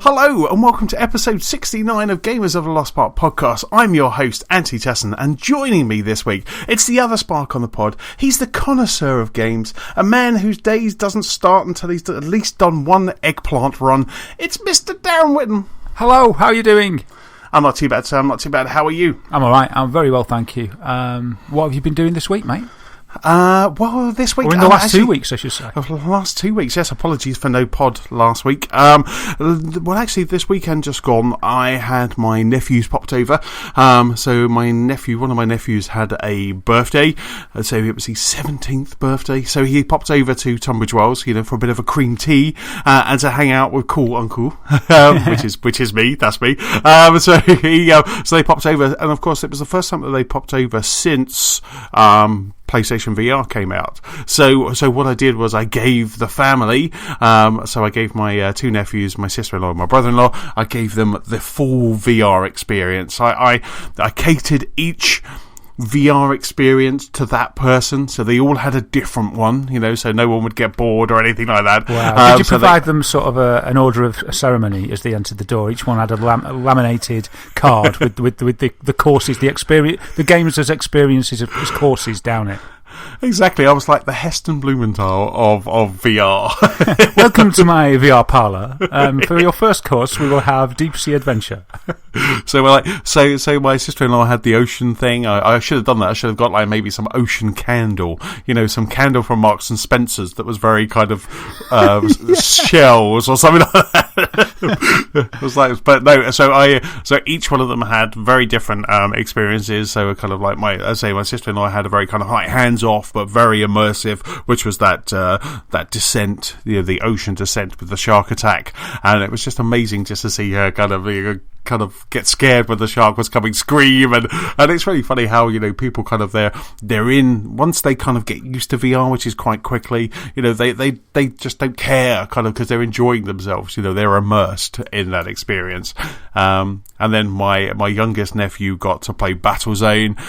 Hello and welcome to episode 69 of Gamers of the Lost Spark podcast. I'm your host, Antony, and joining me this week, it's the other spark on the pod. He's the connoisseur of games, a man whose days doesn't start until he's at least done one eggplant run. It's Mr. Darren Whitten. Hello, how are you doing? I'm not too bad, sir. I'm not too bad. How are you? I'm alright. I'm very well, thank you. What have you been doing this week, mate? Well, this week... Or in the last 2 weeks, I should say. The last 2 weeks, yes. Apologies for no pod last week. Well, actually, this weekend just gone, I had my nephews popped over. So one of my nephews had a birthday. So it was his 17th birthday. So he popped over to Tunbridge Wells, for a bit of a cream tea, and to hang out with cool uncle, which is me. That's me. So they popped over, and of course, it was the first time that they popped over since, PlayStation VR came out. So what I did was I gave the family, so I gave my two nephews, my sister-in-law and my brother-in-law, I gave them the full VR experience. I catered each VR experience to that person, so they all had a different one, so no one would get bored or anything like that. Wow. Did you provide them sort of an order of ceremony as they entered the door? Each one had a laminated card with the courses, the experience, the games as experiences as courses down it. Exactly, I was like the Heston Blumenthal of VR. Welcome to my VR parlour. For your first course, we will have Deep Sea Adventure. So my sister-in-law had the ocean thing. I should have done that. I should have got maybe some ocean candle, some candle from Marks and Spencer's that was very kind of shells or something like that. It was but no. So each one of them had very different experiences. So kind of like my sister-in-law had a very kind of like hands-off but very immersive, which was that descent, the ocean descent with the shark attack, and it was just amazing just to see her kind of get scared when the shark was coming, scream, and it's really funny how people kind of they're in once they kind of get used to VR, which is quite quickly. They just don't care kind of because they're enjoying themselves. They're immersed in that experience. And then my youngest nephew got to play Battlezone.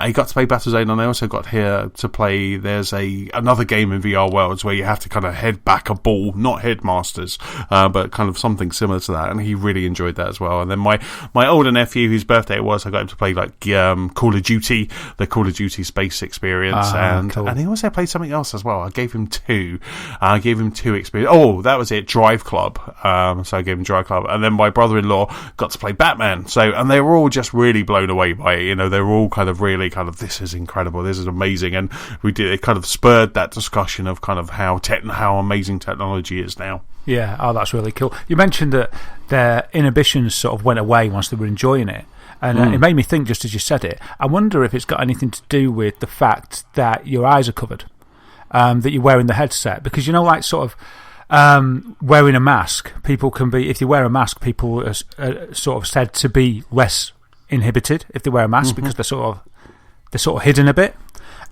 He got to play Battlezone, and I also got here to play. There's another game in VR Worlds where you have to kind of head back a ball, not Headmasters, but kind of something similar to that, and he really enjoyed that as well. And then my older nephew, whose birthday it was, I got him to play Call of Duty, the Call of Duty space experience, cool. And he also played something else as well. I gave him two experience. Oh, that was it, Drive Club. So I gave him Drive Club, and then my brother-in-law got to play Batman. And they were all just really blown away by it. They were all kind of really kind of, this is incredible, this is amazing, and it kind of spurred that discussion of kind of how amazing technology is now. Yeah, that's really cool. You mentioned that their inhibitions sort of went away once they were enjoying it. And it made me think, just as you said it, I wonder if it's got anything to do with the fact that your eyes are covered, that you're wearing the headset. Because, sort of wearing a mask, people can be, if you wear a mask, people are sort of said to be less inhibited if they wear a mask, because they're sort of hidden a bit.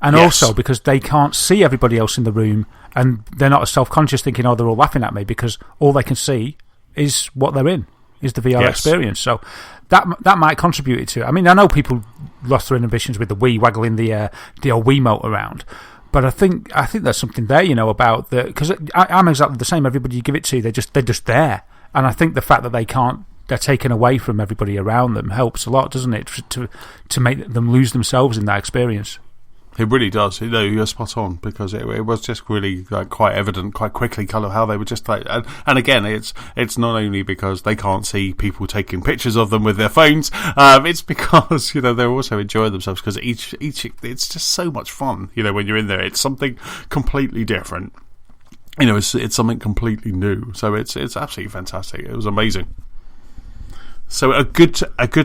And also because they can't see everybody else in the room, and they're not as self-conscious thinking, they're all laughing at me, because all they can see is what they're in, is the VR experience. So that might contribute to it. I mean, I know people lost their inhibitions with the Wii, waggling the old Wiimote around, but I think there's something there, about the, because I'm exactly the same. Everybody you give it to, they're just there, and I think the fact that they're taken away from everybody around them helps a lot, doesn't it, to make them lose themselves in that experience. It really does. You're spot on, because it was just really quite evident quite quickly kind of how they were just and again, it's not only because they can't see people taking pictures of them with their phones, it's because they're also enjoying themselves, because each it's just so much fun when you're in there. It's something completely different, it's something completely new, so it's absolutely fantastic. It was amazing. So a good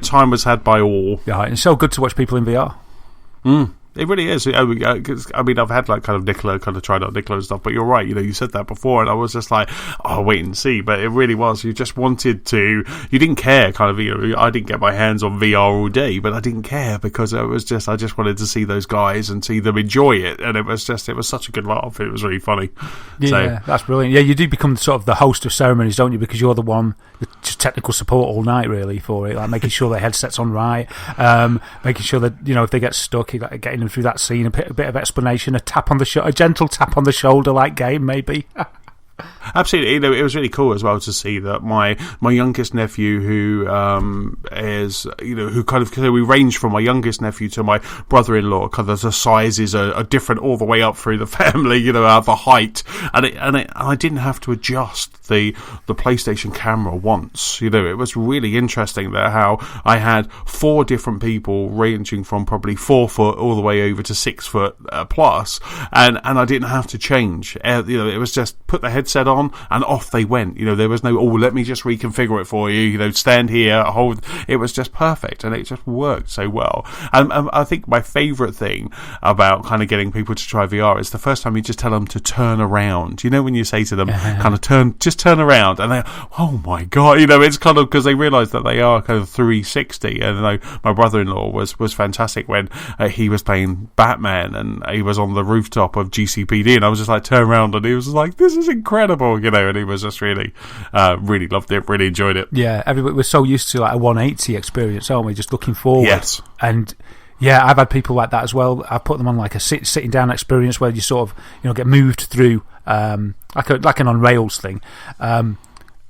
time was had by all. Yeah, and it's so good to watch people in VR. It really is. I mean, I've had kind of Nicola, kind of tried out Nicola and stuff, but you're right. You said that before, and I was just like, wait and see. But it really was. You just wanted to. You didn't care. Kind of. I didn't get my hands on VR all day, but I didn't care, because I just wanted to see those guys and see them enjoy it, and it was such a good laugh. It was really funny. Yeah, that's brilliant. Yeah, you do become sort of the host of ceremonies, don't you? Because you're the one, just technical support all night, really, for it, like making sure their headset's on right, making sure that if they get stuck, getting them through that scene, a bit of explanation, a gentle tap on the shoulder, like game, maybe. absolutely. It was really cool as well to see that my youngest nephew, who is, who kind of, because we range from my youngest nephew to my brother-in-law, kind of the sizes are different all the way up through the family, the height, and I didn't have to adjust the PlayStation camera once. It was really interesting there how I had 4 different people ranging from probably 4 foot all the way over to 6 foot plus, and I didn't have to change. It was just put the headset on and off they went. There was no, let me just reconfigure it for you. Stand here, hold. It was just perfect, and it just worked so well. And I think my favourite thing about kind of getting people to try VR is the first time you just tell them to turn around. When you say to them, kind of turn around, and they, oh my god, it's kind of because they realise that they are kind of 360. And my brother-in-law was fantastic when he was playing Batman and he was on the rooftop of GCPD, and I was just like, turn around, and he was just like, this is incredible, and he was just really loved it, really enjoyed it. Yeah, everybody was so used to like a 180 experience, aren't we? Just looking forward. Yes. And yeah, I've had people like that as well. I put them on like a sitting down experience where you sort of get moved through like an on rails thing.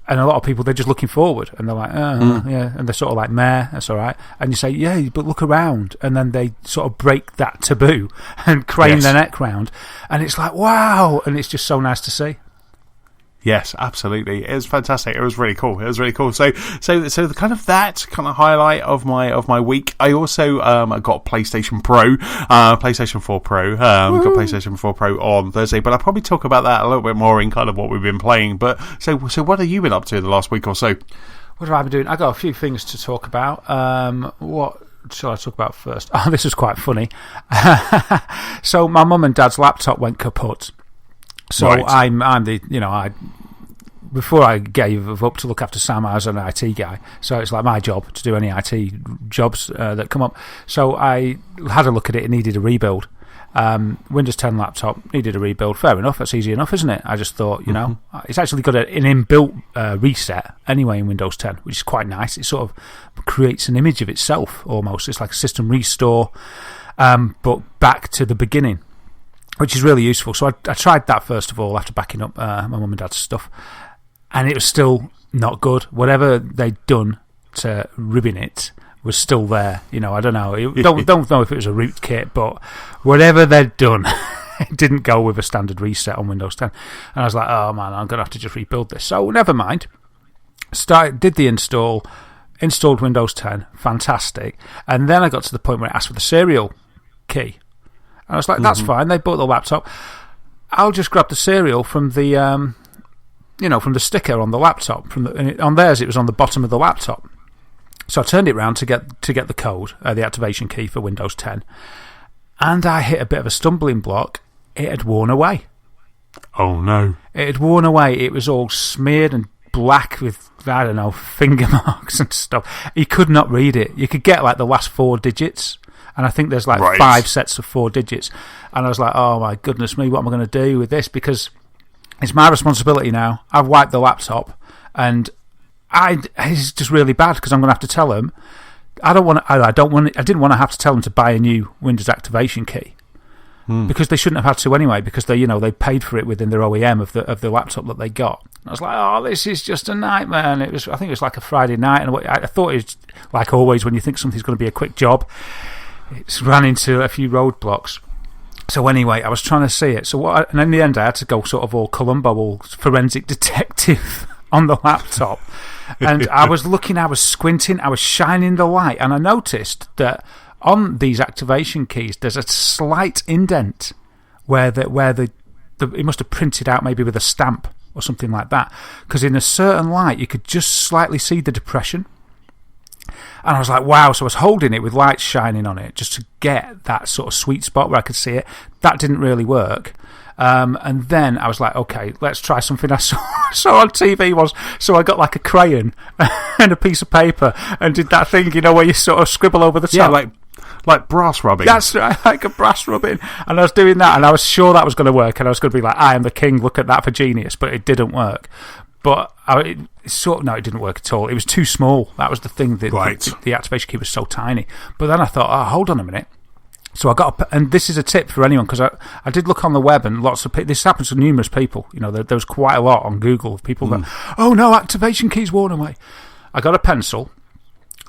And a lot of people, they're just looking forward, and they're like, yeah, and they're sort of like, meh, that's all right. And you say, yeah, but look around, and then they sort of break that taboo and crane their neck round, and it's like, wow, and it's just so nice to see. Yes, absolutely. It was fantastic. It was really cool. So the kind of highlight of my week. I also got PlayStation Pro, PlayStation 4 Pro. Got PlayStation 4 Pro on Thursday, but I'll probably talk about that a little bit more in kind of what we've been playing. But so what have you been up to the last week or so? What have I been doing? I got a few things to talk about. What shall I talk about first? Oh, this is quite funny. So my mum and dad's laptop went kaput. So right. I'm the before I gave up to look after Sam, I was an IT guy. So it's like my job to do any IT jobs that come up. So I had a look at it. It needed a rebuild. Windows 10 laptop needed a rebuild. Fair enough. That's easy enough, isn't it? I just thought, it's actually got an inbuilt reset anyway in Windows 10, which is quite nice. It sort of creates an image of itself almost. It's like a system restore, but back to the beginning, which is really useful. So I tried that first of all after backing up my mum and dad's stuff, and it was still not good. Whatever they'd done to ribbon it was still there. I don't know. Don't know if it was a rootkit, but whatever they'd done, it didn't go with a standard reset on Windows 10. And I was like, oh man, I'm going to have to just rebuild this. So never mind. Did the installed Windows 10, fantastic. And then I got to the point where it asked for the serial key. And I was like, that's fine. They bought the laptop. I'll just grab the serial from the, from the sticker on the laptop. On theirs, it was on the bottom of the laptop. So I turned it round to get the code, the activation key for Windows 10, and I hit a bit of a stumbling block. It had worn away. Oh no! It had worn away. It was all smeared and black with, I don't know, finger marks and stuff. You could not read it. You could get like the last 4 digits. And I think there's like 5 sets of 4 digits. And I was like, oh my goodness me, what am I going to do with this? Because it's my responsibility now. I've wiped the laptop, and it's just really bad because I'm going to have to tell them. I didn't want to have to tell them to buy a new Windows activation key. Because they shouldn't have had to anyway, because they paid for it within their OEM of the laptop that they got. And I was like, oh, this is just a nightmare. And I think it was like a Friday night, and I thought it was like always when you think something's going to be a quick job. It's ran into a few roadblocks. So anyway, I was trying to see it. And in the end, I had to go sort of all Columbo, all forensic detective on the laptop. And I was looking, I was squinting, I was shining the light, and I noticed that on these activation keys, there's a slight indent where it must have printed out maybe with a stamp or something like that. Because in a certain light, you could just slightly see the depression. And I was like, wow. So I was holding it with lights shining on it just to get that sort of sweet spot where I could see it. That didn't really work. And then I was like, okay, let's try something I saw on TV so I got like a crayon and a piece of paper and did that thing, where you sort of scribble over the top. Yeah, like brass rubbing. That's right, like a brass rubbing. And I was doing that, and I was sure that was going to work, and I was going to be like, I am the king, look at that for genius, but it didn't work. But it didn't work at all. It was too small. That was the thing. The activation key was so tiny. But then I thought, oh, hold on a minute. So I got, and this is a tip for anyone, because I did look on the web, and lots of this happens to numerous people. You know, there was quite a lot on Google of people going, "Oh no, activation key's worn away." I got a pencil,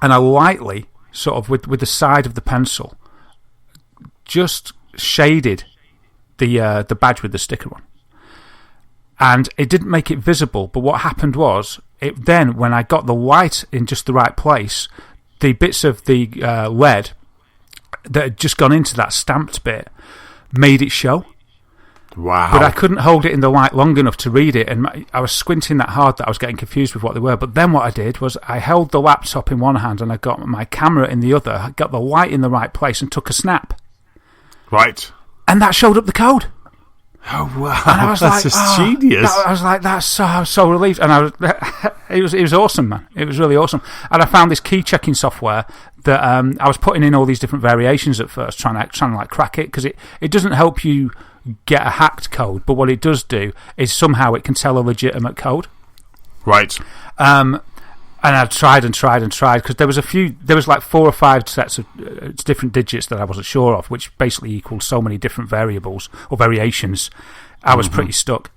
and I lightly, sort of with the side of the pencil, just shaded the badge with the sticker on, and it didn't make it visible. But what happened was, then when I got the light in just the right place, the bits of the lead that had just gone into that stamped bit made it show. Wow. But I couldn't hold it in the light long enough to read it, and I was squinting that hard that I was getting confused with what they were. But then what I did was I held the laptop in one hand and I got my camera in the other, I got the light in the right place and took a snap. Right. And that showed up the code. Oh, wow. And I was that's just genius. I was like, that's I was so relieved. And it was awesome, man. It was really awesome. And I found this key checking software that I was putting in all these different variations at first, trying to like crack it, because it doesn't help you get a hacked code, but what it does do is somehow it can tell a legitimate code. Right. And I've tried because there was like 4 or 5 sets of different digits that I wasn't sure of, which basically equaled so many different variables or variations. I was pretty stuck.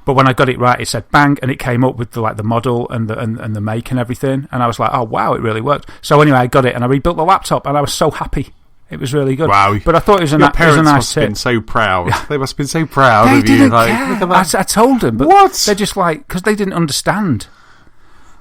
But when I got it right, it said bang, and it came up with the model and the make and everything, and I was like, oh wow, it really worked. So anyway, I got it and I rebuilt the laptop, and I was so happy. It was really good. Wow. But I thought it was a nice tip. Your parents must have been so proud. They must have been so proud of you. They didn't care. Look at that. I told them, but what? They're just like, because they didn't understand.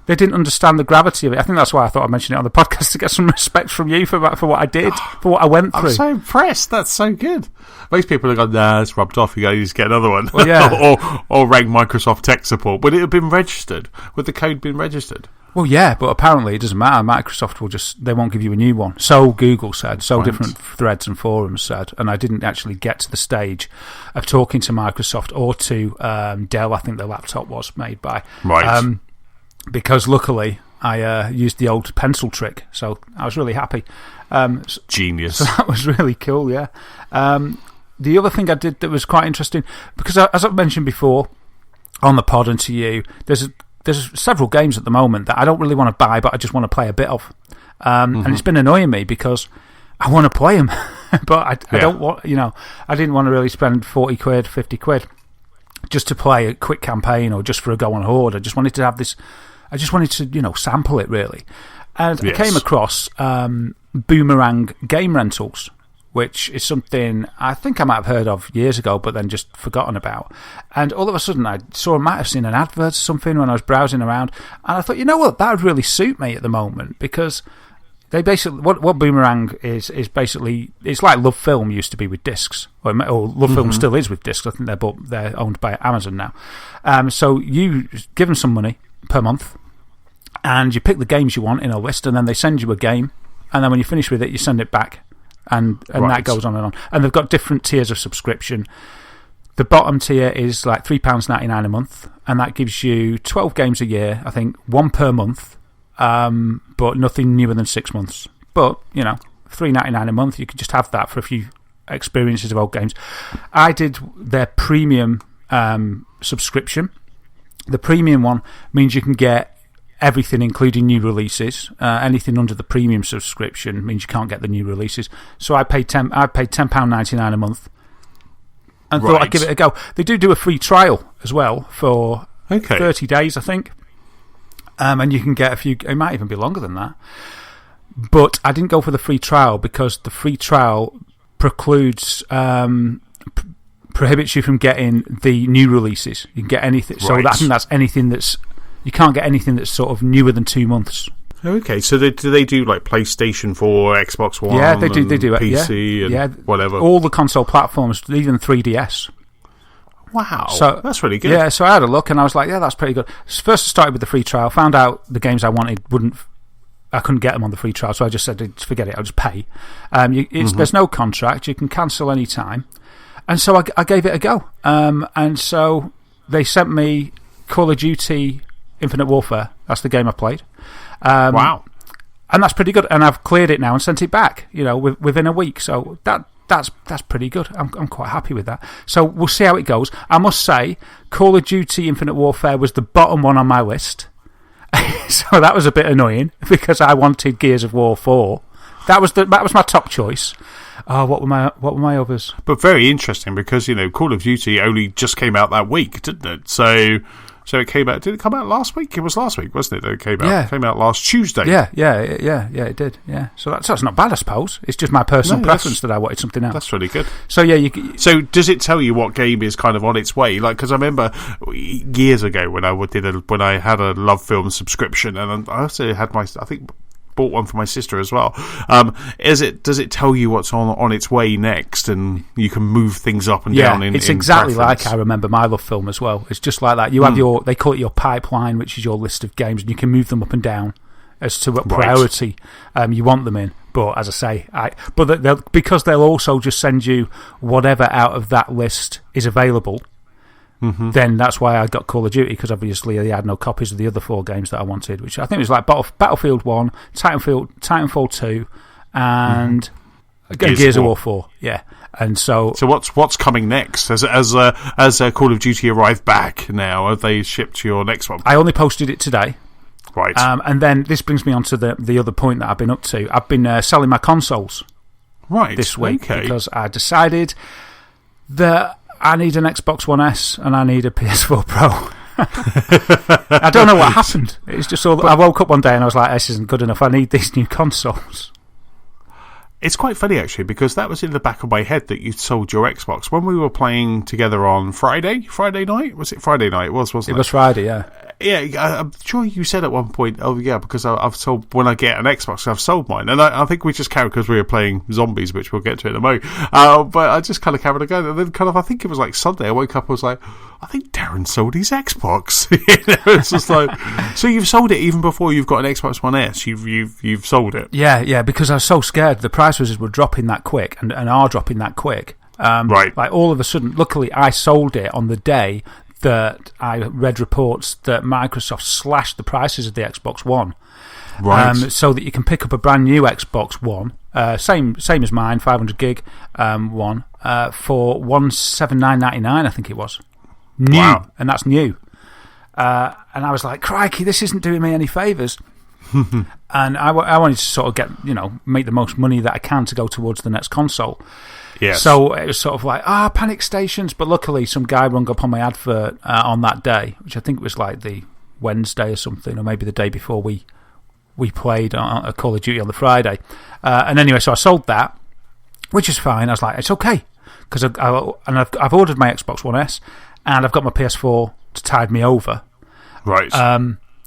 They didn't understand the gravity of it. I think that's why I thought I'd mention it on the podcast, to get some respect from you for what I did, for what I went through. I'm so impressed. That's so good. Most people have gone, nah, it's rubbed off. You go, you just get another one. Well, yeah. or rank Microsoft tech support. Would it have been registered? Would the code been registered? Well, yeah, but apparently it doesn't matter. Microsoft they won't give you a new one. So Google said, so different threads and forums said, and I didn't actually get to the stage of talking to Microsoft or to Dell, I think the laptop was made by. Right. Because luckily I used the old pencil trick, so I was really happy. Genius. So that was really cool, yeah. The other thing I did that was quite interesting, because as I've mentioned before on the pod and to you, there's several games at the moment that I don't really want to buy, but I just want to play a bit of. And it's been annoying me because I want to play them, but I don't want, I didn't want to really spend 40 quid, 50 quid just to play a quick campaign or just for a go on Horde. I just wanted to have this, I just wanted to, sample it really. And I came across Boomerang Game Rentals, which is something I think I might have heard of years ago, but then just forgotten about. And all of a sudden, I might have seen an advert or something when I was browsing around, and I thought, you know what, that would really suit me at the moment, because they basically, what Boomerang is basically, it's like Love Film used to be with discs, or Love Film still is with discs. I think they're owned by Amazon now. So you give them some money per month, and you pick the games you want in a list, and then they send you a game, and then when you finish with it, you send it back. And that goes on and on. And they've got different tiers of subscription. The bottom tier is like £3.99 a month, and that gives you 12 games a year, I think, 1 per month, but nothing newer than 6 months. But, £3.99 a month, you could just have that for a few experiences of old games. I did their premium subscription. The premium one means you can get everything, including new releases. Anything under the premium subscription means you can't get the new releases. So I paid £10.99 a month, and thought I'd give it a go. They do a free trial as well for 30 days, I think. And you can get a few. It might even be longer than that. But I didn't go for the free trial because the free trial prohibits you from getting the new releases. You can get anything. So I think that's anything that's. You can't get anything that's sort of newer than 2 months. Okay, so do they do like PlayStation 4, Xbox One? Yeah, they do. PC and whatever. All the console platforms, even 3DS. Wow, so that's really good. Yeah, so I had a look and I was like, yeah, that's pretty good. First, I started with the free trial, found out the games I wanted I couldn't get them on the free trial, so I just said, forget it, I'll just pay. There's no contract, you can cancel any time. And so I gave it a go. And so they sent me Call of Duty Infinite Warfare. That's the game I played. Wow. And that's pretty good. And I've cleared it now and sent it back, within a week. So that's pretty good. I'm quite happy with that. So we'll see how it goes. I must say, Call of Duty Infinite Warfare was the bottom one on my list. So that was a bit annoying because I wanted Gears of War 4. That was my top choice. Oh, what were my others? But very interesting because, Call of Duty only just came out that week, didn't it? So it came out. Did it come out last week? It was last week, wasn't it? That it came out. Yeah. It came out last Tuesday. Yeah, it did. Yeah, so that's not bad, I suppose. It's just my personal preference that I wanted something else. That's really good. So yeah, so does it tell you what game is kind of on its way? Like, because I remember years ago when I had a Love Film subscription, and I also had bought one for my sister as well. Does it tell you what's on its way next, and you can move things up and down? It's exactly like I remember my Love Film as well. It's just like that. You have they call it your pipeline, which is your list of games, and you can move them up and down as to what priority you want them in. But as I say, because they'll also just send you whatever out of that list is available. Mm-hmm. Then that's why I got Call of Duty, because obviously they had no copies of the other 4 games that I wanted, which I think was like Battlefield 1, Titanfall 2, and Gears of War 4. Yeah, and so what's coming next? As Call of Duty arrived back now, have they shipped your next one? I only posted it today. Right, and then this brings me on to the other point that I've been up to. I've been selling my consoles this week because I decided that I need an Xbox One S and I need a PS4 Pro. I don't know what happened. It's just I woke up one day and I was like, this isn't good enough. I need these new consoles. It's quite funny, actually, because that was in the back of my head that you'd sold your Xbox. When we were playing together on Friday night? Was it Friday night? It was, wasn't it? It was Friday, yeah. Yeah, I'm sure you said at one point, oh yeah, because I've sold, when I get an Xbox, I've sold mine. And I think we just carried, because we were playing Zombies, which we'll get to in a moment. But I just kind of carried on going. And then I think it was like Sunday, I woke up, I was like, I think Darren sold his Xbox. It's just like, so you've sold it even before you've got an Xbox One S. You've sold it. Yeah, because I was so scared. The prices were dropping that quick and are dropping that quick. Right. Like all of a sudden, luckily I sold it on the day that I read reports that Microsoft slashed the prices of the Xbox One. Right. So that you can pick up a brand new Xbox One, same as mine, 500 gig one, for $179.99, I think it was. New. Wow. And that's new. And I was like, crikey, this isn't doing me any favours. And I wanted to sort of make the most money that I can to go towards the next console. Yes. So it was sort of like, panic stations. But luckily, some guy rung up on my advert on that day, which I think was like the Wednesday or something, or maybe the day before we played a Call of Duty on the Friday. And anyway, so I sold that, which is fine. I was like, it's okay, because I've ordered my Xbox One S, and I've got my PS4 to tide me over. Right.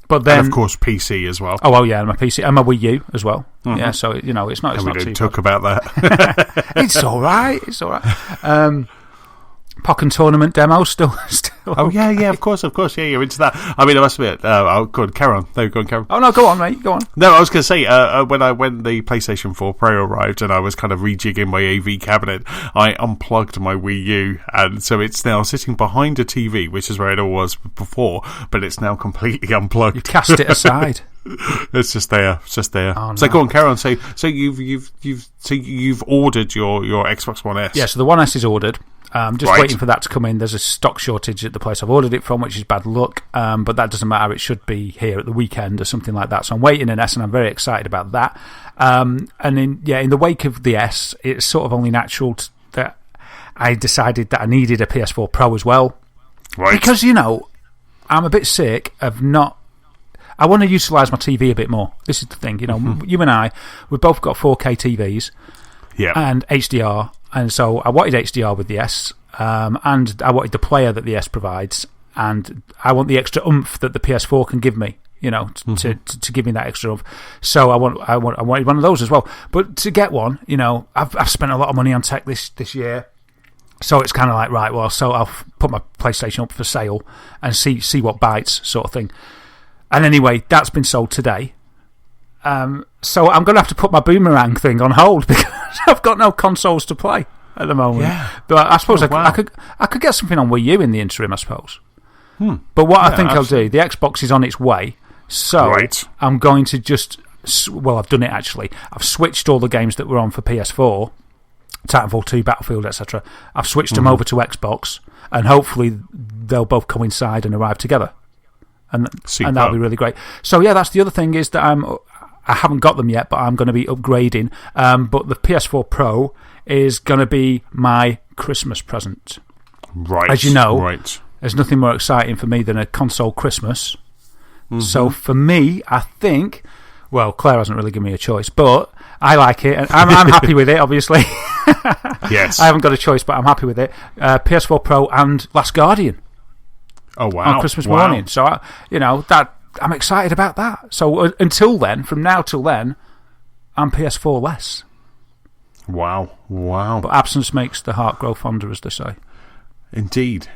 But then, and of course, PC as well. Oh, yeah, and my PC and my Wii U as well. Mm-hmm. Yeah, so it's not. And we didn't talk about that. It's all right. Pokken Tournament demo still. Oh yeah, of course. Yeah, you're into that. I mean, I must admit. Go on, carry on. No, go on, carry on. Oh no, go on, mate. Go on. No, I was going to say when the PlayStation 4 Pro arrived and I was kind of rejigging my AV cabinet, I unplugged my Wii U, and so it's now sitting behind a TV, which is where it all was before, but it's now completely unplugged. You cast it aside. It's just there. Oh, no. So go on, carry on. So you've ordered your Xbox One S. Yeah, so the One S is ordered. Just waiting for that to come in. There's a stock shortage at the place I've ordered it from, which is bad luck, but that doesn't matter. It should be here at the weekend or something like that. So I'm waiting an S, and I'm very excited about that. And in the wake of the S, it's sort of only natural that I decided that I needed a PS4 Pro as well. Right. Because, I'm a bit sick of not... I want to utilise my TV a bit more. This is the thing. You and I, we've both got 4K TVs and HDR. And so I wanted HDR with the S, and I wanted the player that the S provides, and I want the extra oomph that the PS4 can give me, to give me that extra oomph. So I wanted one of those as well. But to get one, I've spent a lot of money on tech this year, so it's kind of like, right, well, so I'll put my PlayStation up for sale and see what bites, sort of thing. And anyway, that's been sold today. So I'm going to have to put my Boomerang thing on hold because I've got no consoles to play at the moment. Yeah. But I suppose I could get something on Wii U in the interim, I suppose. But what I think I'll do, the Xbox is on its way, so I'm going to just... Well, I've done it actually. I've switched all the games that were on for PS4, Titanfall 2, Battlefield, etc. I've switched them over to Xbox, and hopefully they'll both coincide and arrive together. And that'll be really great. So yeah, that's the other thing, is that I haven't got them yet, but I'm going to be upgrading. But the PS4 Pro is going to be my Christmas present. Right. As you know, there's nothing more exciting for me than a console Christmas. Mm-hmm. So for me, I think, well, Claire hasn't really given me a choice, but I like it, and I'm happy with it, obviously. Yes. I haven't got a choice, but I'm happy with it. PS4 Pro and Last Guardian. Oh, wow. On Christmas morning. So, I'm excited about that. So until then, from now till then, I'm PS4 less. Wow. But absence makes the heart grow fonder, as they say. Indeed.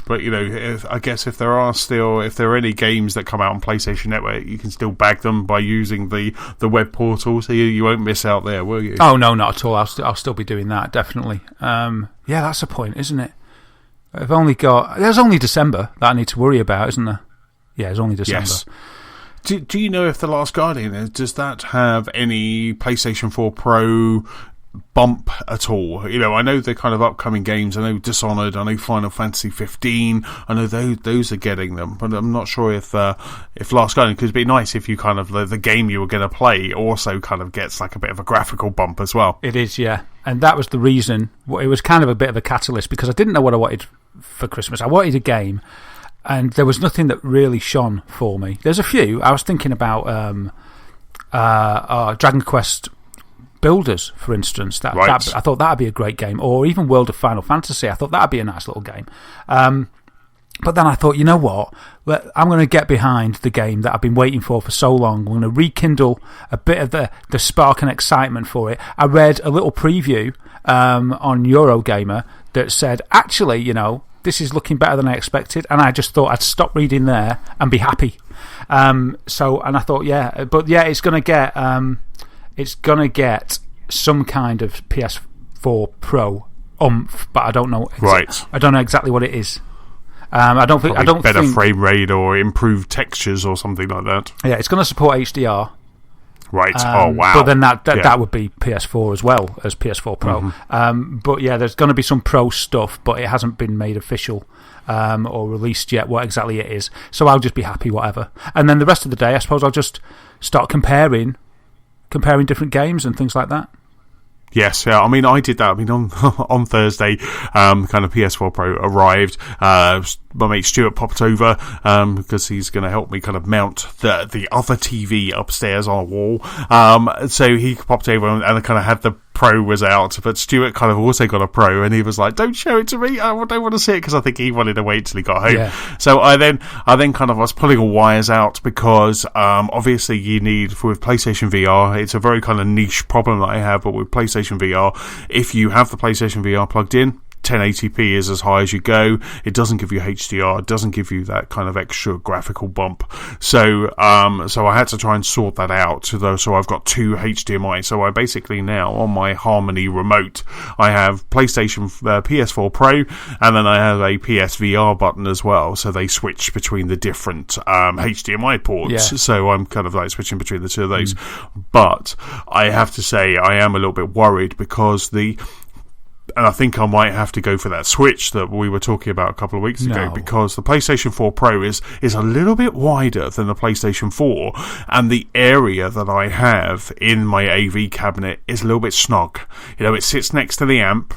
But, I guess if there are any games that come out on PlayStation Network, you can still bag them by using the web portal, so you won't miss out there, will you? Oh, no, not at all. I'll still be doing that, definitely. Yeah, that's the point, isn't it? There's only December that I need to worry about, isn't there? Yeah, it's only December. Yes. Do you know if The Last Guardian, does that have any PlayStation 4 Pro bump at all? I know the kind of upcoming games. I know Dishonored, I know Final Fantasy 15. I know those are getting them, but I'm not sure if Last Guardian, because it'd be nice if you kind of the game you were going to play also kind of gets like a bit of a graphical bump as well. It is, yeah, and that was the reason. It was kind of a bit of a catalyst because I didn't know what I wanted for Christmas. I wanted a game, and there was nothing that really shone for me. There's a few. I was thinking about Dragon Quest Builders, for instance. I thought that'd be a great game, or even World of Final Fantasy. I thought that'd be a nice little game. But then I thought, you know what? I'm going to get behind the game that I've been waiting for so long. I'm going to rekindle a bit of the spark and excitement for it. I read a little preview on Eurogamer that said, actually, this is looking better than I expected, and I just thought I'd stop reading there and be happy. And I thought, it's going to get some kind of PS4 Pro oomph, but I don't know. I don't know exactly what it is. I don't think better frame rate or improved textures or something like that. Yeah, it's going to support HDR. Right. Oh wow. But then that would be PS4 as well as PS4 Pro. Mm-hmm. But yeah, there's going to be some Pro stuff, but it hasn't been made official or released yet. What exactly it is. So I'll just be happy, whatever. And then the rest of the day, I suppose I'll just start comparing different games and things like that. Yes, yeah. I mean, I did that. I mean, on Thursday, kind of PS4 Pro arrived. My mate Stuart popped over because he's going to help me kind of mount the other TV upstairs on a wall. So he popped over and I kind of had the Pro was out, but Stuart kind of also got a Pro, and he was like, "Don't show it to me. I don't want to see it," because I think he wanted to wait till he got home. Yeah. So I then kind of was pulling all wires out because obviously you need with PlayStation VR. It's a very kind of niche problem that I have, but with PlayStation VR, if you have the PlayStation VR plugged in, 1080p is as high as you go. It doesn't give you HDR. It doesn't give you that kind of extra graphical bump. So I had to try and sort that out. So I've got two HDMI. So I basically now on my Harmony remote, I have PlayStation PS4 Pro, and then I have a PSVR button as well. So they switch between the different HDMI ports. Yeah. So I'm kind of like switching between the two of those. But I have to say I am a little bit worried because and I think I might have to go for that Switch that we were talking about a couple of weeks ago, because the PlayStation 4 Pro is a little bit wider than the PlayStation 4, and the area that I have in my AV cabinet is a little bit snug. It sits next to the amp,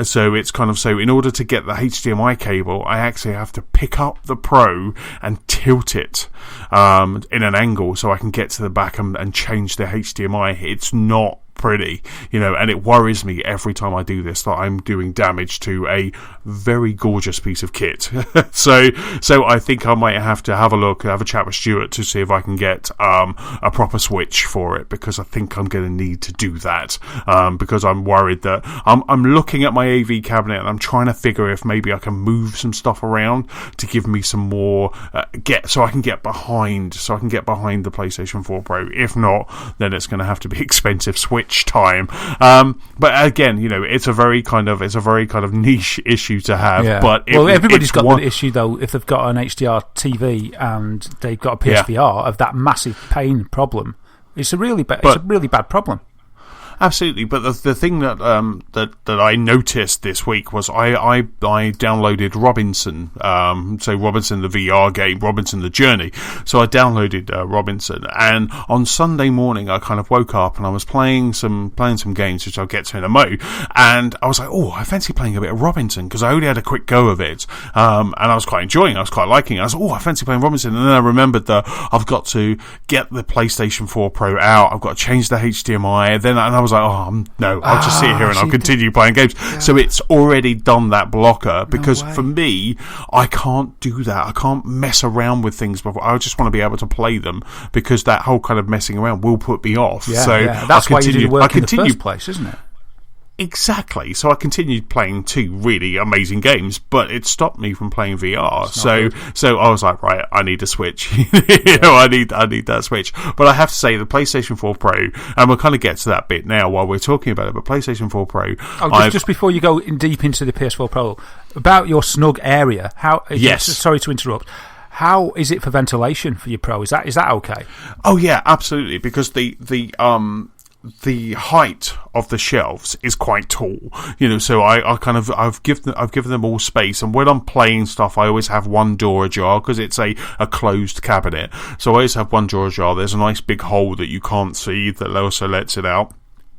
so it's kind of, so in order to get the HDMI cable, I actually have to pick up the Pro and tilt it in an angle so I can get to the back and change the HDMI. It's not pretty, and it worries me every time I do this that I'm doing damage to a very gorgeous piece of kit. so I think I might have to have a chat with Stuart to see if I can get a proper Switch for it, because I think I'm going to need to do that, because I'm worried that I'm looking at my AV cabinet and I'm trying to figure if maybe I can move some stuff around to give me some more so I can get behind the PlayStation 4 Pro. If not, then it's going to have to be expensive Switch time. But again, it's a very kind of niche issue to have. Yeah. But everybody's got the issue though if they've got an HDR TV and they've got a PSVR of that massive pain problem. It's a really bad problem. absolutely. But the thing that that I noticed this week was I downloaded Robinson. So Robinson the VR game, Robinson the Journey. So I downloaded Robinson, and on Sunday morning I kind of woke up and I was playing some games, which I'll get to in a mo. And I was like, oh, I fancy playing a bit of Robinson, because I only had a quick go of it, and I was quite enjoying it. I was quite liking it. I was like, oh, I fancy playing Robinson. And then I remembered that I've got to get the PlayStation 4 Pro out. I've got to change the HDMI. And I was like, oh, no, I'll just sit here and I'll continue playing games. Yeah. So it's already done that blocker, because for me, I can't do that. I can't mess around with things before. I just want to be able to play them, because that whole kind of messing around will put me off. Yeah, so that's why you do the work in the first place, isn't it? Exactly. So I continued playing 2 really amazing games, but it stopped me from playing VR. So I was like, right, I need a Switch. I need that Switch. But I have to say, the PlayStation 4 Pro, and we'll kind of get to that bit now while we're talking about it, but PlayStation 4 Pro... just before you go in deep into the PS4 Pro, about your snug area, sorry to interrupt, how is it for ventilation for your Pro? Is that okay? Oh yeah, absolutely, because the height of the shelves is quite tall, so I've given them all space, and when I'm playing stuff I always have one door ajar, because it's a closed cabinet, so I always have one door ajar. There's a nice big hole that you can't see that also lets it out.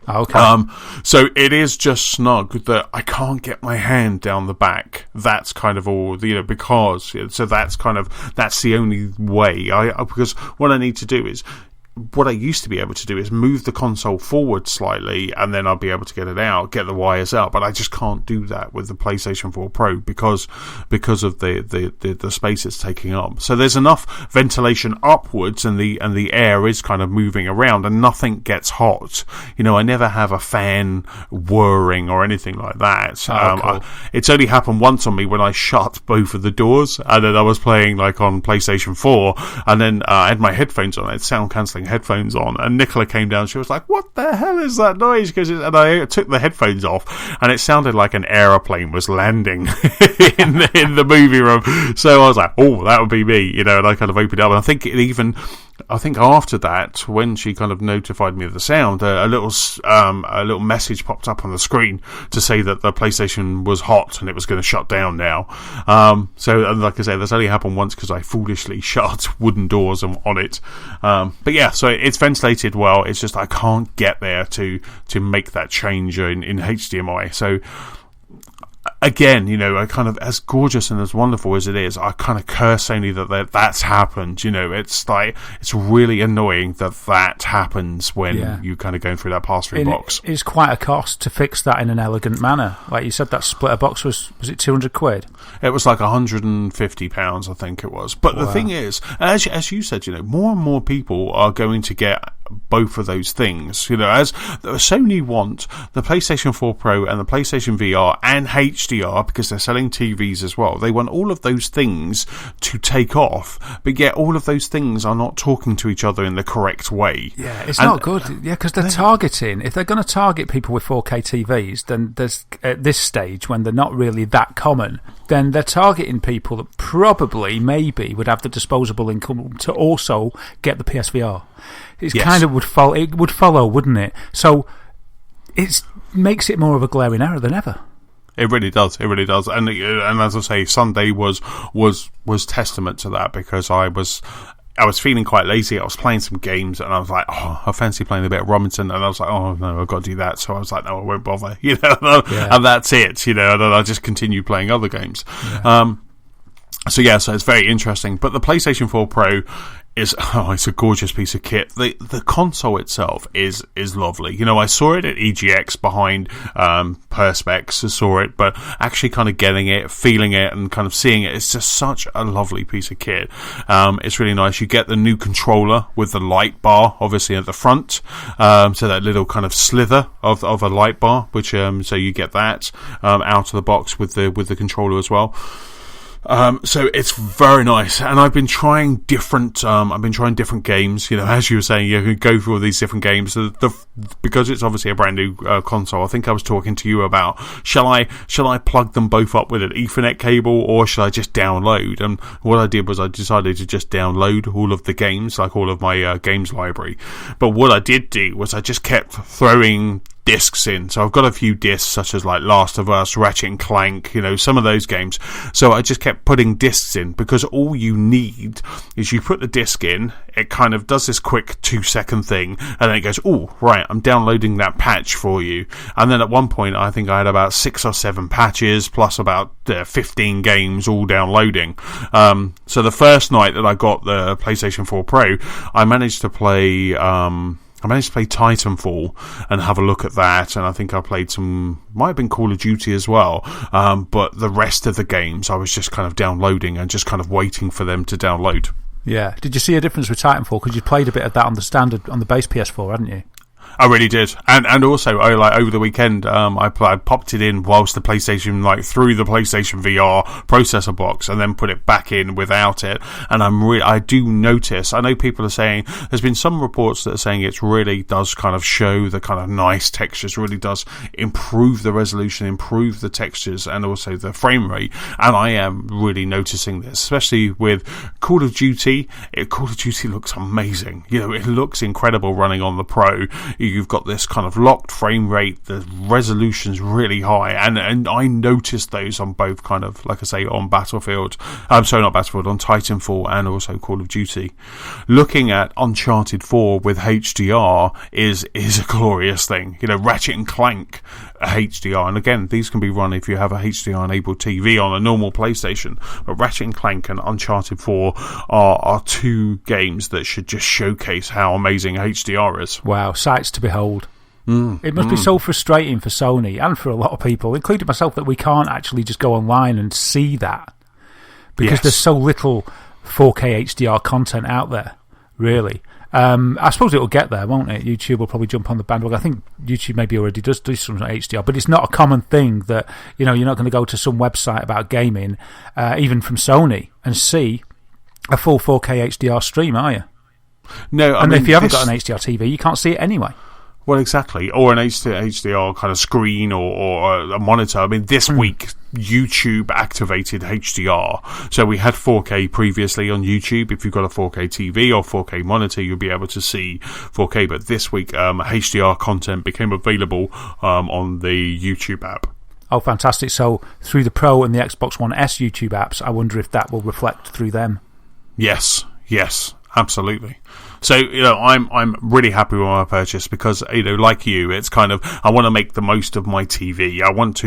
Okay. So it is just snug that I can't get my hand down the back. That's kind of all, because that's the only way. Because what I need to do is, what I used to be able to do is move the console forward slightly, and then I'll be able to get it out, get the wires out. But I just can't do that with the PlayStation 4 Pro because of the space it's taking up. So there's enough ventilation upwards, and the air is kind of moving around, and nothing gets hot. I never have a fan whirring or anything like that. Cool. It's only happened once on me when I shut both of the doors, and then I was playing like on PlayStation 4, and then I had my headphones on. I had sound cancelling headphones on, and Nicola came down. She was like, what the hell is that noise? And I took the headphones off, and it sounded like an aeroplane was landing in the movie room. So I was like, oh, that would be me, and I kind of opened up, and I think after that, when she kind of notified me of the sound, a little message popped up on the screen to say that the PlayStation was hot and it was going to shut down now. So, like I say, that's only happened once because I foolishly shut wooden doors on it. But yeah, so it's ventilated well. It's just I can't get there to make that change in HDMI. So again, I kind of, as gorgeous and as wonderful as it is, I kind of curse Sony that's happened. It's like, it's really annoying that happens when you kind of going through that pass-through box. It's quite a cost to fix that in an elegant manner. Like you said, that splitter box was it £200? It was like £150, I think it was. But the thing is, as you said, more and more people are going to get both of those things. As Sony want the PlayStation 4 Pro and the PlayStation VR and HDR, because they're selling TVs as well. They want all of those things to take off, but yet all of those things are not talking to each other in the correct way. Yeah, it's not good. Yeah, because they're targeting. If they're going to target people with 4K TVs, then there's at this stage when they're not really that common, then they're targeting people that probably, maybe, would have the disposable income to also get the PSVR. It kind of would follow. It would follow, wouldn't it? So it makes it more of a glaring error than ever. It really does. It really does. And as I say, Sunday was testament to that, because I was feeling quite lazy. I was playing some games, and I was like, oh, I fancy playing a bit of Robinson, and I was like, oh no, I've got to do that. So I was like, no, I won't bother, and that's it, and then I just continue playing other games. Yeah. So it's very interesting. But the PlayStation 4 Pro it's a gorgeous piece of kit. The console itself is lovely. I saw it at EGX behind Perspex. I saw it, but actually kind of getting it, feeling it, and kind of seeing it, it's just such a lovely piece of kit. It's really nice. You get the new controller with the light bar, obviously at the front. So that little kind of slither of a light bar, which so you get that out of the box with the controller as well. So it's very nice, and I've been trying different games. As you were saying, you can go through all these different games. Because it's obviously a brand new console. I think I was talking to you about shall I plug them both up with an Ethernet cable, or shall I just download? And what I did was I decided to just download all of the games, like all of my games library. But what I did do was I just kept throwing discs in. So I've got a few discs such as like Last of Us, Ratchet and Clank, some of those games. So I just kept putting discs in, because all you need is you put the disc in, it kind of does this quick 2-second thing, and then it goes, oh, right, I'm downloading that patch for you. And then at one point, I think I had about 6 or 7 patches, plus about 15 games all downloading. So the first night that I got the PlayStation 4 Pro, I managed to play Titanfall and have a look at that, and I think I played might have been Call of Duty as well, but the rest of the games I was just kind of downloading and just kind of waiting for them to download. Yeah. Did you see a difference with Titanfall? Because you played a bit of that on the base PS4, hadn't you? I really did, and also over the weekend, I popped it in whilst the PlayStation, through the PlayStation VR processor box, and then put it back in without it. And I do notice. I know people are saying there's been some reports that are saying it really does kind of show the kind of nice textures, really does improve the resolution, improve the textures, and also the frame rate. And I am really noticing this, especially with Call of Duty. Call of Duty looks amazing. It looks incredible running on the Pro. You've got this kind of locked frame rate, the resolution's really high, and I noticed those on both kind of, like I say, on Battlefield, on Titanfall, and also Call of Duty. Looking at Uncharted 4 with HDR is a glorious thing. Ratchet and Clank HDR, and again, these can be run if you have a HDR enabled TV on a normal PlayStation, but Ratchet and Clank and Uncharted 4 are 2 games that should just showcase how amazing HDR is. Wow, sights to behold. It must be so frustrating for Sony and for a lot of people, including myself, that we can't actually just go online and see that, because there's so little 4K HDR content out there, really. I suppose it'll get there, won't it? YouTube will probably jump on the bandwagon. I think YouTube maybe already does do some HDR, but it's not a common thing that, you're not going to go to some website about gaming, even from Sony, and see a full 4K HDR stream, are you? No, and if you haven't got an HDR TV, you can't see it anyway. Well, exactly. Or an HDR kind of screen or a monitor. This week, YouTube activated HDR. So we had 4K previously on YouTube. If you've got a 4K TV or 4K monitor, you'll be able to see 4K. But this week, HDR content became available on the YouTube app. Oh, fantastic. So through the Pro and the Xbox One S YouTube apps, I wonder if that will reflect through them. Yes, absolutely. So, I'm really happy with my purchase, because, like you, it's kind of, I want to make the most of my TV. I want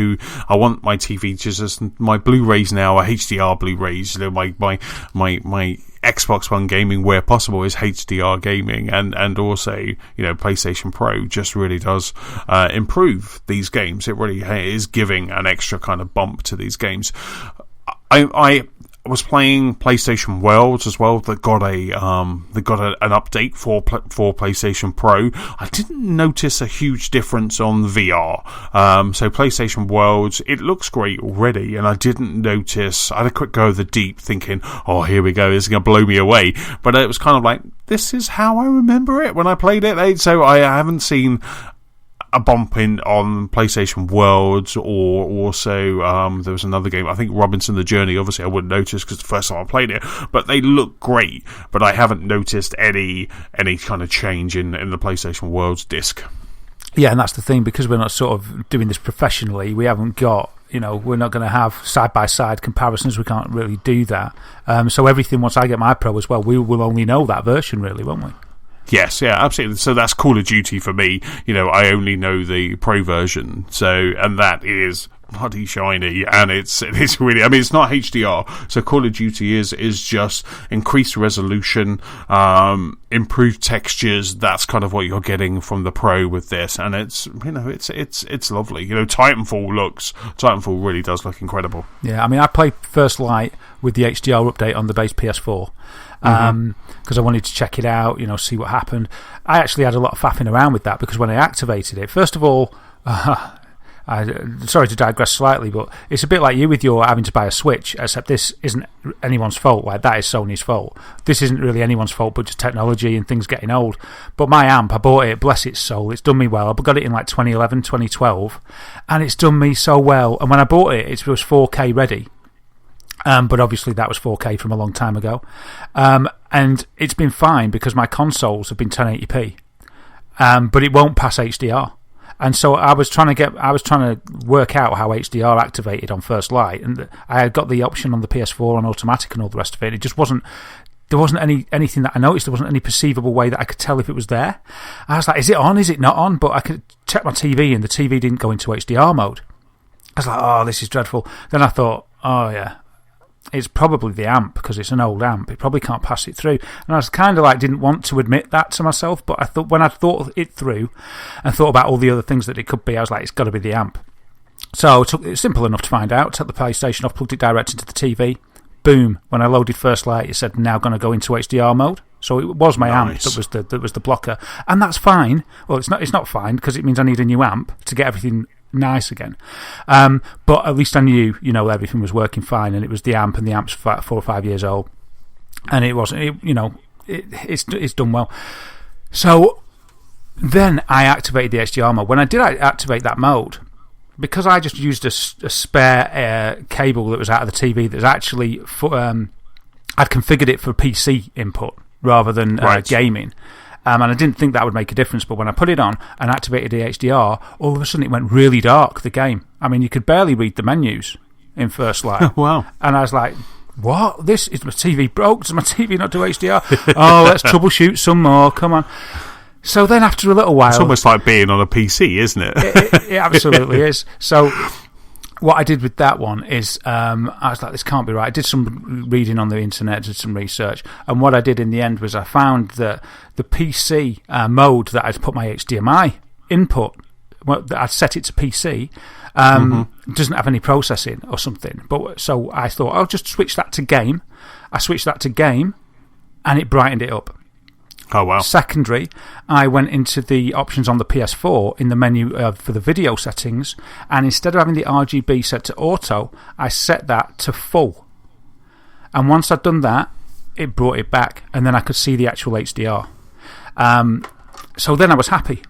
my TV just, my Blu-rays now are HDR Blu-rays. My Xbox One gaming, where possible, is HDR gaming, and also, PlayStation Pro just really does improve these games. It really is giving an extra kind of bump to these games. I was playing PlayStation Worlds as well. That got an update for PlayStation Pro. I didn't notice a huge difference on VR. So PlayStation Worlds, it looks great already, and I didn't notice. I had a quick go of the deep, thinking, "Oh, here we go. This is going to blow me away." But it was kind of like, this is how I remember it when I played it. So I haven't seen a bump on PlayStation Worlds, or also there was another game, I think Robinson the Journey. Obviously I wouldn't notice because the first time I played it, but they look great. But I haven't noticed any kind of change in the PlayStation Worlds disc. Yeah, and that's the thing, because we're not sort of doing this professionally. We haven't got, we're not going to have side-by-side comparisons. We can't really do that. So everything, once I get my Pro as well, we will only know that version, really, won't we? Yes, yeah, absolutely. So that's Call of Duty for me. I only know the Pro version. So, and that is bloody shiny, and it's really, it's not HDR. So Call of Duty is just increased resolution, improved textures. That's kind of what you're getting from the Pro with this, and it's it's lovely. Titanfall really does look incredible. Yeah, I played First Light with the HDR update on the base PS4. Because I wanted to check it out, see what happened. I actually had a lot of faffing around with that, because when I activated it, first of all, sorry to digress slightly, but it's a bit like you with your having to buy a Switch, except this isn't anyone's fault. That is Sony's fault. This isn't really anyone's fault, but just technology and things getting old. But my amp, I bought it, bless its soul, it's done me well. I got it in 2011, 2012, and it's done me so well. And when I bought it, it was 4K ready. But obviously that was 4K from a long time ago. And it's been fine, because my consoles have been 1080p. But it won't pass HDR. And so I was trying to work out how HDR activated on first light, and I had got the option on the PS4 on automatic and all the rest of it. It just wasn't. There wasn't anything that I noticed. There wasn't any perceivable way that I could tell if it was there. I was like, is it on? Is it not on? But I could check my TV, and the TV didn't go into HDR mode. I was like, oh, this is dreadful. Then I thought, oh yeah, it's probably the amp, because it's an old amp. It probably can't pass it through. And I was kind of like, didn't want to admit that to myself, but I thought, when I thought it through and thought about all the other things that it could be, I was like, it's got to be the amp. So it's simple enough to find out. Took the PlayStation off, plugged it direct into the TV. Boom! When I loaded first light, it said now going to go into HDR mode. So it was my amp that was the blocker, and that's fine. Well, it's not fine, because it means I need a new amp to get everything nice again. But at least I knew, everything was working fine, and it was the amp, and the amp's 4 or 5 years old, and it wasn't. It's done well. So then I activated the HDR mode. When I did activate that mode, because I just used a spare cable that was out of the TV that's actually I'd configured it for PC input rather than gaming, and I didn't think that would make a difference. But when I put it on and activated the HDR, all of a sudden it went really dark, the game. I mean, you could barely read the menus in first light. Wow. And I was like, what? This is my TV broke? Does my TV not do HDR? Oh, let's troubleshoot some more. Come on. So then after a little while... It's almost like being on a PC, isn't it? It absolutely is. So what I did with that one is I was like, this can't be right. I did some reading on the internet, did some research, and what I did in the end was I found that the PC mode that I'd put my HDMI input, that I'd set it to PC, doesn't have any processing or something. So I thought, I'll just switch that to game. I switched that to game, and it brightened it up. Oh, wow. Secondary, I went into the options on the PS4 in the menu for the video settings, and instead of having the RGB set to auto, I set that to full. And once I'd done that, it brought it back, and then I could see the actual HDR. So then I was happy.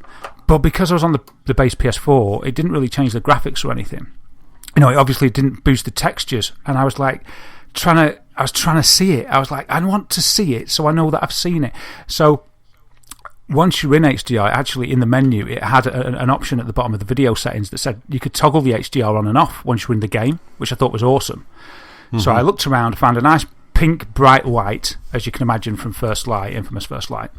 But because I was on the base PS4, it didn't really change the graphics or anything. It obviously didn't boost the textures, and I was like, trying to see it. I was like, I want to see it so I know that I've seen it. So once you're in HDR, actually in the menu, it had an option at the bottom of the video settings that said you could toggle the HDR on and off once you're in the game, which I thought was awesome. So I looked around, found a nice pink bright light, as you can imagine from First Light, infamous First Light,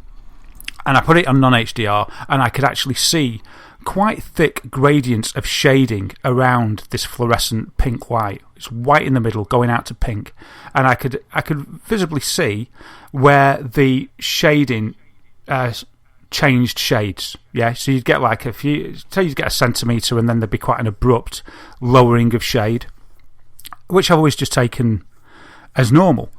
and I put it on non-HDR, and I could actually see quite thick gradients of shading around this fluorescent pink white. It's white in the middle going out to pink, and I could visibly see where the shading changed shades. Yeah, so you'd get like you'd get a centimetre, and then there'd be quite an abrupt lowering of shade, which I've always just taken as normal.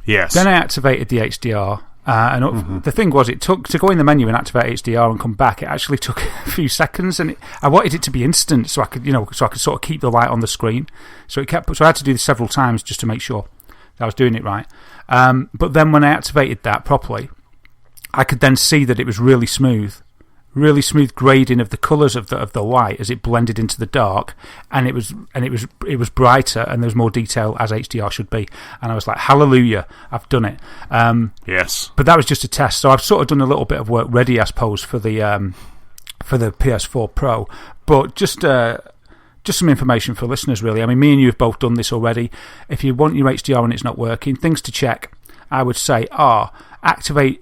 Yes. Then I activated the HDR. And the thing was, it took to go in the menu and activate HDR and come back. It actually took a few seconds, and I wanted it to be instant, so I could, sort of keep the light on the screen. So I had to do this several times just to make sure that I was doing it right. But then when I activated that properly, I could then see that it was really smooth grading of the colours of the light as it blended into the dark, and it was brighter, and there was more detail, as HDR should be. And I was like, hallelujah, I've done it. Yes. But that was just a test, so I've sort of done a little bit of work ready, I suppose, for the PS4 Pro. But just some information for listeners, really. I mean, me and you have both done this already. If you want your HDR and it's not working, things to check, I would say, activate...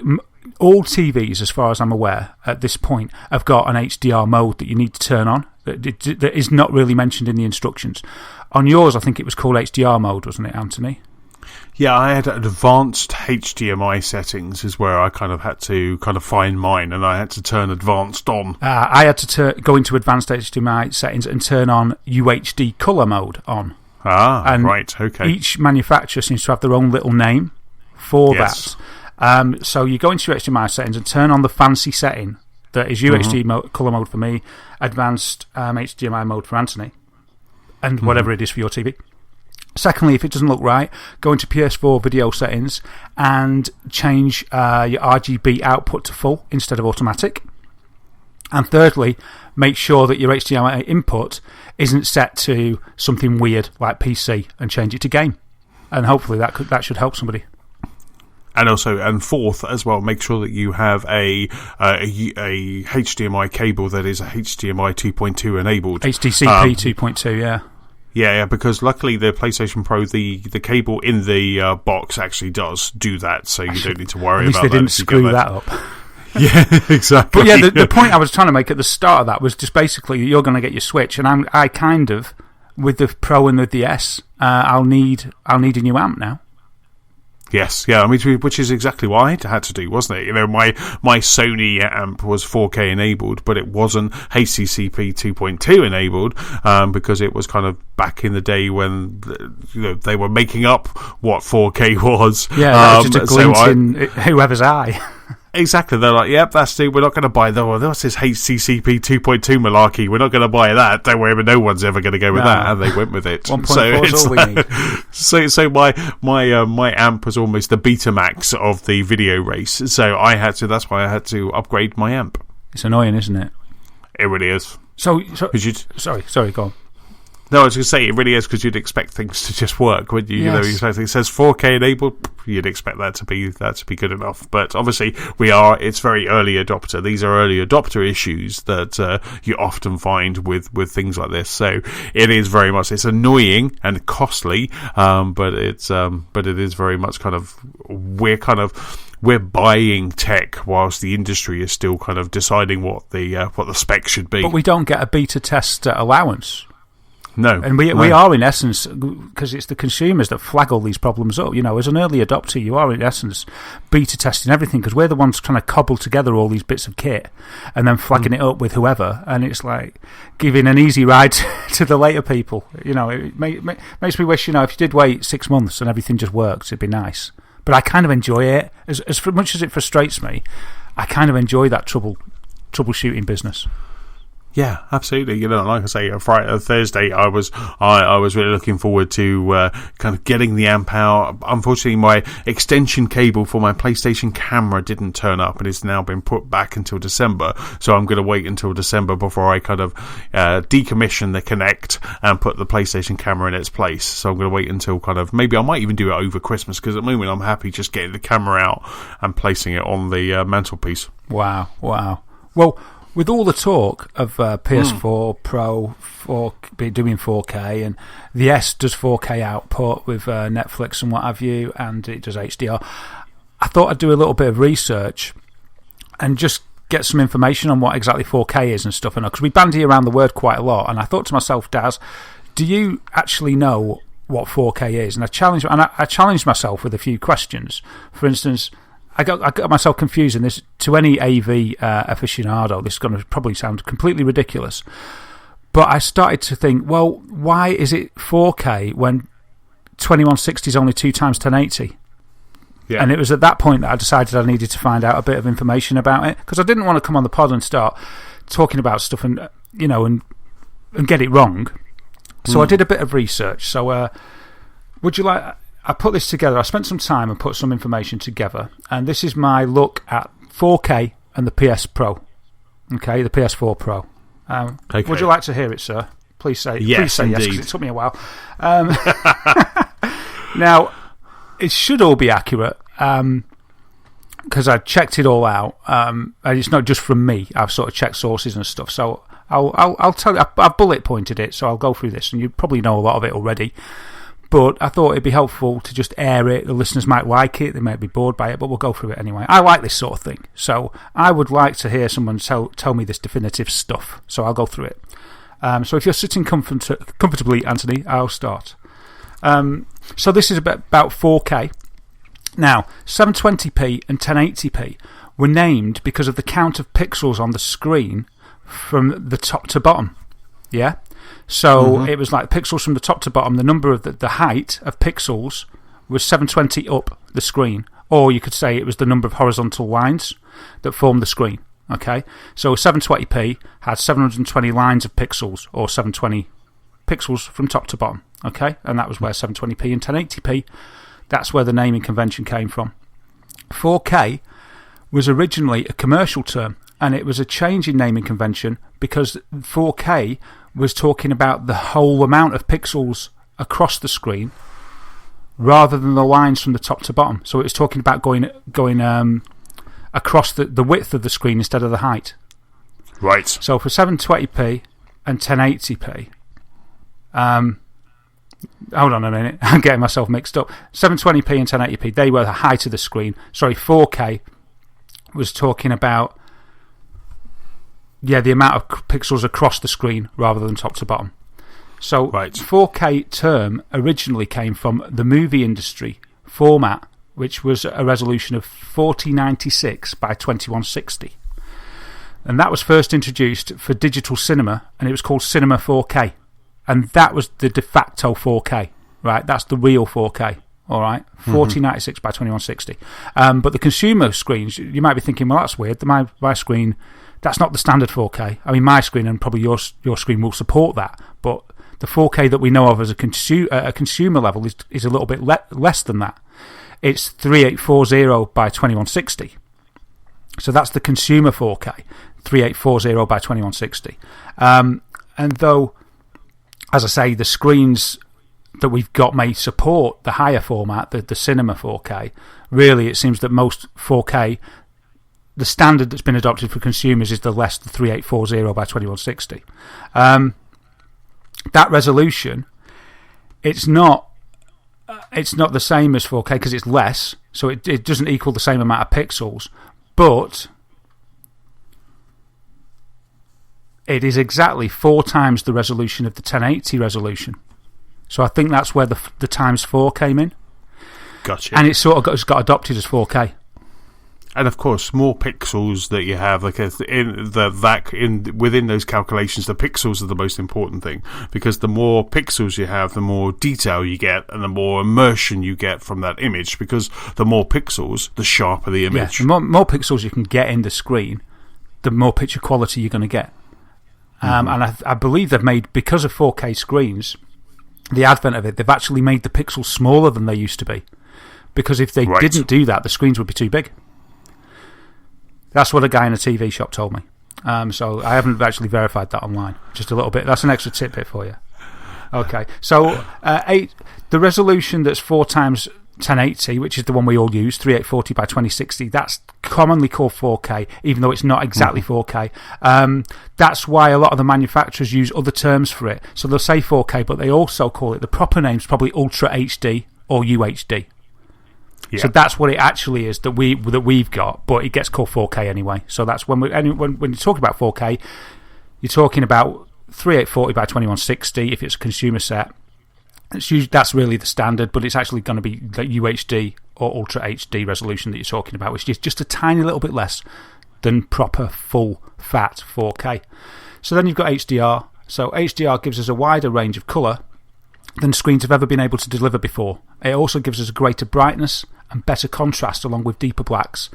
All TVs, as far as I'm aware, at this point, have got an HDR mode that you need to turn on that is not really mentioned in the instructions. On yours, I think it was called HDR mode, wasn't it, Antony? Yeah, I had advanced HDMI settings is where I kind of had to find mine, and I had to turn advanced on. I had to go into advanced HDMI settings and turn on UHD colour mode on. And right, okay. Each manufacturer seems to have their own little name for that. So you go into your HDMI settings and turn on the fancy setting that is UHD colour mode for me, advanced HDMI mode for Antony, and whatever it is for your TV. Secondly, if it doesn't look right, go into PS4 video settings and change your RGB output to full instead of automatic. And thirdly, make sure that your HDMI input isn't set to something weird like PC, and change it to game. And hopefully that should help somebody. And fourth as well, make sure that you have a HDMI cable that is a HDMI 2.2 enabled. HDCP 2.2, yeah. Yeah, because luckily the PlayStation Pro, the cable in the box actually does do that, so you don't need to worry about that. At least they didn't screw that up. Yeah, exactly. But yeah, the point I was trying to make at the start of that was just basically you're going to get your Switch, and I kind of, with the Pro and with the S, I'll need a new amp now. Yes, yeah, I mean, which is exactly what I had to do, wasn't it? You know, my Sony amp was 4K enabled, but it wasn't HDCP 2.2 enabled, because it was kind of back in the day when they were making up what 4K was. Yeah, that was just a glint in whoever's eye. Exactly, they're like, yep, that's it. We're not going to buy what's this HDCP 2.2 malarkey? We're not going to buy that. Don't worry, but no one's ever going to go with that, and they went with it. 1.4 is all we need. So my amp was almost the Betamax of the video race. So that's why I had to upgrade my amp. It's annoying, isn't it? It really is. Sorry, go on. No, I was going to say, it really is, because you'd expect things to just work, wouldn't you? Yes. You know, it says 4K enabled, you'd expect that to be good enough. But obviously, it's very early adopter. These are early adopter issues that you often find with things like this. So it is very much, it's annoying and costly, but it is very much we're buying tech whilst the industry is still kind of deciding what the spec should be. But we don't get a beta test allowance. No. And we are, in essence, because it's the consumers that flag all these problems up. You know, as an early adopter, you are, in essence, beta testing everything, because we're the ones trying to cobble together all these bits of kit and then flagging it up with whoever. And it's like giving an easy ride to the later people. You know, it makes me wish, if you did wait 6 months and everything just works, it'd be nice. But I kind of enjoy it. As much as it frustrates me, I kind of enjoy that troubleshooting business. Yeah, absolutely. You know, like I say, Thursday, I was really looking forward to kind of getting the amp out. Unfortunately, my extension cable for my PlayStation camera didn't turn up, and it's now been put back until December. So I'm going to wait until December before I kind of decommission the Kinect and put the PlayStation camera in its place. So I'm going to wait until maybe I might even do it over Christmas, because at the moment I'm happy just getting the camera out and placing it on the mantelpiece. Wow. Well, with all the talk of PS4 Pro doing 4K, and the S does 4K output with Netflix and what have you, and it does HDR, I thought I'd do a little bit of research and just get some information on what exactly 4K is and stuff. Because we bandy around the word quite a lot, and I thought to myself, Daz, do you actually know what 4K is? And I challenged myself with a few questions. For instance, I got myself confused in this. To any AV aficionado, this is going to probably sound completely ridiculous, but I started to think, well, why is it 4K when 2160 is only 2 times 1080? Yeah. And it was at that point that I decided I needed to find out a bit of information about it, because I didn't want to come on the pod and start talking about stuff and get it wrong. So I did a bit of research. So would you like... I put this together. I spent some time and put some information together, and this is my look at 4K and the PS Pro. Okay, the PS4 Pro. Okay. Would you like to hear it, sir? Please say yes. Please say yes, because it took me a while. Now, it should all be accurate, because I checked it all out. And it's not just from me. I've sort of checked sources and stuff. So I'll tell you. I've bullet pointed it, so I'll go through this, and you probably know a lot of it already. But I thought it'd be helpful to just air it. The listeners might like it. They might be bored by it, but we'll go through it anyway. I like this sort of thing. So I would like to hear someone tell me this definitive stuff. So I'll go through it. So if you're sitting comfortably, Antony, I'll start. So this is about 4K. Now, 720p and 1080p were named because of the count of pixels on the screen from the top to bottom. Yeah? So it was like pixels from the top to bottom. The number of the height of pixels was 720 up the screen. Or you could say it was the number of horizontal lines that formed the screen. Okay? So 720p had 720 lines of pixels, or 720 pixels from top to bottom. Okay? And that was where 720p and 1080p, that's where the naming convention came from. 4K was originally a commercial term, and it was a change in naming convention because 4K was talking about the whole amount of pixels across the screen, rather than the lines from the top to bottom. So it was talking about going across the width of the screen instead of the height. Right. So for 720p and 1080p, hold on a minute, I'm getting myself mixed up. 720p and 1080p, they were the height of the screen. Sorry, 4K was talking about the amount of pixels across the screen rather than top to bottom. So 4K term originally came from the movie industry format, which was a resolution of 4096 by 2160. And that was first introduced for digital cinema, and it was called Cinema 4K. And that was the de facto 4K, right? That's the real 4K, all right? 4096 by 2160. But the consumer screens, you might be thinking, well, that's weird. My screen, that's not the standard 4K. I mean, my screen and probably your screen will support that. But the 4K that we know of as a consumer level is a little bit less than that. It's 3840 by 2160. So that's the consumer 4K, 3840 by 2160. And though, as I say, the screens that we've got may support the higher format, the Cinema 4K, really it seems that most 4K, the standard that's been adopted for consumers is the 3840 by 2160. That resolution, it's not the same as 4K because it's less, so it doesn't equal the same amount of pixels, but it is exactly 4 times the resolution of the 1080 resolution. So I think that's where the times 4 came in. Gotcha. And it sort of got adopted as 4K. And of course, more pixels that you have, like within those calculations, the pixels are the most important thing, because the more pixels you have, the more detail you get, and the more immersion you get from that image. Because the more pixels, the sharper the image. Yeah, the more pixels you can get in the screen, the more picture quality you're going to get. And I believe they've made, because of 4K screens, the advent of it, they've actually made the pixels smaller than they used to be. Because if they didn't do that, the screens would be too big. That's what a guy in a TV shop told me. So I haven't actually verified that online. Just a little bit. That's an extra tidbit for you. Okay. So the resolution that's 4 times 1080, which is the one we all use, 3840 by 2060, that's commonly called 4K, even though it's not exactly 4K. That's why a lot of the manufacturers use other terms for it. So they'll say 4K, but they also call it, the proper name's probably Ultra HD or UHD. Yeah. So that's what it actually is that we've got, but it gets called 4K anyway. So that's when you're talking about 4K, you're talking about 3840 by 2160 if it's a consumer set. That's really the standard, but it's actually going to be like UHD or Ultra HD resolution that you're talking about, which is just a tiny little bit less than proper full fat 4K. So then you've got HDR. So HDR gives us a wider range of colour than screens have ever been able to deliver before. It also gives us a greater brightness and better contrast along with deeper blacks,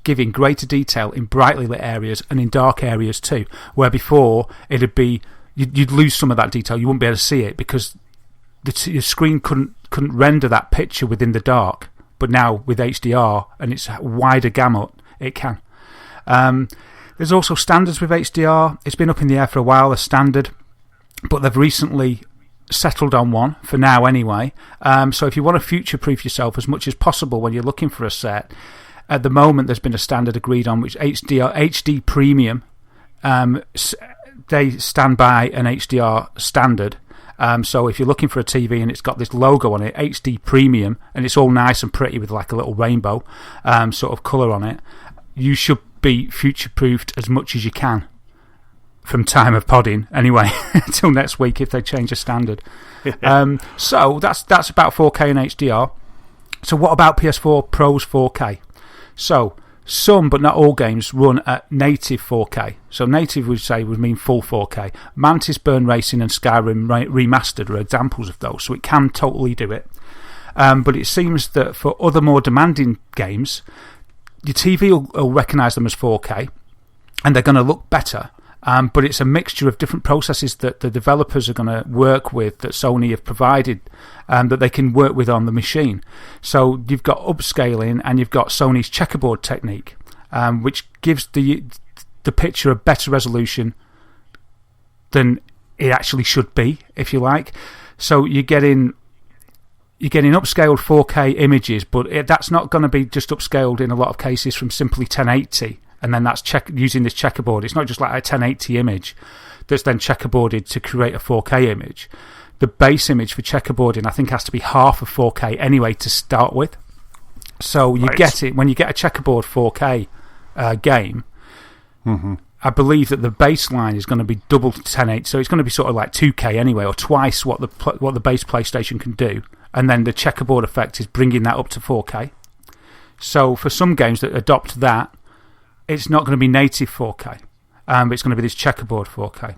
giving greater detail in brightly lit areas and in dark areas too, where before it'd be you'd lose some of that detail. You wouldn't be able to see it because your screen couldn't render that picture within the dark. But now with HDR and its wider gamut, it can. There's also standards with HDR. It's been up in the air for a while, a standard, but they've recently settled on one, for now anyway. So if you want to future-proof yourself as much as possible when you're looking for a set, at the moment there's been a standard agreed on, which HD Premium, they stand by an HDR standard. So if you're looking for a TV and it's got this logo on it, HD Premium, and it's all nice and pretty with like a little rainbow sort of colour on it, you should be future-proofed as much as you can. From time of podding, anyway, until next week if they change the standard. So that's about 4K and HDR. So what about PS4 Pro's 4K? So some, but not all games, run at native 4K. So native, would mean full 4K. Mantis, Burn Racing and Skyrim Remastered are examples of those, so it can totally do it. But it seems that for other more demanding games, your TV will recognise them as 4K, and they're going to look better. But it's a mixture of different processes that the developers are going to work with, that Sony have provided, that they can work with on the machine. So you've got upscaling and you've got Sony's checkerboard technique, which gives the picture a better resolution than it actually should be, if you like. So you're getting you're getting upscaled 4K images, but that's not going to be just upscaled in a lot of cases from simply 1080, and then that's using this checkerboard. It's not just like a 1080 image that's then checkerboarded to create a 4K image. The base image for checkerboarding, I think, has to be half of 4K anyway to start with. So you get it when you get a checkerboard 4K game. Mm-hmm. I believe that the baseline is going to be double 1080, so it's going to be sort of like 2K anyway, or twice what the base PlayStation can do. And then the checkerboard effect is bringing that up to 4K. So for some games that adopt that, it's not going to be native 4K. It's going to be this checkerboard 4K.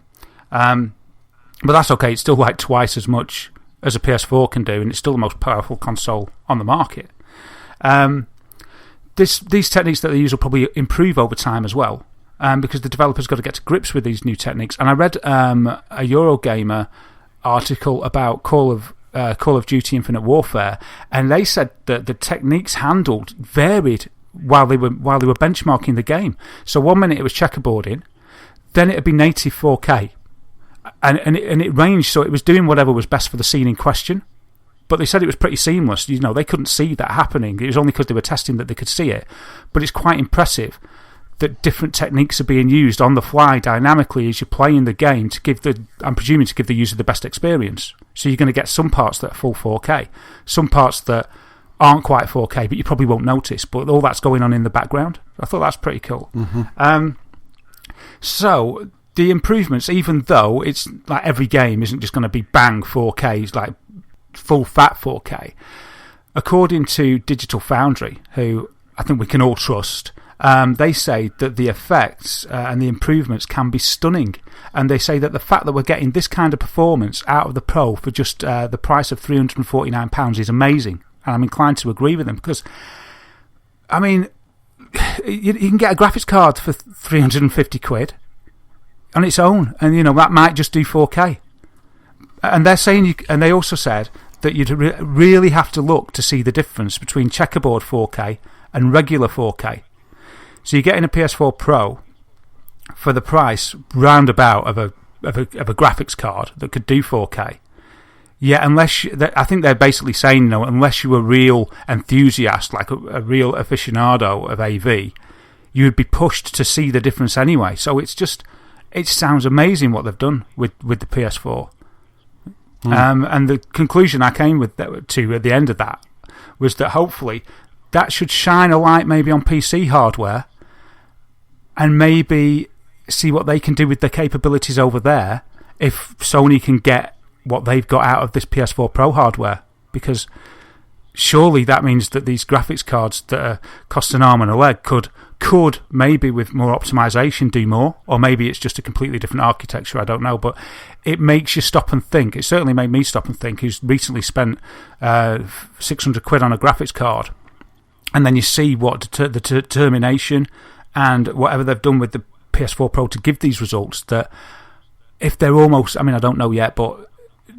But that's okay. It's still like twice as much as a PS4 can do, and it's still the most powerful console on the market. These techniques that they use will probably improve over time as well, because the developers got to get to grips with these new techniques. And I read a Eurogamer article about Call of Duty Infinite Warfare, and they said that the techniques handled varied while they were benchmarking the game. So 1 minute it was checkerboarding, then it would be native 4K, and it ranged, so it was doing whatever was best for the scene in question. But they said it was pretty seamless. They couldn't see that happening. It was only because they were testing that they could see it. But it's quite impressive that different techniques are being used on the fly dynamically as you're playing the game I'm presuming to give the user the best experience. So you're going to get some parts that are full 4K, some parts that aren't quite 4K, but you probably won't notice. But all that's going on in the background. I thought that's pretty cool. Mm-hmm. So the improvements, even though it's like every game isn't just going to be bang 4K, it's like full fat 4K. According to Digital Foundry, who I think we can all trust, they say that the effects and the improvements can be stunning. And they say that the fact that we're getting this kind of performance out of the Pro for just the price of £349 is amazing. And I'm inclined to agree with them because, I mean, you can get a graphics card for 350 quid on its own, and that might just do 4K. And they're saying, and they also said that you'd really have to look to see the difference between checkerboard 4K and regular 4K. So you're getting a PS4 Pro for the price roundabout of a graphics card that could do 4K. Yeah, I think they're basically saying, unless you're a real enthusiast, like a real aficionado of AV, you would be pushed to see the difference anyway. So it sounds amazing what they've done with the PS4. And the conclusion I came to at the end of that was that hopefully that should shine a light maybe on PC hardware and maybe see what they can do with their capabilities over there if Sony can get what they've got out of this PS4 Pro hardware. Because surely that means that these graphics cards that cost an arm and a leg could maybe with more optimization do more, or maybe it's just a completely different architecture, I don't know, but it makes you stop and think. It certainly made me stop and think, who's recently spent 600 quid on a graphics card, and then you see what the determination and whatever they've done with the PS4 Pro to give these results, that if they're almost, I don't know yet, but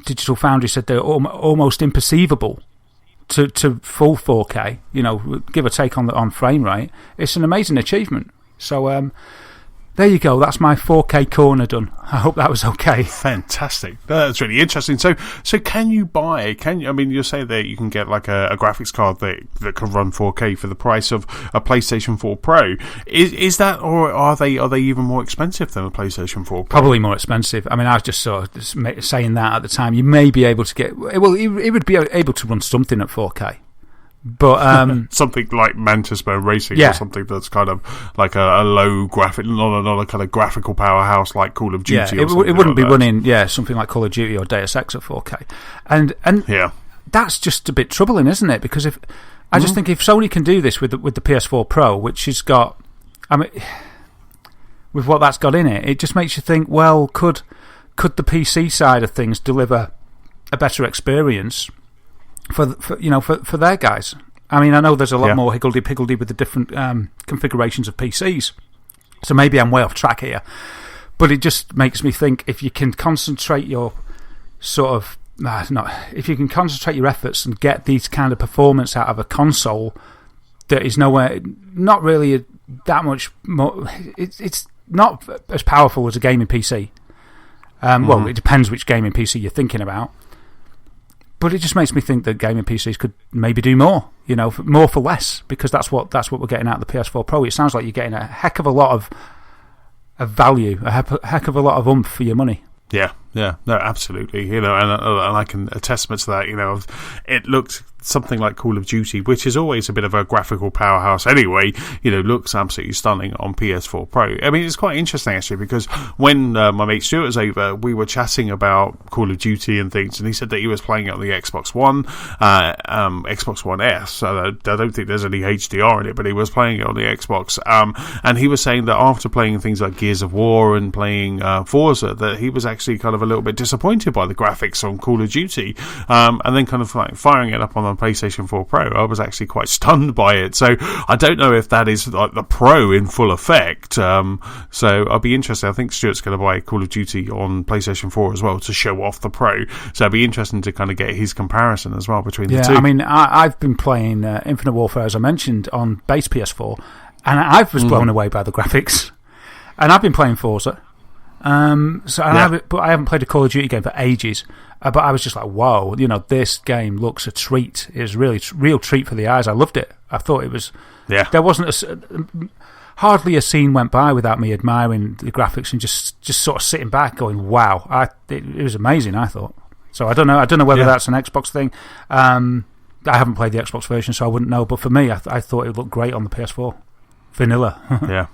Digital Foundry said they're almost imperceivable to full 4K, give or take on frame rate. It's an amazing achievement. So there you go. That's my 4K corner done. I hope that was okay. Fantastic. That's really interesting. So can you buy? You're saying that you can get like a graphics card that can run 4K for the price of a PlayStation 4 Pro. Is that, or are they even more expensive than a PlayStation 4 Pro? Probably more expensive. I was just sort of saying that at the time. You may be able to get. Well, it would be able to run something at 4K. But something like Manchester Racing, yeah, or something that's kind of like a low graphic, not a kind of graphical powerhouse like Call of Duty. Yeah, it wouldn't be running something like Call of Duty or Deus Ex at 4K, and yeah, that's just a bit troubling, isn't it? Because I just think if Sony can do this with the PS4 Pro, which has got, with what that's got in it, it just makes you think, well, could the PC side of things deliver a better experience for their guys? I know there's a lot more higgledy-piggledy with the different configurations of PCs, so maybe I'm way off track here, but it just makes me think, if you can concentrate your if you can concentrate your efforts and get these kind of performance out of a console that is not really that much more, it's not as powerful as a gaming PC. Well, it depends which gaming PC you're thinking about. But it just makes me think that gaming PCs could maybe do more, more for less, because that's what we're getting out of the PS4 Pro. It sounds like you're getting a heck of a lot of value, a heck of a lot of oomph for your money. Yeah, no, absolutely. And I can attest to that. It looked something like Call of Duty, which is always a bit of a graphical powerhouse anyway, looks absolutely stunning on PS4 Pro. I mean, it's quite interesting actually, because when my mate Stuart was over, we were chatting about Call of Duty and things, and he said that he was playing it on the Xbox One, Xbox One S. So I don't think there's any HDR in it, but he was playing it on the Xbox. And he was saying that after playing things like Gears of War and playing Forza, that he was actually kind of a little bit disappointed by the graphics on Call of Duty, and then kind of like firing it up on the PlayStation 4 Pro, I was actually quite stunned by it. So I don't know if that is like the Pro in full effect. So I'll be interested. I think Stuart's going to buy Call of Duty on PlayStation 4 as well to show off the Pro. So it'll be interesting to kind of get his comparison as well between the two. I mean, I've been playing Infinite Warfare, as I mentioned, on base PS4, and I was blown away by the graphics. And I've been playing Forza. But I haven't played a Call of Duty game for ages. But I was just like, whoa, this game looks a treat. It was really real treat for the eyes. I loved it. I thought it was. Yeah. There wasn't hardly a scene went by without me admiring the graphics and just sort of sitting back, going, wow. It was amazing. I thought. So I don't know whether that's an Xbox thing. I haven't played the Xbox version, so I wouldn't know. But for me, I thought it looked great on the PS4. Vanilla. Yeah.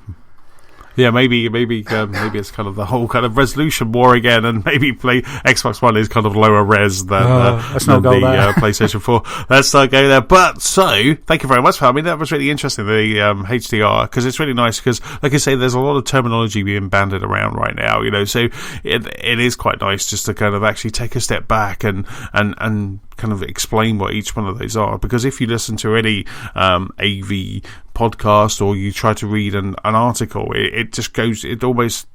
Yeah, maybe it's kind of the whole kind of resolution war again, and maybe Xbox One is kind of lower res than the PlayStation 4. Let's not go there. But so, thank you very much for that. I mean, that was really interesting, the HDR, because it's really nice, because, like I say, there's a lot of terminology being banded around right now, so it is quite nice just to kind of actually take a step back and kind of explain what each one of those are, because if you listen to any AV podcast or you try to read an article, it just goes, it almost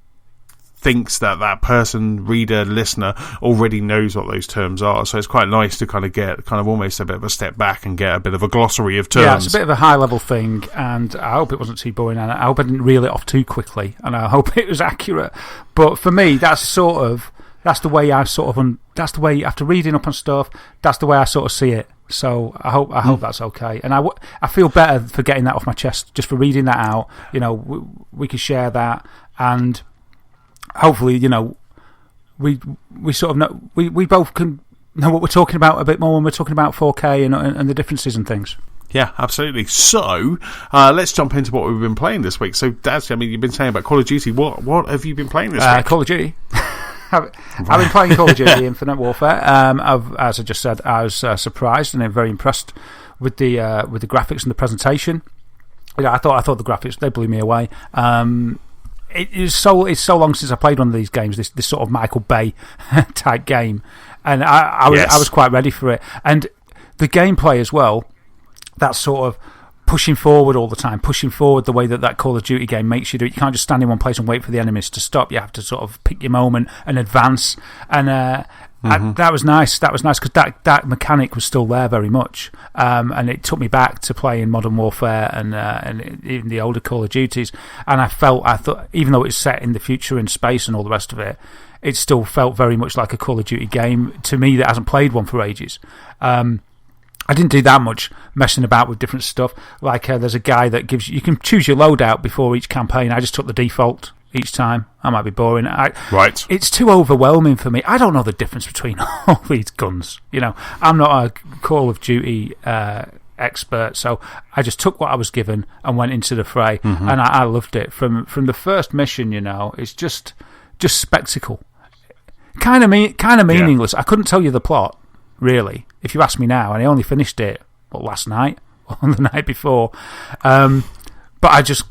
thinks that person, reader, listener already knows what those terms are. So it's quite nice to kind of get kind of almost a bit of a step back and get a bit of a glossary of terms. Yeah, it's a bit of a high level thing, and I hope it wasn't too boring, and I hope I didn't reel it off too quickly, and I hope it was accurate. But for me, that's the way after reading up on stuff, that's the way I sort of see it. So I hope that's okay, and I feel better for getting that off my chest, just for reading that out. We can share that, and hopefully, we sort of know, we both can know what we're talking about a bit more when we're talking about 4K and the differences and things. Yeah, absolutely. So, let's jump into what we've been playing this week. So, Daz, I mean, you've been saying about Call of Duty. What have you been playing this week? Call of Duty. I've been playing Call of Duty Infinite Warfare. As I just said, I was surprised and very impressed with the graphics and the presentation. I thought the graphics, they blew me away. It's so long since I played one of these games, this sort of Michael Bay type game, and I was quite ready for it. And the gameplay as well, that sort of pushing forward all the time, pushing forward the way that Call of Duty game makes you do it. You can't just stand in one place and wait for the enemies to stop. You have to sort of pick your moment and advance. And that was nice. That was nice because that mechanic was still there very much. And it took me back to playing Modern Warfare and even the older Call of Duties. And I thought, even though it's set in the future in space and all the rest of it, it still felt very much like a Call of Duty game to me that hasn't played one for ages. I didn't do that much messing about with different stuff. Like there's a guy that you can choose your loadout before each campaign. I just took the default each time. I might be boring. Right. It's too overwhelming for me. I don't know the difference between all these guns. I'm not a Call of Duty expert, so I just took what I was given and went into the fray, and I loved it from the first mission. It's just spectacle. Kind of meaningless. I couldn't tell you the plot, really, if you ask me now, and I only finished it last night or the night before. But I just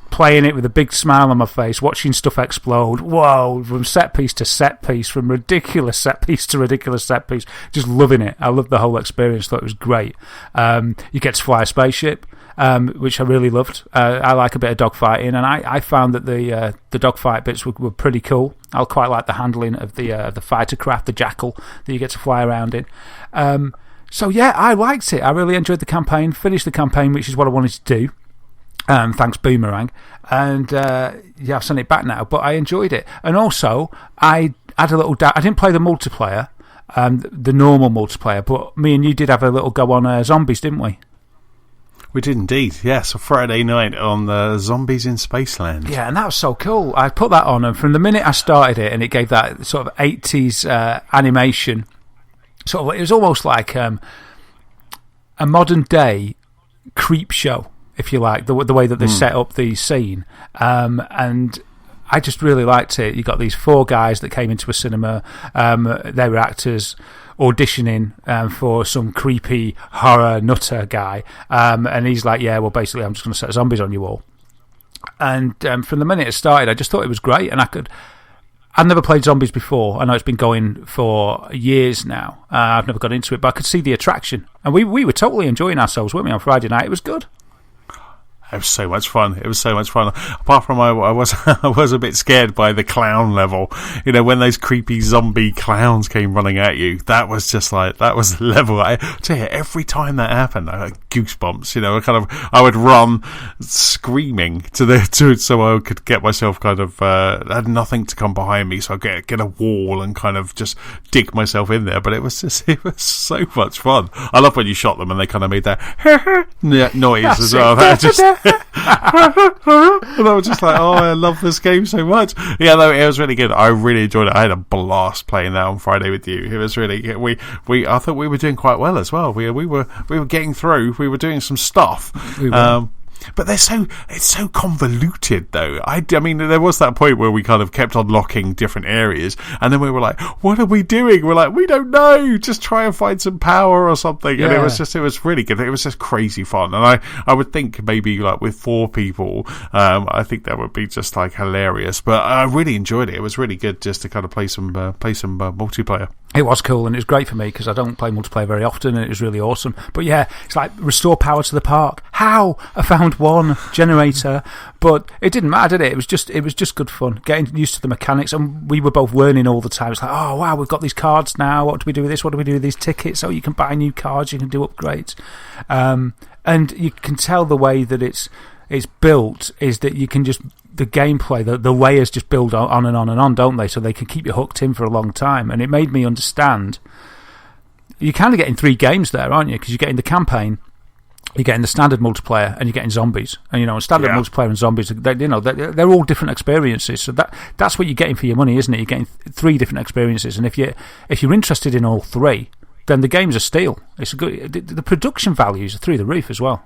playing it with a big smile on my face, watching stuff explode. Whoa, from set piece to set piece, from ridiculous set piece to ridiculous set piece. Just loving it. I loved the whole experience. Thought it was great. You get to fly a spaceship, which I really loved. I like a bit of dogfighting, and I found that the dogfight bits were pretty cool. I quite like the handling of the fighter craft, the Jackal, that you get to fly around in. So yeah, I liked it. I really enjoyed the campaign. Finished the campaign, which is what I wanted to do. Thanks, Boomerang. And I've sent it back now, but I enjoyed it. And also, I had a little doubt. I didn't play the multiplayer, the normal multiplayer, but me and you did have a little go on zombies, didn't we? We did indeed, yes. A Friday night on the Zombies in Spaceland. Yeah, and that was so cool. I put that on, and from the minute I started it, and it gave that sort of 80s animation, sort of, it was almost like a modern day creep show, if you like, the way that they set up the scene. And I just really liked it. You got these 4 guys that came into a cinema. They were actors auditioning for some creepy horror nutter guy. And he's like, yeah, well, basically, I'm just going to set zombies on you all. And from the minute it started, I just thought it was great. And I'd never played zombies before. I know it's been going for years now. I've never got into it, but I could see the attraction. And we were totally enjoying ourselves, weren't we, on Friday night? It was good. It was so much fun. It was so much fun. Apart from I was a bit scared by the clown level. You know, when those creepy zombie clowns came running at you, that was just like, that was the level. I tell you, every time that happened, I had goosebumps. You know, I would run screaming so I could get myself I had nothing to come behind me, so I'd get a wall and kind of just dig myself in there. But it was so much fun. I love when you shot them and they kind of made that noise as well. That just and I was just like, oh, I love this game so much. Yeah, no, it was really good. I really enjoyed it. I had a blast playing that on Friday with you. It was really good. I thought we were doing quite well as well. We were getting through. We were doing some stuff. But it's so convoluted, though. I mean, there was that point where we kind of kept unlocking different areas, and then we were like, what are we doing? We're like, we don't know. Just try and find some power or something. Yeah. And it was really good. It was just crazy fun. And I would think maybe like with 4 people, I think that would be just like hilarious. But I really enjoyed it. It was really good just to kind of play some multiplayer. It was cool, and it was great for me because I don't play multiplayer very often, and it was really awesome. But yeah, it's like restore power to the park. How? I found one generator, but it didn't matter, did it? It was just good fun, getting used to the mechanics, and we were both learning all the time. It's like, oh wow, we've got these cards now. What do we do with this? What do we do with these tickets? Oh, you can buy new cards, you can do upgrades, and you can tell the way that it's built is that you can just, the gameplay, the layers just build on and on and on, don't they? So they can keep you hooked in for a long time. And it made me understand, you're kind of getting 3 games there, aren't you? Because you're getting the campaign, you're getting the standard multiplayer, and you're getting zombies. And, you know, standard multiplayer and zombies, they're all different experiences. So that's what you're getting for your money, isn't it? You're getting 3 different experiences. And if you're interested in all 3, then the game's a steal. It's a good. The production values are through the roof as well.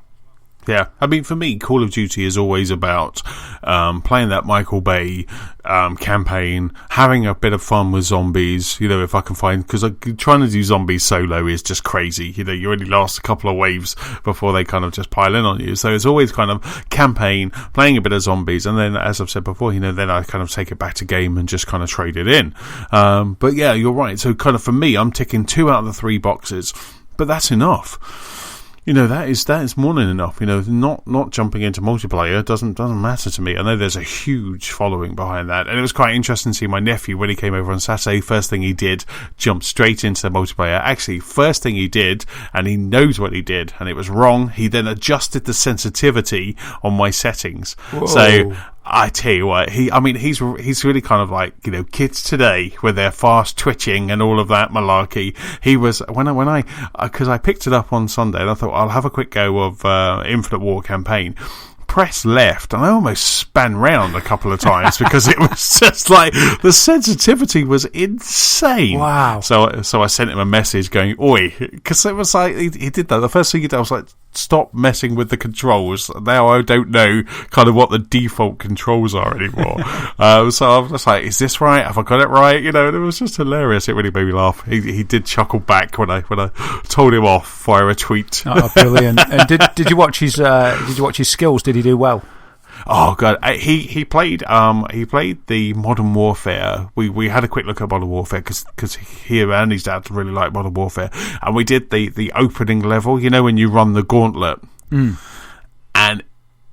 Yeah, I mean, for me, Call of Duty is always about playing that Michael Bay campaign, having a bit of fun with zombies, you know, if I can find, because trying to do zombies solo is just crazy. You know, you only last a couple of waves before they kind of just pile in on you. So it's always kind of campaign, playing a bit of zombies, and then, as I've said before, you know, then I kind of take it back to game and just kind of trade it in. But yeah, you're right. So kind of for me, I'm ticking 2 out of the 3 boxes, but that's enough. You know, that is more than enough. You know, not jumping into multiplayer doesn't matter to me. I know there's a huge following behind that, and it was quite interesting to see my nephew when he came over on Saturday. First thing he did, jumped straight into the multiplayer. Actually, first thing he did, and he knows what he did, and it was wrong. He then adjusted the sensitivity on my settings. Whoa. So I tell you what, he's really kind of like, you know, kids today with their fast twitching and all of that malarkey. He was because I picked it up on Sunday and I thought I'll have a quick go of Infinite War campaign. Press left and I almost span round a couple of times because it was just like the sensitivity was insane. Wow. So I sent him a message going, oi, because it was like he did that. The first thing he did, I was like, stop messing with the controls. Now I don't know kind of what the default controls are anymore. So I was just like, is this right? Have I got it right? You know, and it was just hilarious. It really made me laugh. He did chuckle back when I told him off via a tweet. Oh, brilliant! And did you watch his skills? Did he do well? Oh god, he played the Modern Warfare. We had a quick look at Modern Warfare because he and his dad really like Modern Warfare, and we did the opening level. You know, when you run the gauntlet, and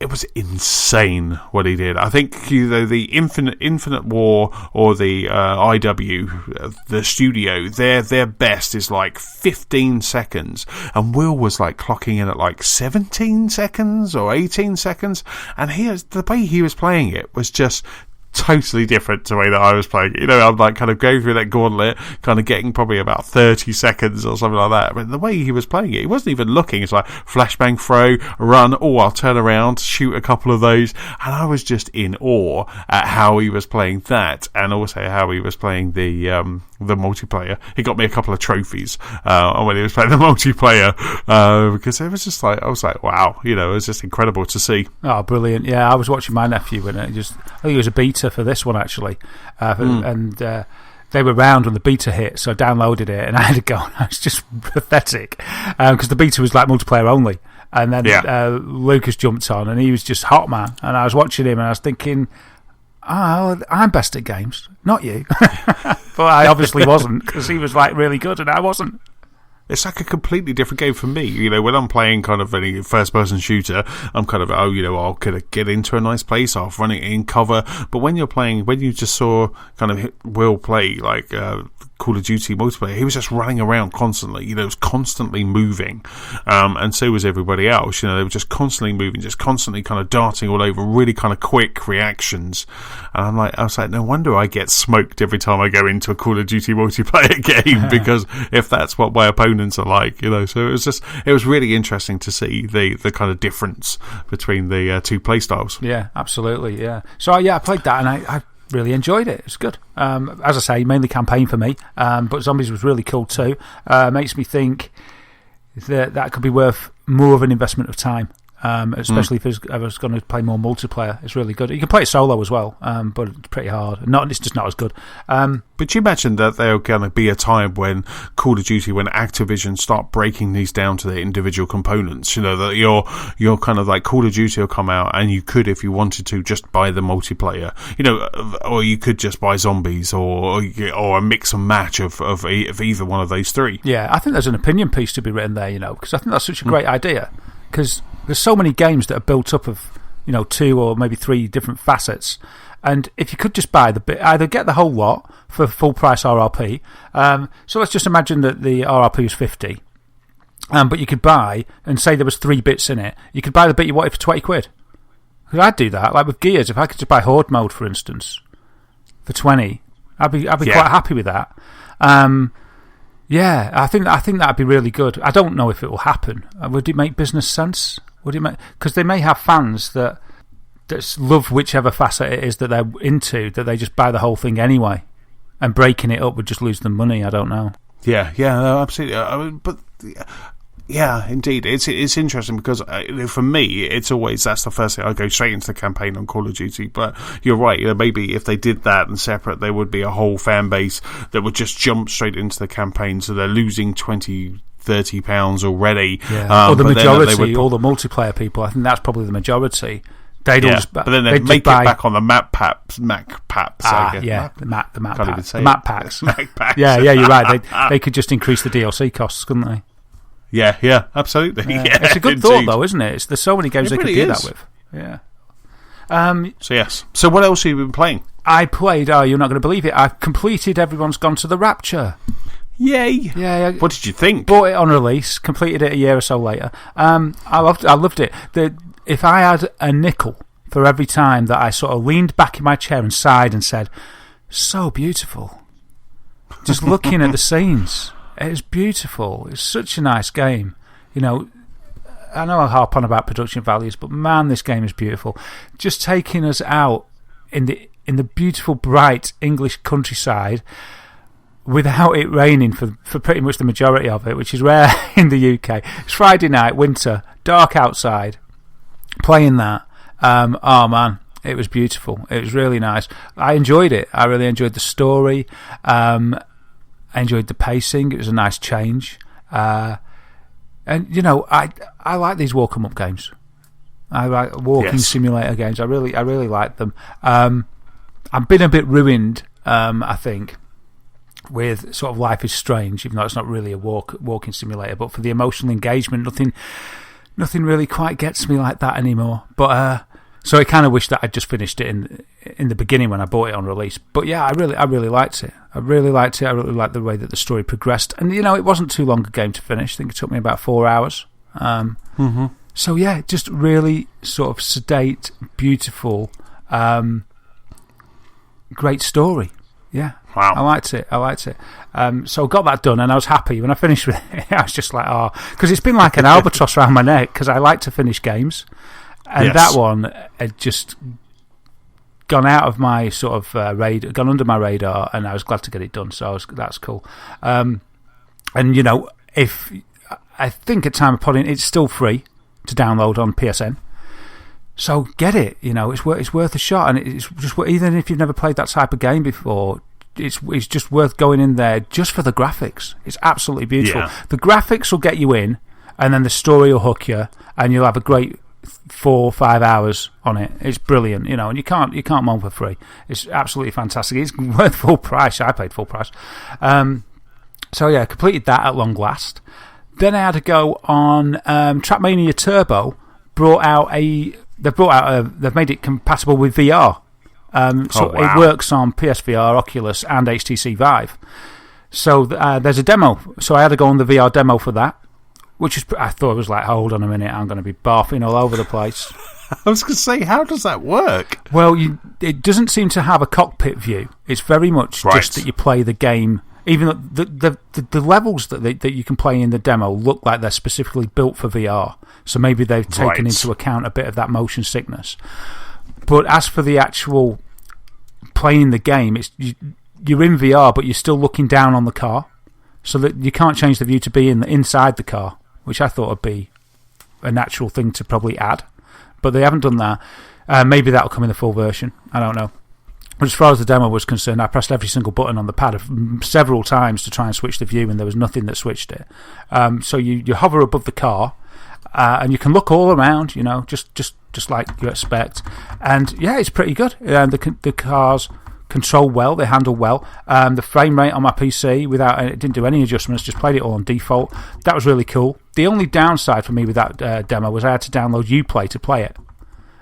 it was insane what he did. I think, you know, the Infinite War or the IW, the studio, their best is like 15 seconds, and Will was like clocking in at like 17 seconds or 18 seconds, and the way he was playing it was just totally different to the way that I was playing. I'm like kind of going through that gauntlet, kind of getting probably about 30 seconds or something like that. But the way he was playing it, he wasn't even looking. It's like flashbang, throw, run. Oh, I'll turn around, shoot a couple of those, and I was just in awe at how he was playing that, and also how he was playing the multiplayer. He got me a couple of trophies when he was playing the multiplayer because it was just like, I was like, wow, it was just incredible to see. Oh, brilliant! Yeah, I was watching my nephew and I think it was a beta for this one actually, and they were round when the beta hit, so I downloaded it and I had to go. And I was just pathetic because the beta was like multiplayer only, and then Lucas jumped on and he was just hot, man. And I was watching him and I was thinking, oh, I'm best at games, not you. But I obviously wasn't, because he was like really good and I wasn't. It's like a completely different game for me. When I'm playing kind of any first-person shooter, I'm kind of, I'll kind of get into a nice place, I'll run it in cover. But when you just saw kind of Will play like Call of Duty multiplayer, he was just running around constantly. He was constantly moving, and so was everybody else. They were just constantly moving, just constantly kind of darting all over, really kind of quick reactions. And I was like, no wonder I get smoked every time I go into a Call of Duty multiplayer game, because if that's what my opponents are like, So it was really interesting to see the kind of difference between the two play styles. Yeah, absolutely. Yeah. So I played that and I really enjoyed it. It's good. As I say, mainly campaign for me, but Zombies was really cool too. Makes me think that could be worth more of an investment of time, especially if I was going to play more multiplayer. It's really good. You can play it solo as well, but it's pretty hard. It's just not as good. But you mentioned that there's going to be a time when Call of Duty, when Activision start breaking these down to their individual components. That you're kind of like, Call of Duty will come out, and you could, if you wanted to, just buy the multiplayer. Or you could just buy Zombies, or a mix and match of either one of those three. Yeah, I think there's an opinion piece to be written there. Because I think that's such a great idea. Because there's so many games that are built up of, 2 or maybe 3 different facets. And if you could just buy the bit, either get the whole lot for full price RRP. So let's just imagine that the RRP was 50. But you could buy, and say there was 3 bits in it, you could buy the bit you wanted for 20 quid. Because I'd do that. Like with Gears, if I could just buy Horde mode, for instance, for 20, I'd be quite happy with that. Yeah, I think that'd be really good. I don't know if it will happen. Would it make business sense? Because they may have fans that love whichever facet it is that they're into, that they just buy the whole thing anyway, and breaking it up would just lose them money. I don't know. Yeah, no, absolutely. But yeah, indeed, it's interesting because for me, it's always, that's the first thing. I go straight into the campaign on Call of Duty. But you're right. Maybe if they did that and separate, there would be a whole fan base that would just jump straight into the campaign. So they're losing £20-30 already. Yeah. Or the majority, all the multiplayer people. I think that's probably the majority. They'd all just, but then they'd make it back on the map packs. The map packs. Mac packs. Yeah, you're right. They could just increase the DLC costs, couldn't they? Yeah, absolutely. Yeah, it's a good thought, though, isn't it? There's so many games they could do that with. Yeah. So yes. So what else have you been playing? I played. Oh, you're not going to believe it. I've completed Everyone's Gone to the Rapture. Yay! Yeah. What did you think? Bought it on release. Completed it a year or so later. I loved it. If I had a nickel for every time that I sort of leaned back in my chair and sighed and said, "So beautiful," just looking at the scenes. It's beautiful. It's such a nice game. I know I harp on about production values, but man, this game is beautiful. Just taking us out in the beautiful, bright English countryside without it raining for pretty much the majority of it, which is rare in the UK. It's Friday night, winter, dark outside, playing that. Oh man, it was beautiful. It was really nice. I enjoyed it. I really enjoyed the story. I enjoyed the pacing. It was a nice change. And, I like these walk 'em up games. I like walking simulator games. I really like them. I've been a bit ruined, I think, with sort of Life is Strange, even though it's not really a walking simulator, but for the emotional engagement, nothing really quite gets me like that anymore. But so I kind of wish that I'd just finished it in the beginning when I bought it on release. But yeah, I really liked it. I really liked the way that the story progressed. And, it wasn't too long a game to finish. I think it took me about 4 hours. So yeah, just really sort of sedate, beautiful, great story. Yeah. Wow. I liked it. So I got that done, and I was happy. When I finished with it, I was just like, oh, because it's been like an albatross around my neck, because I like to finish games. And that one had just gone out of my sort of gone under my radar, and I was glad to get it done. So that's cool. And, you know, if I think at time of podding, it's still free to download on PSN. So get it, you know, it's worth a shot, and it's just, even if you've never played that type of game before, it's just worth going in there just for the graphics. It's absolutely beautiful. Yeah. The graphics will get you in, and then the story will hook you, and you'll have a great 4 or 5 hours on it. It's brilliant, you know, and you can't moan for free. It's absolutely fantastic. It's worth full price. I paid full price. So yeah, completed that at long last. Then I had to go on Trackmania Turbo. They've made it compatible with VR. It works on PSVR, Oculus, and HTC Vive. So there's a demo. So I had to go on the VR demo for that, which I thought it was like, hold on a minute, I'm going to be barfing all over the place. I was going to say, how does that work? Well, it doesn't seem to have a cockpit view. It's very much just that you play the game. Even the levels that you can play in the demo look like they're specifically built for VR. So maybe they've taken into account a bit of that motion sickness. But as for the actual playing the game, you're in VR, but you're still looking down on the car. So that you can't change the view to be inside the car, which I thought would be a natural thing to probably add. But they haven't done that. Maybe that'll come in the full version. I don't know. But as far as the demo was concerned, I pressed every single button on the pad several times to try and switch the view, and there was nothing that switched it. So you hover above the car, and you can look all around, you know, just like you expect. And yeah, it's pretty good. The cars control well, they handle well. The frame rate on my PC, it didn't do any adjustments, just played it all on default. That was really cool. The only downside for me with that demo was I had to download Uplay to play it.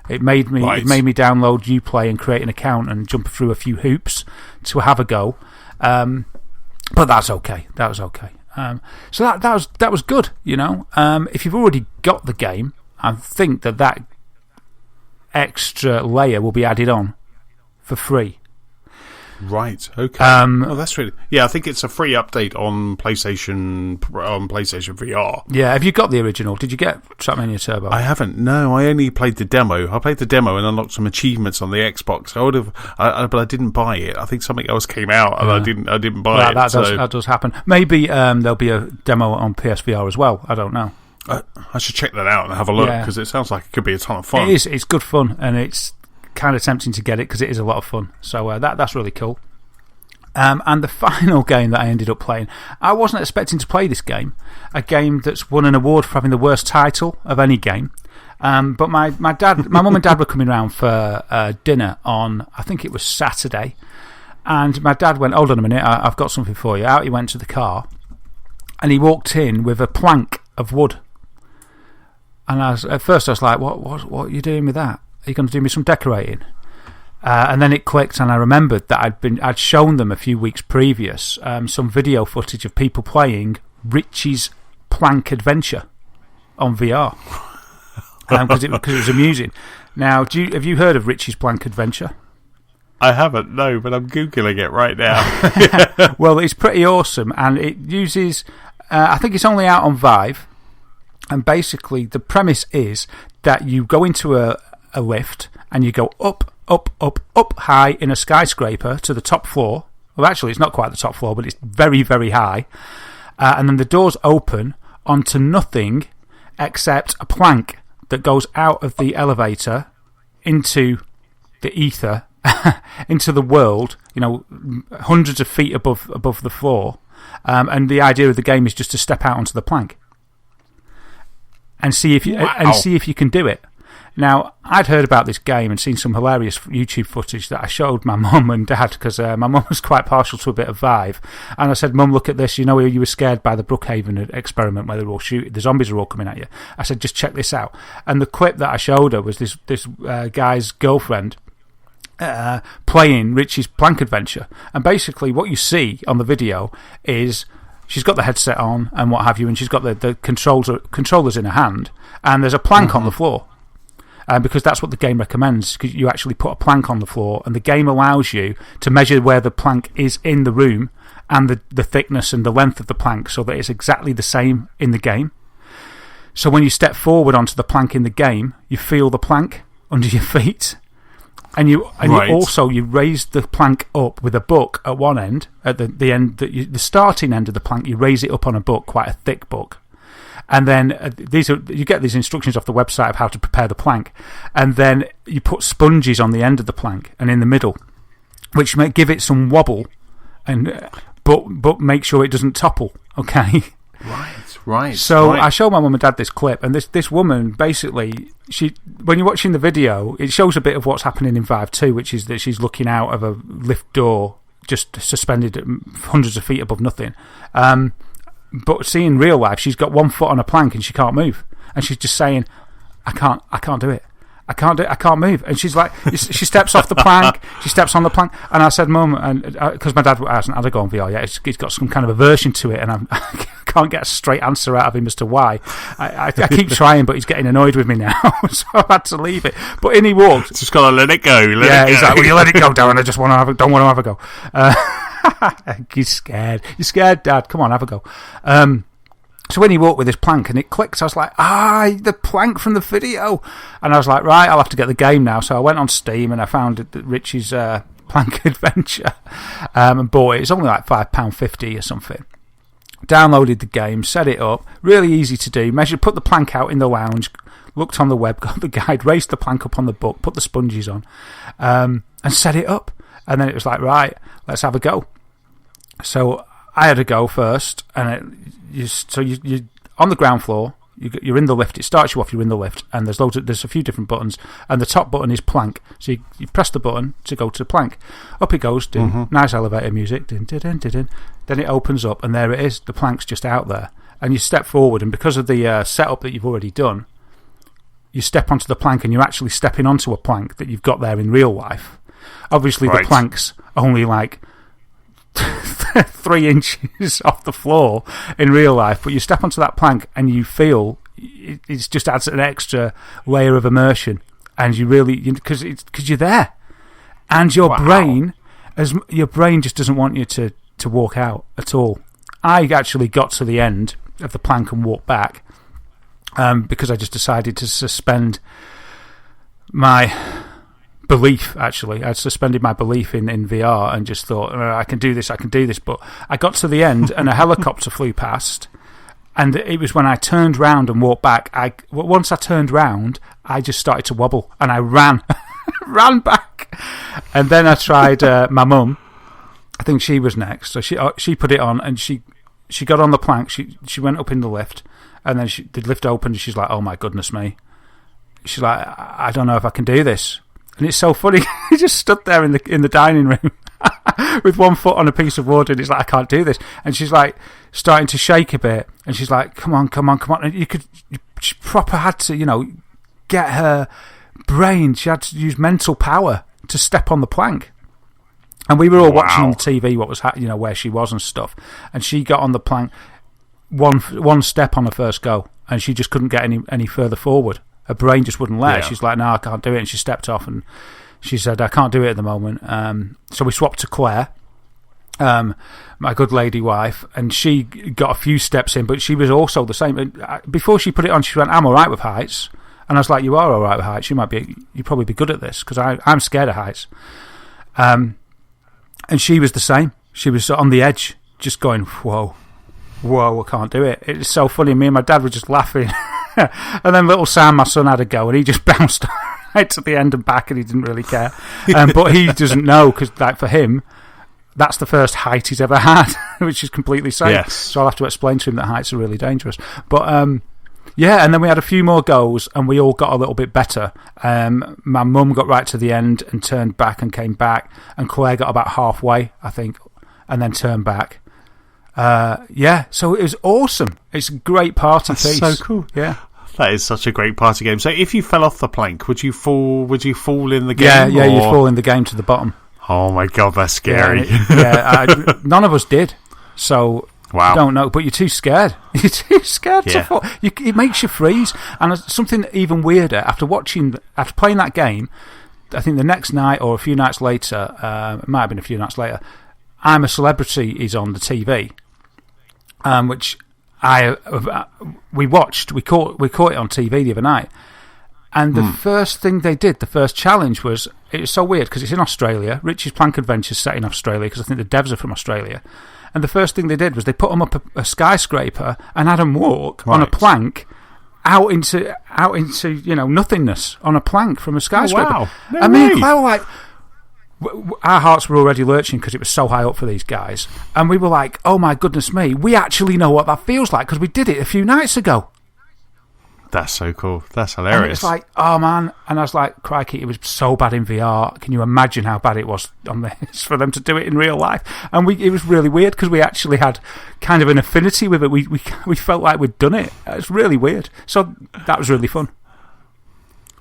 It made me download Uplay and create an account and jump through a few hoops to have a go. But that's okay. That was okay. So that was good, you know. If you've already got the game, I think that extra layer will be added on for free. Right. Okay. That's really. Yeah, I think it's a free update on PlayStation VR. Yeah. Have you got the original? Did you get Trackmania Turbo? I haven't. No, I only played the demo. I played the demo and unlocked some achievements on the Xbox. I would have, but I didn't buy it. I think something else came out and I didn't buy it. That does happen. Maybe there'll be a demo on PSVR as well. I don't know. I should check that out and have a look because it sounds like it could be a ton of fun. It is. It's good fun, and it's kind of tempting to get it because it is a lot of fun. So that's really cool. And the final game that I ended up playing, I wasn't expecting to play this game, a game that's won an award for having the worst title of any game. But my mum and dad were coming round for dinner on, I think it was Saturday, and my dad went, hold on a minute, I've got something for you. Out he went to the car, and he walked in with a plank of wood. And at first I was like, what are you doing with that? Are you going to do me some decorating? And then it clicked, and I remembered that I'd shown them a few weeks previous some video footage of people playing Richie's Plank Adventure on VR because it was amusing. Now, have you heard of Richie's Plank Adventure? I haven't, no, but I'm Googling it right now. Well, it's pretty awesome, and it uses, I think it's only out on Vive, and basically the premise is that you go into a lift and you go up high in a skyscraper to the top floor. Well, actually, it's not quite the top floor, but it's very, very high. And then the doors open onto nothing except a plank that goes out of the elevator into the ether, into the world, you know, hundreds of feet above the floor. And the idea of the game is just to step out onto the plank and see if you can do it. Now, I'd heard about this game and seen some hilarious YouTube footage that I showed my mum and dad because my mum was quite partial to a bit of Vive. And I said, Mum, look at this. You know, you were scared by the Brookhaven experiment where they were all shooting, the zombies are all coming at you. I said, just check this out. And the clip that I showed her was this guy's girlfriend playing Richie's Plank Adventure. And basically what you see on the video is she's got the headset on and what have you, and she's got the controllers in her hand, and there's a plank on the floor. because that's what the game recommends. Because you actually put a plank on the floor, and the game allows you to measure where the plank is in the room and the thickness and the length of the plank, so that it's exactly the same in the game. So when you step forward onto the plank in the game, you feel the plank under your feet. And you raise the plank up with a book at one end, at the end, the starting end of the plank. You raise it up on a book, quite a thick book, and then you get these instructions off the website of how to prepare the plank, and then you put sponges on the end of the plank and in the middle, which may give it some wobble, and but make sure it doesn't topple. Okay. Right. So I showed my mum and dad this clip, and this woman basically, when you're watching the video, it shows a bit of what's happening in Vive 2, which is that she's looking out of a lift door, just suspended at hundreds of feet above nothing. But see, in real life, she's got one foot on a plank and she can't move, and she's just saying, "I can't do it. I can't move." And she's like, she steps off the plank, she steps on the plank, and I said, "Mum," and because my dad hasn't had a go on VR yet, he's got some kind of aversion to it, and I can't get a straight answer out of him as to why. I keep trying, but he's getting annoyed with me now, so I've had to leave it. But in he walked. Just gotta let it go. He's like, "Will you let it go, Darren? I just don't want to have a go." He's scared. You're scared, Dad? Come on, have a go. So when he walked with his plank and it clicked, I was like, the plank from the video. And I was like, right, I'll have to get the game now. So I went on Steam and I found Richie's Plank Adventure and bought it. It's only like £5.50 or something. Downloaded the game, set it up. Really easy to do. Put the plank out in the lounge, looked on the web, got the guide, raised the plank up on the book, put the sponges on, and set it up. And then it was like, right, let's have a go. So I had a go first, and you're on the ground floor. You're in the lift. It starts you off. You're in the lift, and there's a few different buttons, and the top button is plank. So you press the button to go to plank. Up it goes. Nice elevator music. Then it opens up, and there it is. The plank's just out there, and you step forward, and because of the setup that you've already done, you step onto the plank, and you're actually stepping onto a plank that you've got there in real life. Obviously, the plank's only like 3 inches off the floor in real life, but you step onto that plank and you feel it just adds an extra layer of immersion, and you really, because you're there, and your brain just doesn't want you to walk out at all. I actually got to the end of the plank and walked back because I just decided to suspend my belief. Actually, I'd suspended my belief in VR and just thought, I can do this. But I got to the end and a helicopter flew past, and it was when I turned round and walked back. Once I turned round, I just started to wobble and I ran back. And then I tried my mum. I think she was next, so she put it on and she got on the plank. She went up in the lift, and then the lift opened and she's like, "Oh my goodness me!" She's like, "I don't know if I can do this." And it's so funny. He just stood there in the dining room with one foot on a piece of wood, and he's like, "I can't do this." And she's like starting to shake a bit, and she's like, "Come on." And she proper had to, get her brain. She had to use mental power to step on the plank. And we were all watching on the TV what was where she was and stuff. And she got on the plank one step on her first go, and she just couldn't get any further forward. Her brain just wouldn't let her. She's like, "No, I can't do it." And she stepped off and she said, "I can't do it at the moment." So we swapped to Claire, my good lady wife, and she got a few steps in, but she was also the same. Before she put it on, she went, "I'm all right with heights." And I was like, "You are all right with heights. You'd probably be good at this," because I'm scared of heights. And she was the same. She was on the edge, just going, whoa, I can't do it. It's so funny. Me and my dad were just laughing. And then little Sam, my son, had a go, and he just bounced right to the end and back, and he didn't really care. But he doesn't know, because for him, that's the first height he's ever had, which is completely safe. Yes. So I'll have to explain to him that heights are really dangerous. But yeah, and then we had a few more goes, and we all got a little bit better. My mum got right to the end and turned back and came back, and Claire got about halfway, I think, and then turned back. So it was awesome. It's a great party piece. So cool. Yeah. That is such a great party game. So if you fell off the plank, would you fall in the game? Yeah, you'd fall in the game to the bottom. Oh my God, that's scary. None of us did. So Wow. You don't know, but you're too scared. You're too scared to fall. It makes you freeze. And something even weirder, after playing that game, I think the next night or a few nights later, it might have been a few nights later, I'm a Celebrity is on the TV, which we watched. We caught it on TV the other night. And the first thing they did, the first challenge was, it was so weird because it's in Australia. Richie's Plank Adventure's set in Australia because I think the devs are from Australia. And the first thing they did was they put them up a skyscraper and had them walk on a plank out into nothingness on a plank from a skyscraper. Oh, wow. No and me way. and Claire were like, our hearts were already lurching because it was so high up for these guys. And we were like, oh my goodness me, we actually know what that feels like because we did it a few nights ago. That's so cool. That's hilarious. And it's like, oh man. And I was like, crikey, it was so bad in VR. Can you imagine how bad it was on this for them to do it in real life? And it was really weird because we actually had kind of an affinity with it. We felt like we'd done it. It was really weird. So that was really fun.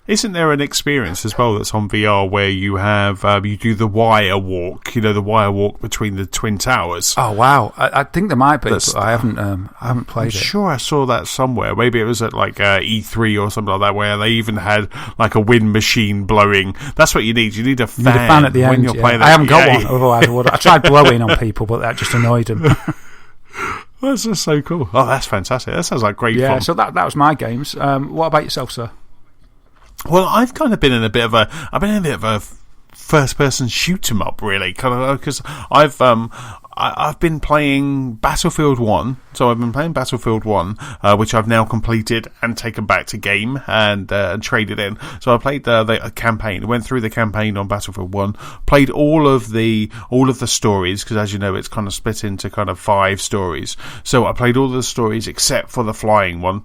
Isn't there an experience as well that's on VR where you have you do the wire walk? The wire walk between the Twin Towers. Oh wow! I think there might be, but I haven't played it. I'm sure I saw that somewhere. Maybe it was at like E3 or something like that, where they even had like a wind machine blowing. That's what you need. You need a fan. You need a fan at the when end. You're playing I haven't got one. Otherwise, I tried blowing on people, but that just annoyed them. That's just so cool. Oh, that's fantastic. That sounds like great fun. Yeah. So that was my games. What about yourself, sir? Well, I've kind of been in a bit of a first-person shoot 'em up, really, kind of because I've been playing Battlefield 1, so I've been playing Battlefield 1, which I've now completed and taken back to game and traded in. So I played the campaign, went through the campaign on Battlefield 1, played all of the stories, because as you know, it's kind of split into kind of 5 stories. So I played all the stories except for the flying one,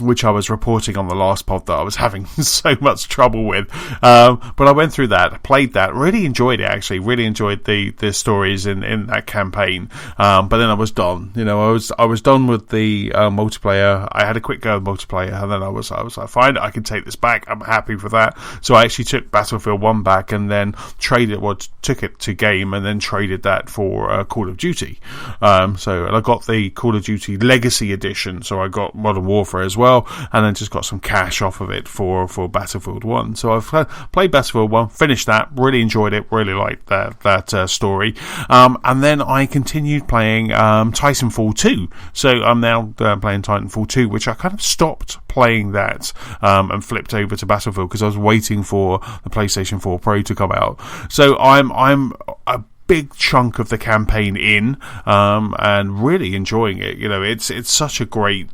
which I was reporting on the last pod that I was having so much trouble with. But I went through that, played that, really enjoyed it actually, really enjoyed the stories in that campaign. But then I was done. I was done with the multiplayer. I had a quick go at multiplayer, and then I was like, fine, I can take this back. I'm happy with that. So I actually took Battlefield 1 back and then took it to game and then traded that for Call of Duty. And I got the Call of Duty Legacy Edition, so I got Modern Warfare as well, and then just got some cash off of it for Battlefield 1. So I've played Battlefield 1, finished that, really enjoyed it, really liked that story. And then I continued playing Titanfall 2. So I'm now playing Titanfall 2, which I kind of stopped playing that and flipped over to Battlefield because I was waiting for the PlayStation 4 Pro to come out. So I'm a big chunk of the campaign in, and really enjoying it. It's such a great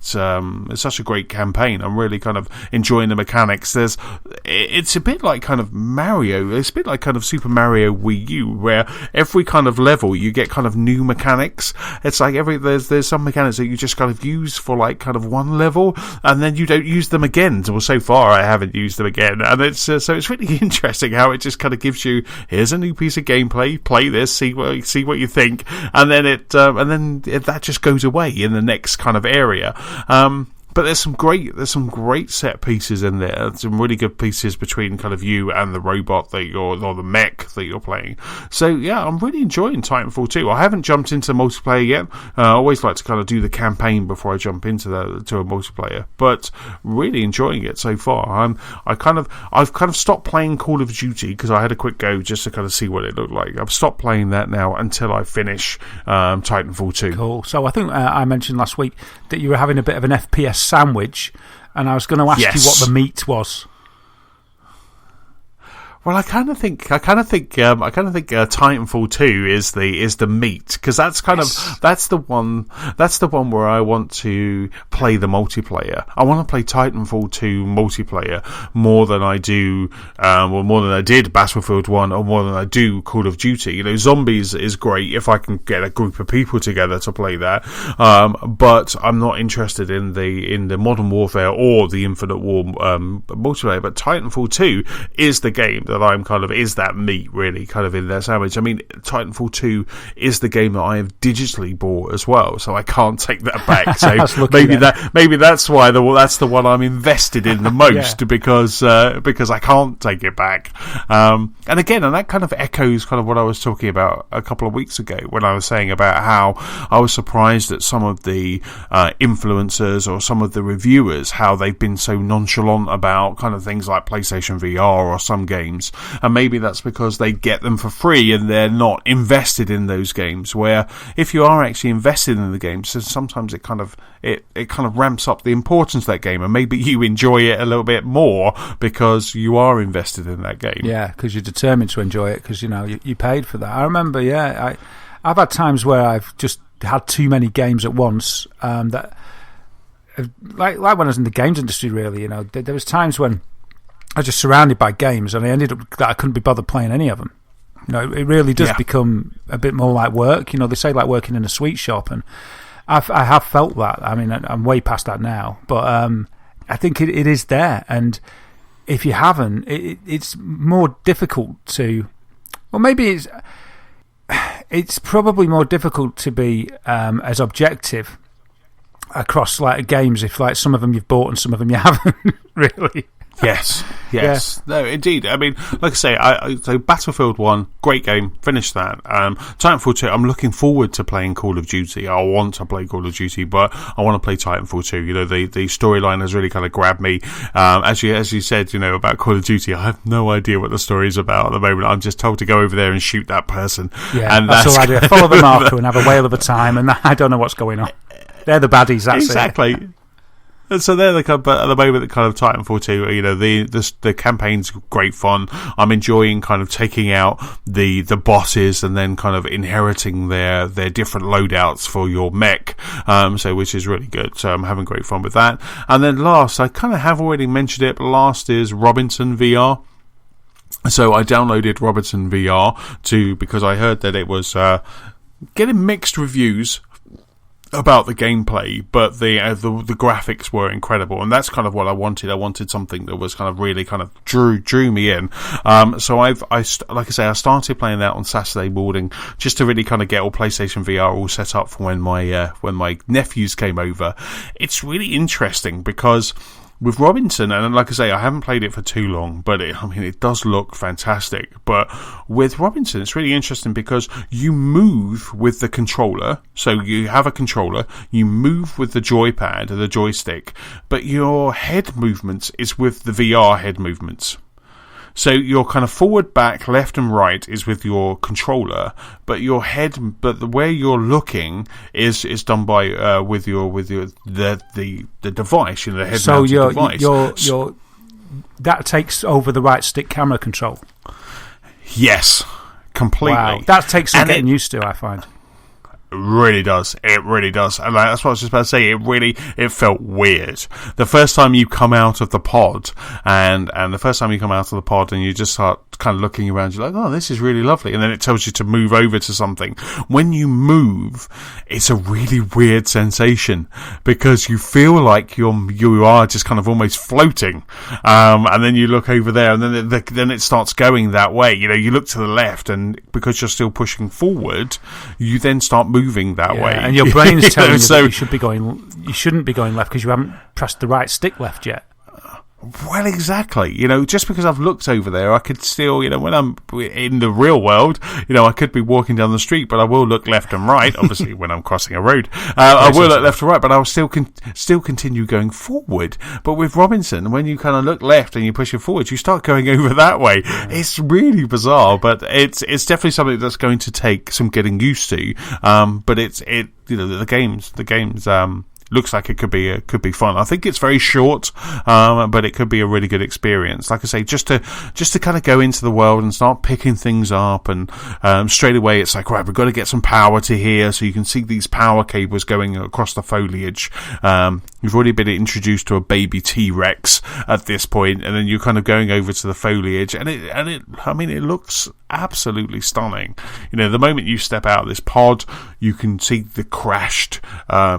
campaign. I'm really kind of enjoying the mechanics. It's a bit like kind of Mario. It's a bit like kind of Super Mario Wii U, where every kind of level you get kind of new mechanics. It's like there's some mechanics that you just kind of use for like kind of one level, and then you don't use them again. Well, so far I haven't used them again, and it's so it's really interesting how it just kind of gives you, here's a new piece of gameplay, play this, see what you think, and then that just goes away in the next kind of area. But there's some great set pieces in there. Some really good pieces between kind of you and the robot or the mech that you're playing. So yeah, I'm really enjoying Titanfall 2. I haven't jumped into multiplayer yet. I always like to kind of do the campaign before I jump into a multiplayer. But really enjoying it so far. I've kind of stopped playing Call of Duty because I had a quick go just to kind of see what it looked like. I've stopped playing that now until I finish Titanfall 2. Cool. So I think I mentioned last week that you were having a bit of an FPS sandwich, and I was going to ask you what the meat was. Well, I kind of think Titanfall 2 is the meat, because that's the one where I want to play the multiplayer. I want to play Titanfall 2 multiplayer more than I do, more than I did Battlefield 1, or more than I do Call of Duty. Zombies is great if I can get a group of people together to play that, but I'm not interested in the Modern Warfare or the Infinite War multiplayer. But Titanfall 2 is the game that that I'm kind of is that meat really kind of in their sandwich. I mean, Titanfall 2 is the game that I have digitally bought as well, so I can't take that back. So maybe that's why that's the one I'm invested in the most because I can't take it back. And that kind of echoes kind of what I was talking about a couple of weeks ago when I was saying about how I was surprised at some of the influencers or some of the reviewers, how they've been so nonchalant about kind of things like PlayStation VR or some games, and maybe that's because they get them for free and they're not invested in those games, where if you are actually invested in the games, so sometimes it kind of ramps up the importance of that game, and maybe you enjoy it a little bit more because you are invested in that game. Yeah, because you're determined to enjoy it because you paid for that. I remember, I've had times where I've just had too many games at once. That, like when I was in the games industry, really, there was times when I was just surrounded by games, and I ended up that I couldn't be bothered playing any of them. It really does become a bit more like work. They say like working in a sweet shop, and I have felt that. I mean, I'm way past that now, but I think it is there, and if you haven't, it's more difficult to. Well, maybe it's probably more difficult to be as objective across like games if like some of them you've bought and some of them you haven't really. Yes. No, indeed. I mean, like I say, so Battlefield 1, great game, finished that. Titanfall 2, I'm looking forward to playing Call of Duty. I want to play Call of Duty, but I want to play Titanfall 2. The storyline has really kind of grabbed me. As you said, about Call of Duty, I have no idea what the story is about at the moment. I'm just told to go over there and shoot that person. Yeah, and that's all I do. Follow the marker and have a whale of a time, and I don't know what's going on. They're the baddies, that's exactly. it. And so they're but at the moment, the kind of Titanfall 2, the campaign's great fun. I'm enjoying kind of taking out the bosses and then kind of inheriting their different loadouts for your mech. Which is really good. So I'm having great fun with that. And then last, I kind of have already mentioned it, but last is Robinson VR. So I downloaded Robinson VR because I heard that it was getting mixed reviews about the gameplay, but the graphics were incredible, and that's kind of what I wanted. I wanted something that was kind of really kind of drew me in. So like I say, I started playing that on Saturday morning just to really kind of get all PlayStation VR all set up for when my nephews came over. It's really interesting because with Robinson, and like I say, I haven't played it for too long, but it does look fantastic. But with Robinson, it's really interesting because you move with the controller. So you have a controller, you move with the joypad or the joystick, but your head movements is with the VR head movements. So your kind of forward, back, left, and right is with your controller, but your head, but the way you're looking is done by with the device, the head mounted device. So that takes over the right stick camera control. Yes, completely. Wow, that takes some getting used to, I find. It really does. And that's what I was just about to say. It felt weird. The first time you come out of the pod and you just start kind of looking around, you're like, oh, this is really lovely. And then it tells you to move over to something. When you move, it's a really weird sensation because you feel like you are just kind of almost floating. And then you look over there and then it starts going that way. You look to the left, and because you're still pushing forward, you then start moving that way, and your brain's telling you that you shouldn't be going left because you haven't pressed the right stick left yet. Well, exactly. Just because I've looked over there, I could still, when I'm in the real world, I could be walking down the street, but I will look left and right. Obviously, when I'm crossing a road, I will look left and right, but I will still continue going forward. But with Robinson, when you kind of look left and you push it forward, you start going over that way. Yeah. It's really bizarre, but it's definitely something that's going to take some getting used to. But the games. Looks like it could be fun. I think it's very short, but it could be a really good experience. Like I say, just to kind of go into the world and start picking things up, and straight away it's like, right, we've got to get some power to here, so you can see these power cables going across the foliage. You've already been introduced to a baby T-Rex at this point, and then you're kind of going over to the foliage, and it looks absolutely stunning. The moment you step out of this pod, you can see the crashed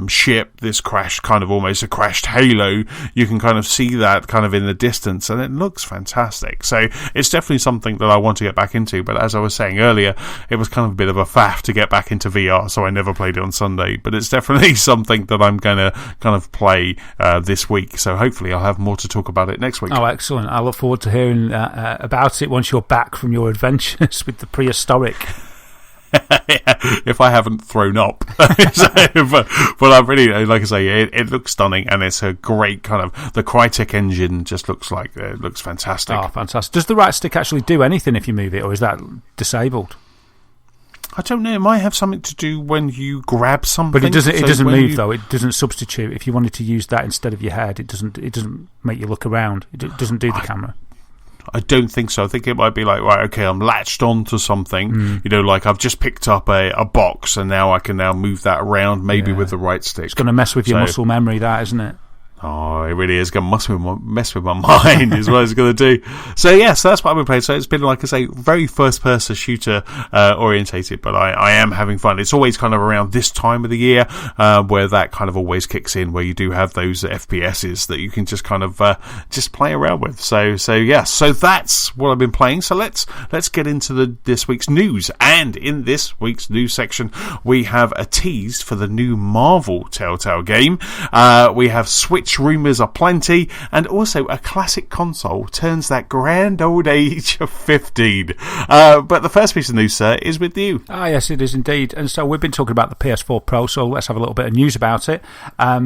ship, this crashed kind of almost a crashed halo. You can kind of see that kind of in the distance, and it looks fantastic. So it's definitely something that I want to get back into, but as I was saying earlier, it was kind of a bit of a faff to get back into VR, so I never played it on Sunday, but it's definitely something that I'm going to kind of play this week, so hopefully I'll have more to talk about it next week. Oh, excellent. I look forward to hearing about it once you're back from your adventures with the prehistoric. If I haven't thrown up. but I really, like I say, it looks stunning, and it's a great kind of, the Crytek engine just looks like, it looks fantastic. Oh, fantastic. Does the right stick actually do anything if you move it, or is that disabled? I don't know. It might have something to do when you grab something. But it doesn't move, though. It doesn't substitute. If you wanted to use that instead of your head, it doesn't make you look around. It doesn't do the camera. I don't think so. I think it might be like, right, okay, I'm latched onto something. Like I've just picked up a box, and now I can move that around, maybe with the right stick. It's going to mess with your muscle memory, that, isn't it? Oh, it really is going to mess with my mind is what it's going to do. So, so that's what I've been playing. So it's been, like I say, very first-person shooter orientated, but I am having fun. It's always kind of around this time of the year where that kind of always kicks in, where you do have those FPSs that you can just kind of just play around with. So that's what I've been playing. So let's get into this week's news. And in this week's news section, we have a tease for the new Marvel Telltale game. We have Switch rumours are plenty, and also a classic console turns that grand old age of 15. But the first piece of news, sir, is with you. Ah, yes, it is indeed. And so we've been talking about the PS4 Pro, so let's have a little bit of news about it.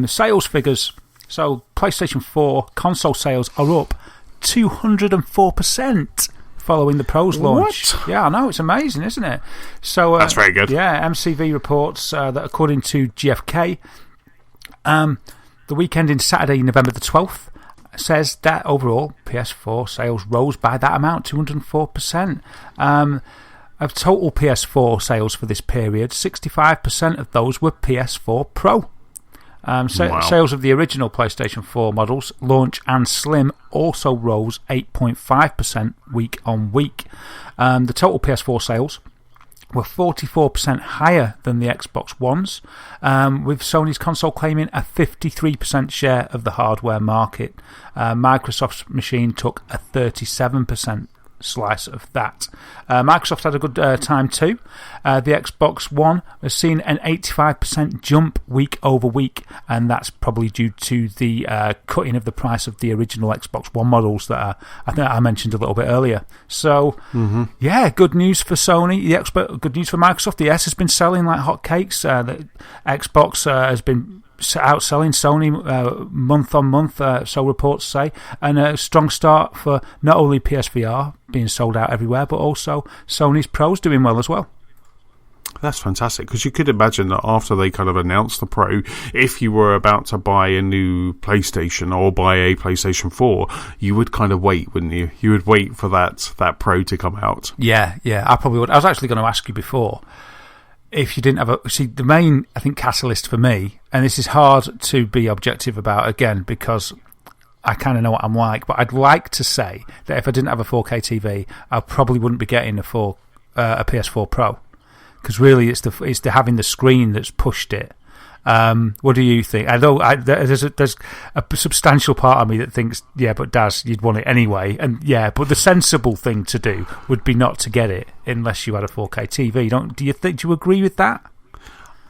Sales figures. So PlayStation 4 console sales are up 204%. Following the Pro's launch. What? Yeah, I know, it's amazing, isn't it? So that's very good. Yeah, MCV reports that according to GfK, the weekend in Saturday, November the 12th, says that overall PS4 sales rose by that amount, 204%. Of total PS4 sales for this period, 65% of those were PS4 Pro. Wow. Sales of the original PlayStation 4 models, Launch and Slim, also rose 8.5% week on week. The total PS4 sales were 44% higher than the Xbox Ones, with Sony's console claiming a 53% share of the hardware market. Microsoft's machine took a 37% slice of that. Microsoft had a good time too. The Xbox One has seen an 85% jump week over week, and that's probably due to the cutting of the price of the original Xbox One models that I think I mentioned a little bit earlier. So, good news for Sony. Good news for Microsoft. The S has been selling like hotcakes. The Xbox has been outselling Sony month on month, so reports say, and a strong start for not only PSVR being sold out everywhere, but also Sony's Pro's doing well as well. That's fantastic, because you could imagine that after they kind of announced the Pro, if you were about to buy a new PlayStation or buy a PlayStation 4, you would kind of wait, wouldn't you? You would wait for that Pro to come out. Yeah, I probably would. I was actually going to ask you before, if you didn't have the main, I think, catalyst for me, and this is hard to be objective about, again, because I kind of know what I'm like, but I'd like to say that if I didn't have a 4K TV, I probably wouldn't be getting a PS4 Pro, because really it's the having the screen that's pushed it. What do you think? I know there's a substantial part of me that thinks, yeah, but Daz, you'd want it anyway, and yeah, but the sensible thing to do would be not to get it unless you had a 4K TV. Do you agree with that?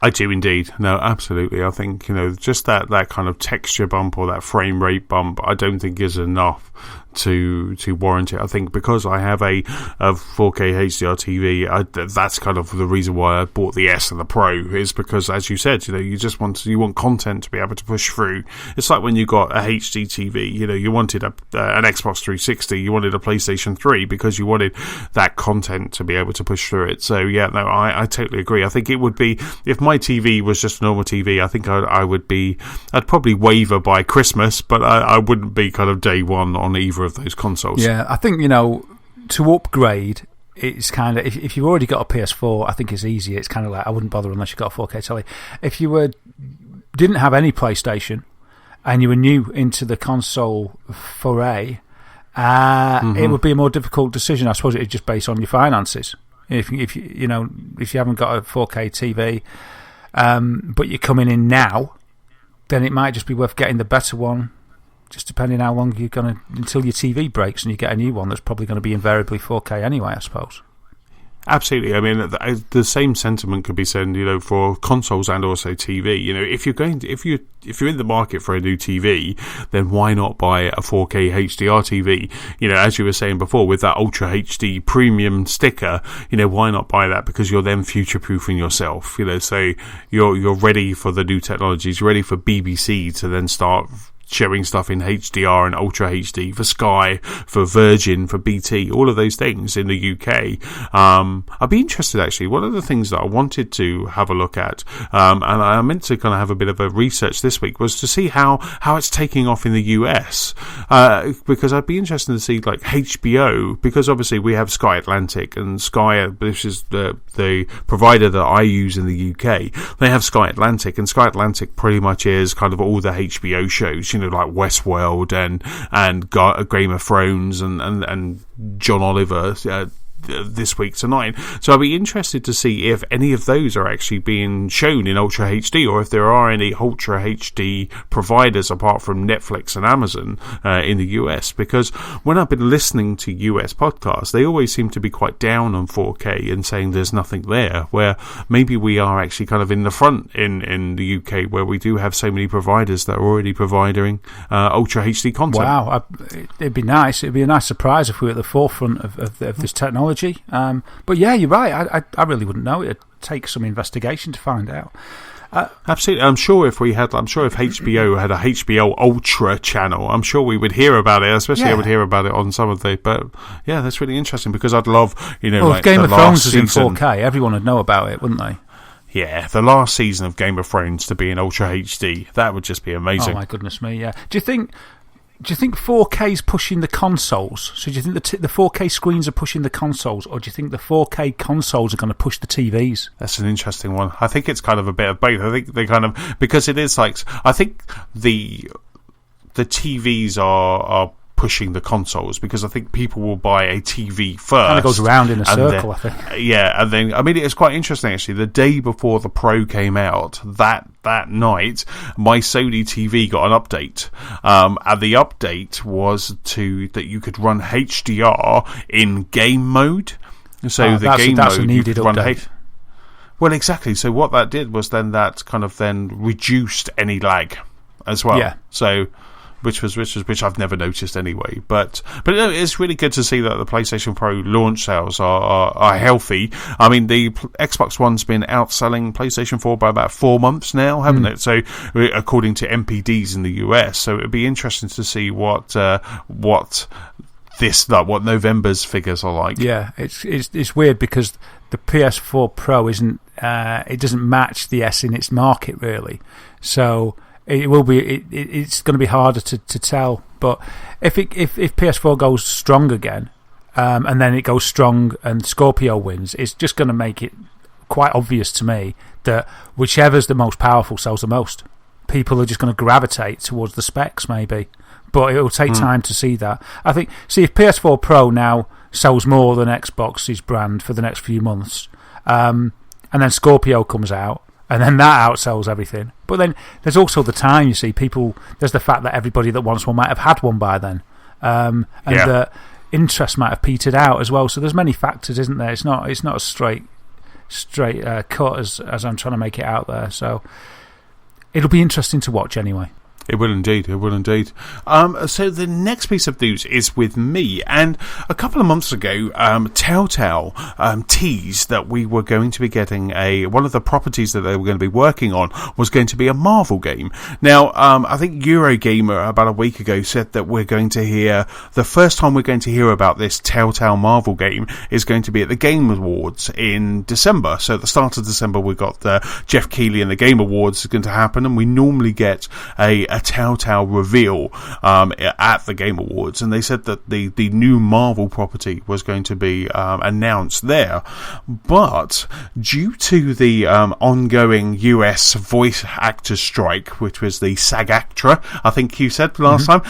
I do indeed. No, absolutely. I think, just that kind of texture bump or that frame rate bump, I don't think is enough to warrant it. I think because I have a 4K HDR TV, that's kind of the reason why I bought the S and the Pro, is because, as you said, you want content to be able to push through. It's like when you got a HD TV, you wanted an Xbox 360, you wanted a PlayStation 3 because you wanted that content to be able to push through it. So yeah, no, I totally agree. I think it would be, if my TV was just a normal TV, I think I'd probably waver by Christmas, but I wouldn't be kind of day one on either of those consoles. Yeah, I think, to upgrade, it's kind of, if you've already got a PS4, I think it's easier. It's kind of like, I wouldn't bother unless you've got a 4K telly. If you didn't have any PlayStation and you were new into the console foray, it would be a more difficult decision. I suppose it'd just based on your finances. If you haven't got a 4K TV, but you're coming in now, then it might just be worth getting the better one. Just depending how long you're gonna until your TV breaks and you get a new one that's probably going to be invariably 4K anyway, I suppose. Absolutely. I mean, the same sentiment could be said, for consoles and also TV. If you're in the market for a new TV, then why not buy a 4K HDR TV? As you were saying before, with that Ultra HD premium sticker, why not buy that? Because you're then future-proofing yourself. So you're ready for the new technologies. You're ready for BBC to then start showing stuff in HDR and Ultra HD for Sky, for Virgin, for BT, all of those things in the UK. I'd be interested, actually. One of the things that I wanted to have a look at, and I meant to kind of have a bit of a research this week, was to see how it's taking off in the US, because I'd be interested to see like HBO, because obviously we have Sky Atlantic, and Sky, this is the provider that I use in the UK. They have Sky Atlantic, and Sky Atlantic pretty much is kind of all the HBO shows, like Westworld and Game of Thrones and John Oliver this week tonight. So I'll be interested to see if any of those are actually being shown in Ultra HD, or if there are any Ultra HD providers apart from Netflix and Amazon in the US, because when I've been listening to US podcasts, they always seem to be quite down on 4K and saying there's nothing there, where maybe we are actually kind of in the front in the UK, where we do have so many providers that are already providing Ultra HD content. Wow, it'd be nice. It'd be a nice surprise if we were at the forefront of this technology. But yeah, you're right. I really wouldn't know. It'd take some investigation to find out. Absolutely. I'm sure if HBO had a HBO Ultra channel, I'm sure we would hear about it. Especially, I would hear about it on some of the. But yeah, that's really interesting, because I'd love, if Game of Thrones was in 4K, everyone would know about it, wouldn't they? Yeah, the last season of Game of Thrones to be in Ultra HD, that would just be amazing. Oh my goodness me! Yeah. Do you think 4K is pushing the consoles? So do you think the 4K screens are pushing the consoles, or do you think the 4K consoles are going to push the TVs? That's an interesting one. I think it's kind of a bit of both. I think they kind of, because it is like, I think the TVs are pushing the consoles, because I think people will buy a TV first. And it goes around in a circle, I think. Yeah, and then, I mean, it's quite interesting, actually. The day before the Pro came out, that night, my Sony TV got an update. And the update was that you could run HDR in game mode. So that's a needed update. Well, exactly. So what that did was then that kind of then reduced any lag as well. Yeah. So which I've never noticed anyway. But it's really good to see that the PlayStation Pro launch sales are healthy. I mean, the Xbox One's been outselling PlayStation 4 by about 4 months now, haven't it? So, according to MPDs in the US, so it'd be interesting to see what November's figures are like. Yeah, it's weird, because the PS4 Pro isn't it doesn't match the S in its market really, so it will be. It's going to be harder to tell. But if PS4 goes strong again, and then it goes strong and Scorpio wins, it's just going to make it quite obvious to me that whichever's the most powerful sells the most. People are just going to gravitate towards the specs, maybe. But it will take time to see that. I think. See, if PS4 Pro now sells more than Xbox's brand for the next few months, and then Scorpio comes out, and then that outsells everything. But then there's also the time, you see. There's the fact that everybody that wants one might have had one by then. And the interest might have petered out as well. So there's many factors, isn't there? It's not a straight cut as I'm trying to make it out there. So it'll be interesting to watch anyway. It will indeed. So the next piece of news is with me. And a couple of months ago, Telltale teased that we were going to be getting one of the properties that they were going to be working on was going to be a Marvel game. Now, I think Eurogamer about a week ago said that the first time we're going to hear about this Telltale Marvel game is going to be at the Game Awards in December. So at the start of December, we've got Jeff Keighley and the Game Awards is going to happen, and we normally get a a Telltale reveal at the Game Awards, and they said that the new Marvel property was going to be announced there, but due to the ongoing US voice actors strike, which was the SAG-AFTRA, I think you said last time,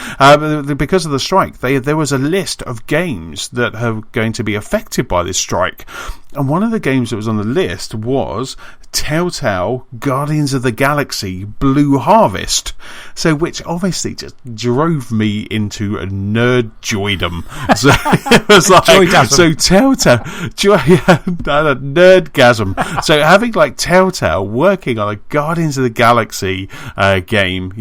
because of the strike, there was a list of games that are going to be affected by this strike. And one of the games that was on the list was Telltale Guardians of the Galaxy Blue Harvest. So, which obviously just drove me into a nerd-joydom. So, it was like, so Telltale, nerdgasm. So, having like Telltale working on a Guardians of the Galaxy game,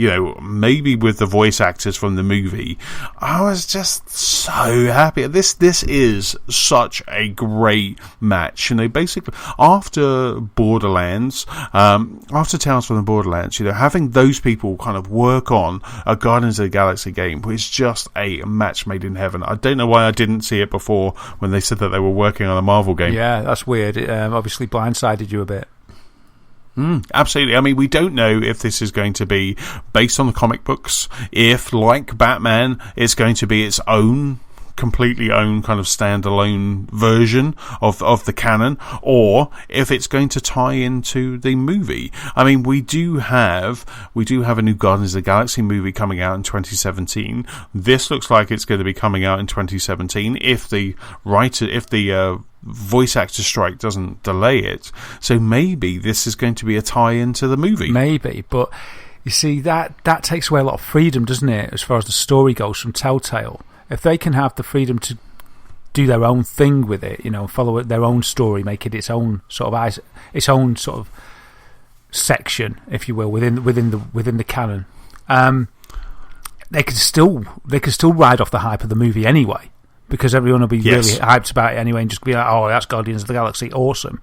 maybe with the voice actors from the movie, I was just so happy. This is such a great match. Basically, after Borderlands, after Tales from the Borderlands, having those people kind of work on a Guardians of the Galaxy game was just a match made in heaven. I don't know why I didn't see it before when they said that they were working on a Marvel game. Yeah, that's weird. It obviously blindsided you a bit. Absolutely. I mean, we don't know if this is going to be based on the comic books, if, like Batman, it's going to be its own completely own kind of standalone version of the canon, or if it's going to tie into the movie. I mean, we do have a new Guardians of the Galaxy movie coming out in 2017. This looks like it's going to be coming out in 2017 if the voice actor strike doesn't delay it. So maybe this is going to be a tie-in to the movie. Maybe, but you see, that takes away a lot of freedom, doesn't it, as far as the story goes from Telltale. If they can have the freedom to do their own thing with it, follow their own story, make it its own sort of section, if you will, within the canon, they could still ride off the hype of the movie anyway, because everyone will be really hyped about it anyway, and just be like, "Oh, that's Guardians of the Galaxy, awesome!"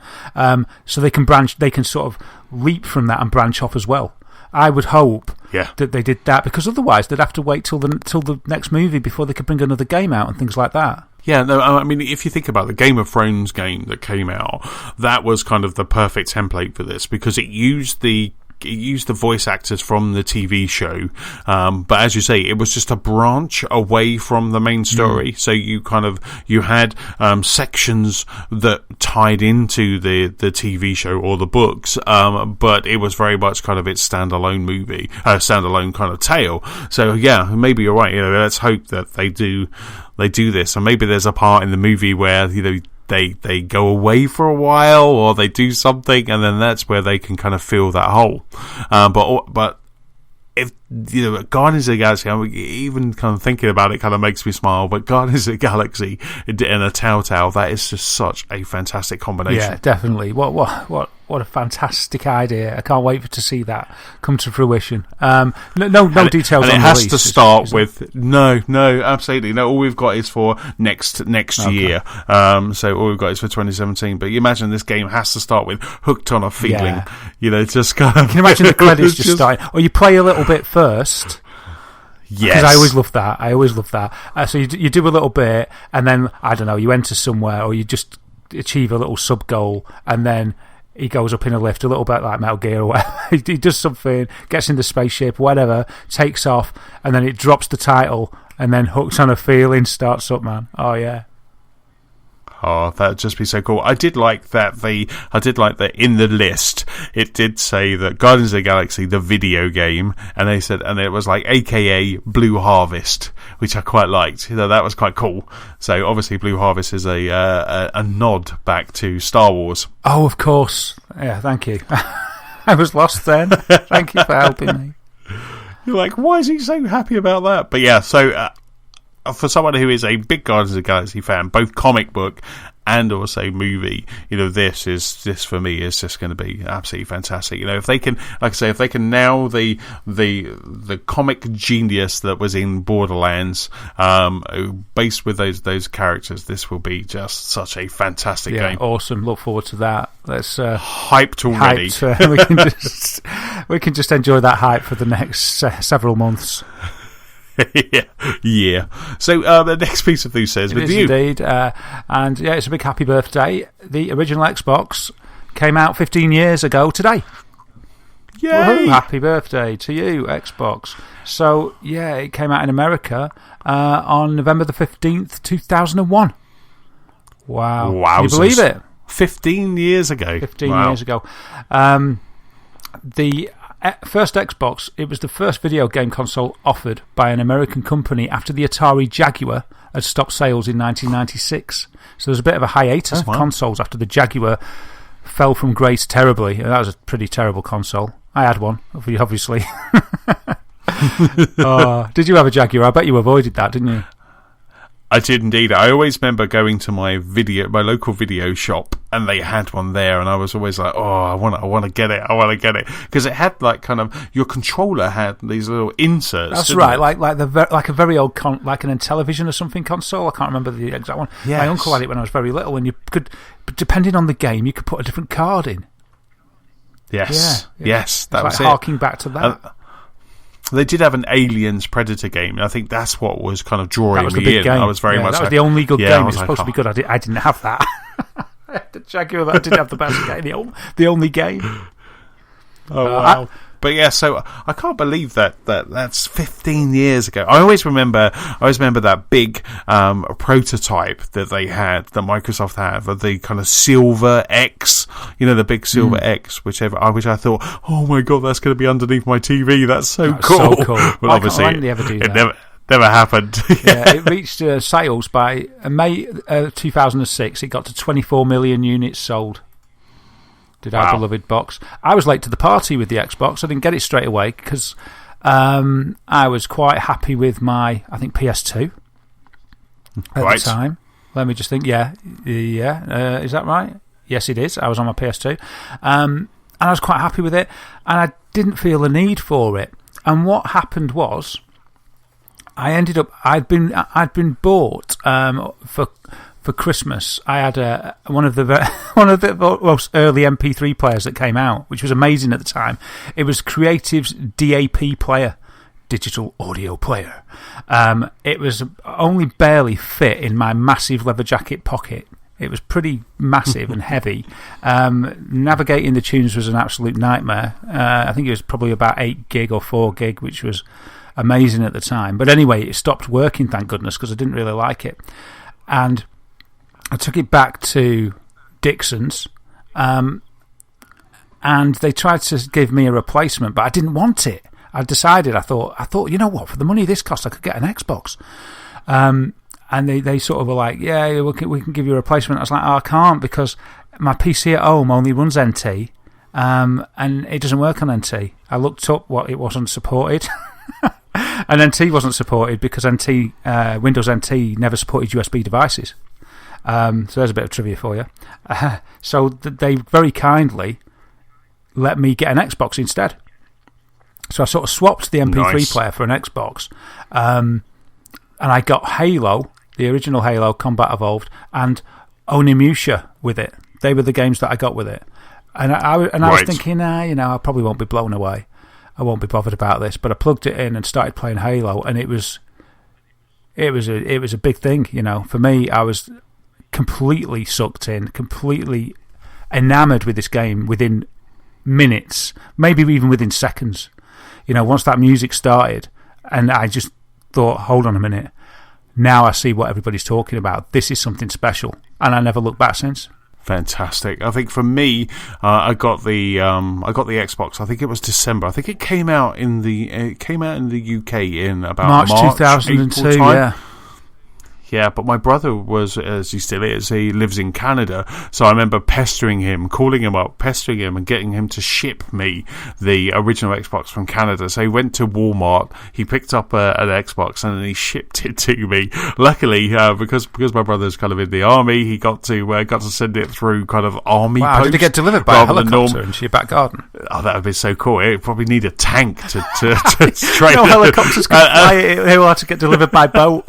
So they can sort of reap from that and branch off as well. I would hope that they did that, because otherwise they'd have to wait till the next movie before they could bring another game out and things like that. Yeah, no, I mean, if you think about the Game of Thrones game that came out, that was kind of the perfect template for this, because it used the voice actors from the TV show, but as you say, it was just a branch away from the main story. So you had sections that tied into the TV show or the books, but it was very much kind of its standalone kind of tale. So yeah, maybe you're right. Let's hope that they do this, and maybe there's a part in the movie where they go away for a while, or they do something, and then that's where they can kind of fill that hole. But if Guardians of the Galaxy, even kind of thinking about it kind of makes me smile. But Guardians of the Galaxy and a Telltale, that is just such a fantastic combination. Yeah, definitely. What a fantastic idea! I can't wait to see that come to fruition. No details. And on it has release, to start with no, absolutely no. All we've got is for next year. So all we've got is for 2017. But you imagine this game has to start with "Hooked on a Feeling." Just kind of. Can you imagine the credits just starting, or you play a little bit first? Yes, because I always love that. So you do a little bit, and then I don't know, you enter somewhere, or you just achieve a little sub goal, and then he goes up in a lift, a little bit like Metal Gear or whatever. He does something, gets in the spaceship, whatever, takes off, and then it drops the title, and then Hooked on a Feeling starts up, man. Oh yeah. Oh, that'd just be so cool. I did like that in the list it did say that Guardians of the Galaxy, the video game, and they said, and it was like AKA Blue Harvest, which I quite liked. That was quite cool. So obviously Blue Harvest is a nod back to Star Wars. Oh, of course. Yeah, thank you. I was lost then. Thank you for helping me. You're like, why is he so happy about that? But yeah, so for someone who is a big Guardians of the Galaxy fan, both comic book and also movie, this for me is just going to be absolutely fantastic. If they can, like I say, if they can nail the comic genius that was in Borderlands, based with those characters, this will be just such a fantastic game. Awesome. Look forward to that. Let's hyped already. We can just enjoy that hype for the next several months. Yeah. So the next piece of news says, it is indeed, and yeah, it's a big happy birthday. The original Xbox came out 15 years ago today. Yay! Woohoo, happy birthday to you, Xbox. So, yeah, it came out in America on November the 15th, 2001. Wow. Can you believe it? 15 years ago. 15 years ago. The first Xbox, it was the first video game console offered by an American company after the Atari Jaguar had stopped sales in 1996. So there was a bit of a hiatus of consoles after the Jaguar fell from grace terribly. That was a pretty terrible console. I had one, obviously. Did you have a Jaguar? I bet you avoided that, didn't you? I did indeed. I always remember going to my local video shop, and they had one there, and I was always like, "Oh, I want to get it. I want to get it," because it had like kind of your controller had these little inserts. That's right, like a very old like an Intellivision or something console. I can't remember the exact one. Yes. My uncle had it when I was very little, and you could, depending on the game, you could put a different card in. Yes, yes, that was like harking back to that. They did have an Aliens Predator game, and I think that's what was kind of drawing me in. Game. I was very much that was the only good game. It was supposed to be good. I didn't have that. I had the Jaguar, but I didn't have the best game. The only game. Oh wow! But yeah, so I can't believe that's 15 years ago. I always remember that big prototype that they had, that Microsoft had, of the kind of Silver X, the big Silver X, which I thought, oh my god, that's going to be underneath my TV. That's so cool. So cool. Well, obviously, why can't they ever do that? Never happened. Yeah, it reached sales by May 2006. It got to 24 million units sold. Did our beloved box. I was late to the party with the Xbox. I didn't get it straight away because I was quite happy with my, I think, PS2 at the time. Let me just think. Yeah. Is that right? Yes, it is. I was on my PS2. And I was quite happy with it. And I didn't feel the need for it. And what happened was, I'd been bought for Christmas. I had one of the most early MP3 players that came out, which was amazing at the time. It was Creative's DAP player, digital audio player. It was only barely fit in my massive leather jacket pocket. It was pretty massive and heavy. Navigating the tunes was an absolute nightmare. I think it was probably about 8 gig or 4 gig, which was amazing at the time. But anyway, it stopped working, thank goodness, because I didn't really like it. And I took it back to Dixon's, and they tried to give me a replacement, but I didn't want it. I thought, you know what, for the money this cost, I could get an Xbox. And they sort of were like, yeah, we can give you a replacement. I was like, oh, I can't, because my PC at home only runs NT, and it doesn't work on NT. I looked up what it wasn't supported. And NT wasn't supported because Windows NT never supported USB devices. So there's a bit of trivia for you. So they very kindly let me get an Xbox instead. So I sort of swapped the MP3 player for an Xbox. And I got Halo, the original Halo, Combat Evolved, and Onimusha with it. They were the games that I got with it. And I was thinking, I probably won't be blown away. I won't be bothered about this. But I plugged it in and started playing Halo, and it was a big thing, For me, I was completely sucked in, completely enamoured with this game within minutes, maybe even within seconds. Once that music started, and I just thought, hold on a minute, now I see what everybody's talking about. This is something special, and I never looked back since. Fantastic. I think for me, I got the Xbox. I think it was December. I think it came out in the UK in about March 2002. April time. Yeah. Yeah, but my brother was, as he still is, he lives in Canada, so I remember calling him up, pestering him, and getting him to ship me the original Xbox from Canada. So he went to Walmart, he picked up an Xbox, and then he shipped it to me. Luckily, because my brother's kind of in the army, he got to send it through kind of army post. Wow, did it get delivered by a helicopter into your back garden? Oh, that would be so cool. It'd probably need a tank to train. No helicopters can fly it. They will have to get delivered by boat.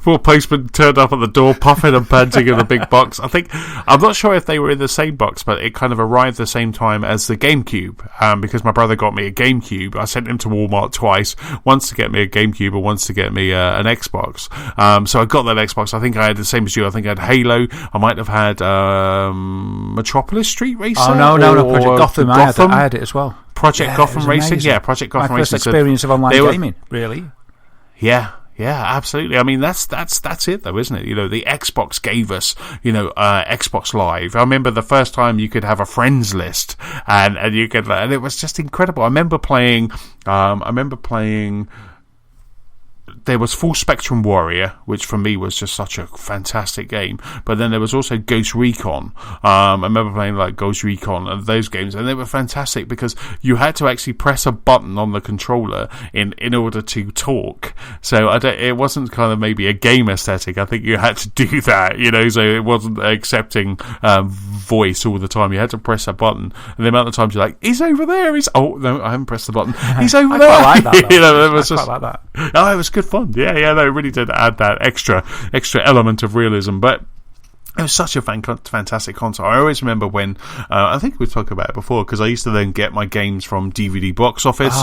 poor postman turned up at the door, puffing and panting in a big box. I'm not sure if they were in the same box, but it kind of arrived the same time as the GameCube, because my brother got me a GameCube. I sent him to Walmart twice, once to get me a GameCube and once to get me an Xbox. So I got that Xbox. I think I had the same as you. I think I had Halo. I might have had Metropolis Street Racer. Oh, no, Project Gotham. I had it as well. Project Gotham Racing. Amazing. Yeah, Project Gotham Racing. My first experience of online gaming, really. Yeah, absolutely. I mean, that's it, though, isn't it? You know, the Xbox gave us, Xbox Live. I remember the first time you could have a friends list, and you could, and it was just incredible. I remember playing. There was Full Spectrum Warrior, which for me was just such a fantastic game. But then there was also Ghost Recon. I remember playing like Ghost Recon and those games, and they were fantastic because you had to actually press a button on the controller in order to talk. So it wasn't kind of maybe a game aesthetic. I think you had to do that, so it wasn't accepting voice all the time. You had to press a button, and the amount of times you're like, "He's over there." Oh no, I haven't pressed the button. He's over there. I quite like that. It was quite like that. Oh, it was good fun. Yeah, no, it really did add that extra element of realism. But it was such a fantastic console. I always remember when, I think we've talked about it before, because I used to then get my games from DVD Box Office,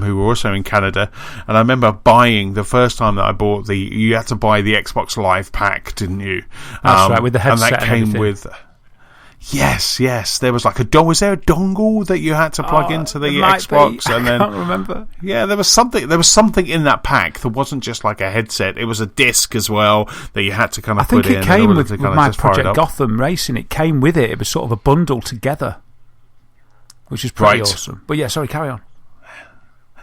who were also in Canada. And I remember buying, the first time that I bought you had to buy the Xbox Live pack, didn't you? That's right, with the headset and that came everything. with... Yes. There was like was there a dongle that you had to plug into the Xbox? And then I can't remember. Yeah, there was something in that pack that wasn't just like a headset. It was a disc as well that you had to kind of put in. I think it came with my Project Gotham Racing. It came with it. It was sort of a bundle together, which is pretty awesome. But yeah, sorry, carry on.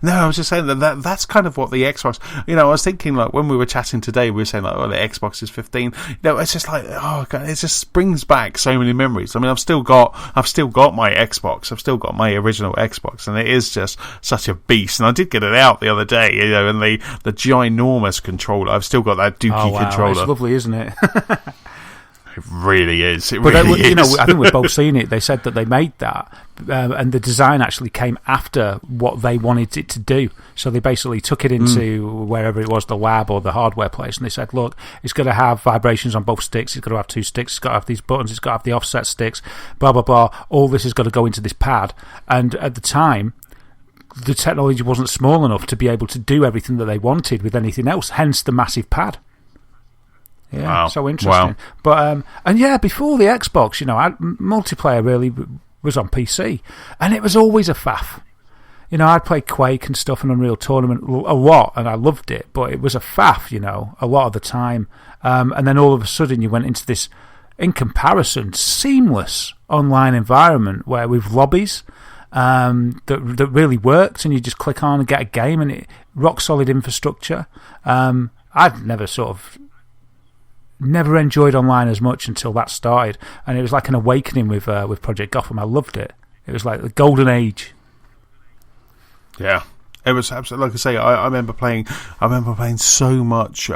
No, I was just saying that's kind of what the Xbox... I was thinking, like, when we were chatting today, we were saying, like, the Xbox is 15. It's just like, oh, God, it just brings back so many memories. I mean, I've still got my Xbox. I've still got my original Xbox, and it is just such a beast. And I did get it out the other day, and the ginormous controller. I've still got that Dookie controller. It's lovely, isn't it? It really is. It but really is. I think we've both seen it. They said that they made that, and the design actually came after what they wanted it to do. So they basically took it into wherever it was, the lab or the hardware place, and they said, look, it's got to have vibrations on both sticks, it's got to have two sticks, it's got to have these buttons, it's got to have the offset sticks, blah, blah, blah. All this has got to go into this pad. And at the time, the technology wasn't small enough to be able to do everything that they wanted with anything else, hence the massive pad. Yeah, wow. So interesting. Wow. But and yeah, before the Xbox, multiplayer really was on PC, and it was always a faff. I'd play Quake and stuff and Unreal Tournament a lot, and I loved it, but it was a faff, a lot of the time. And then all of a sudden, you went into this, in comparison, seamless online environment where with lobbies that really worked, and you just click on and get a game, and it rock solid infrastructure. I've never enjoyed online as much until that started, and it was like an awakening with Project Gotham. I loved it. It was like the golden age. Yeah. It was absolutely, like I say, I remember playing so much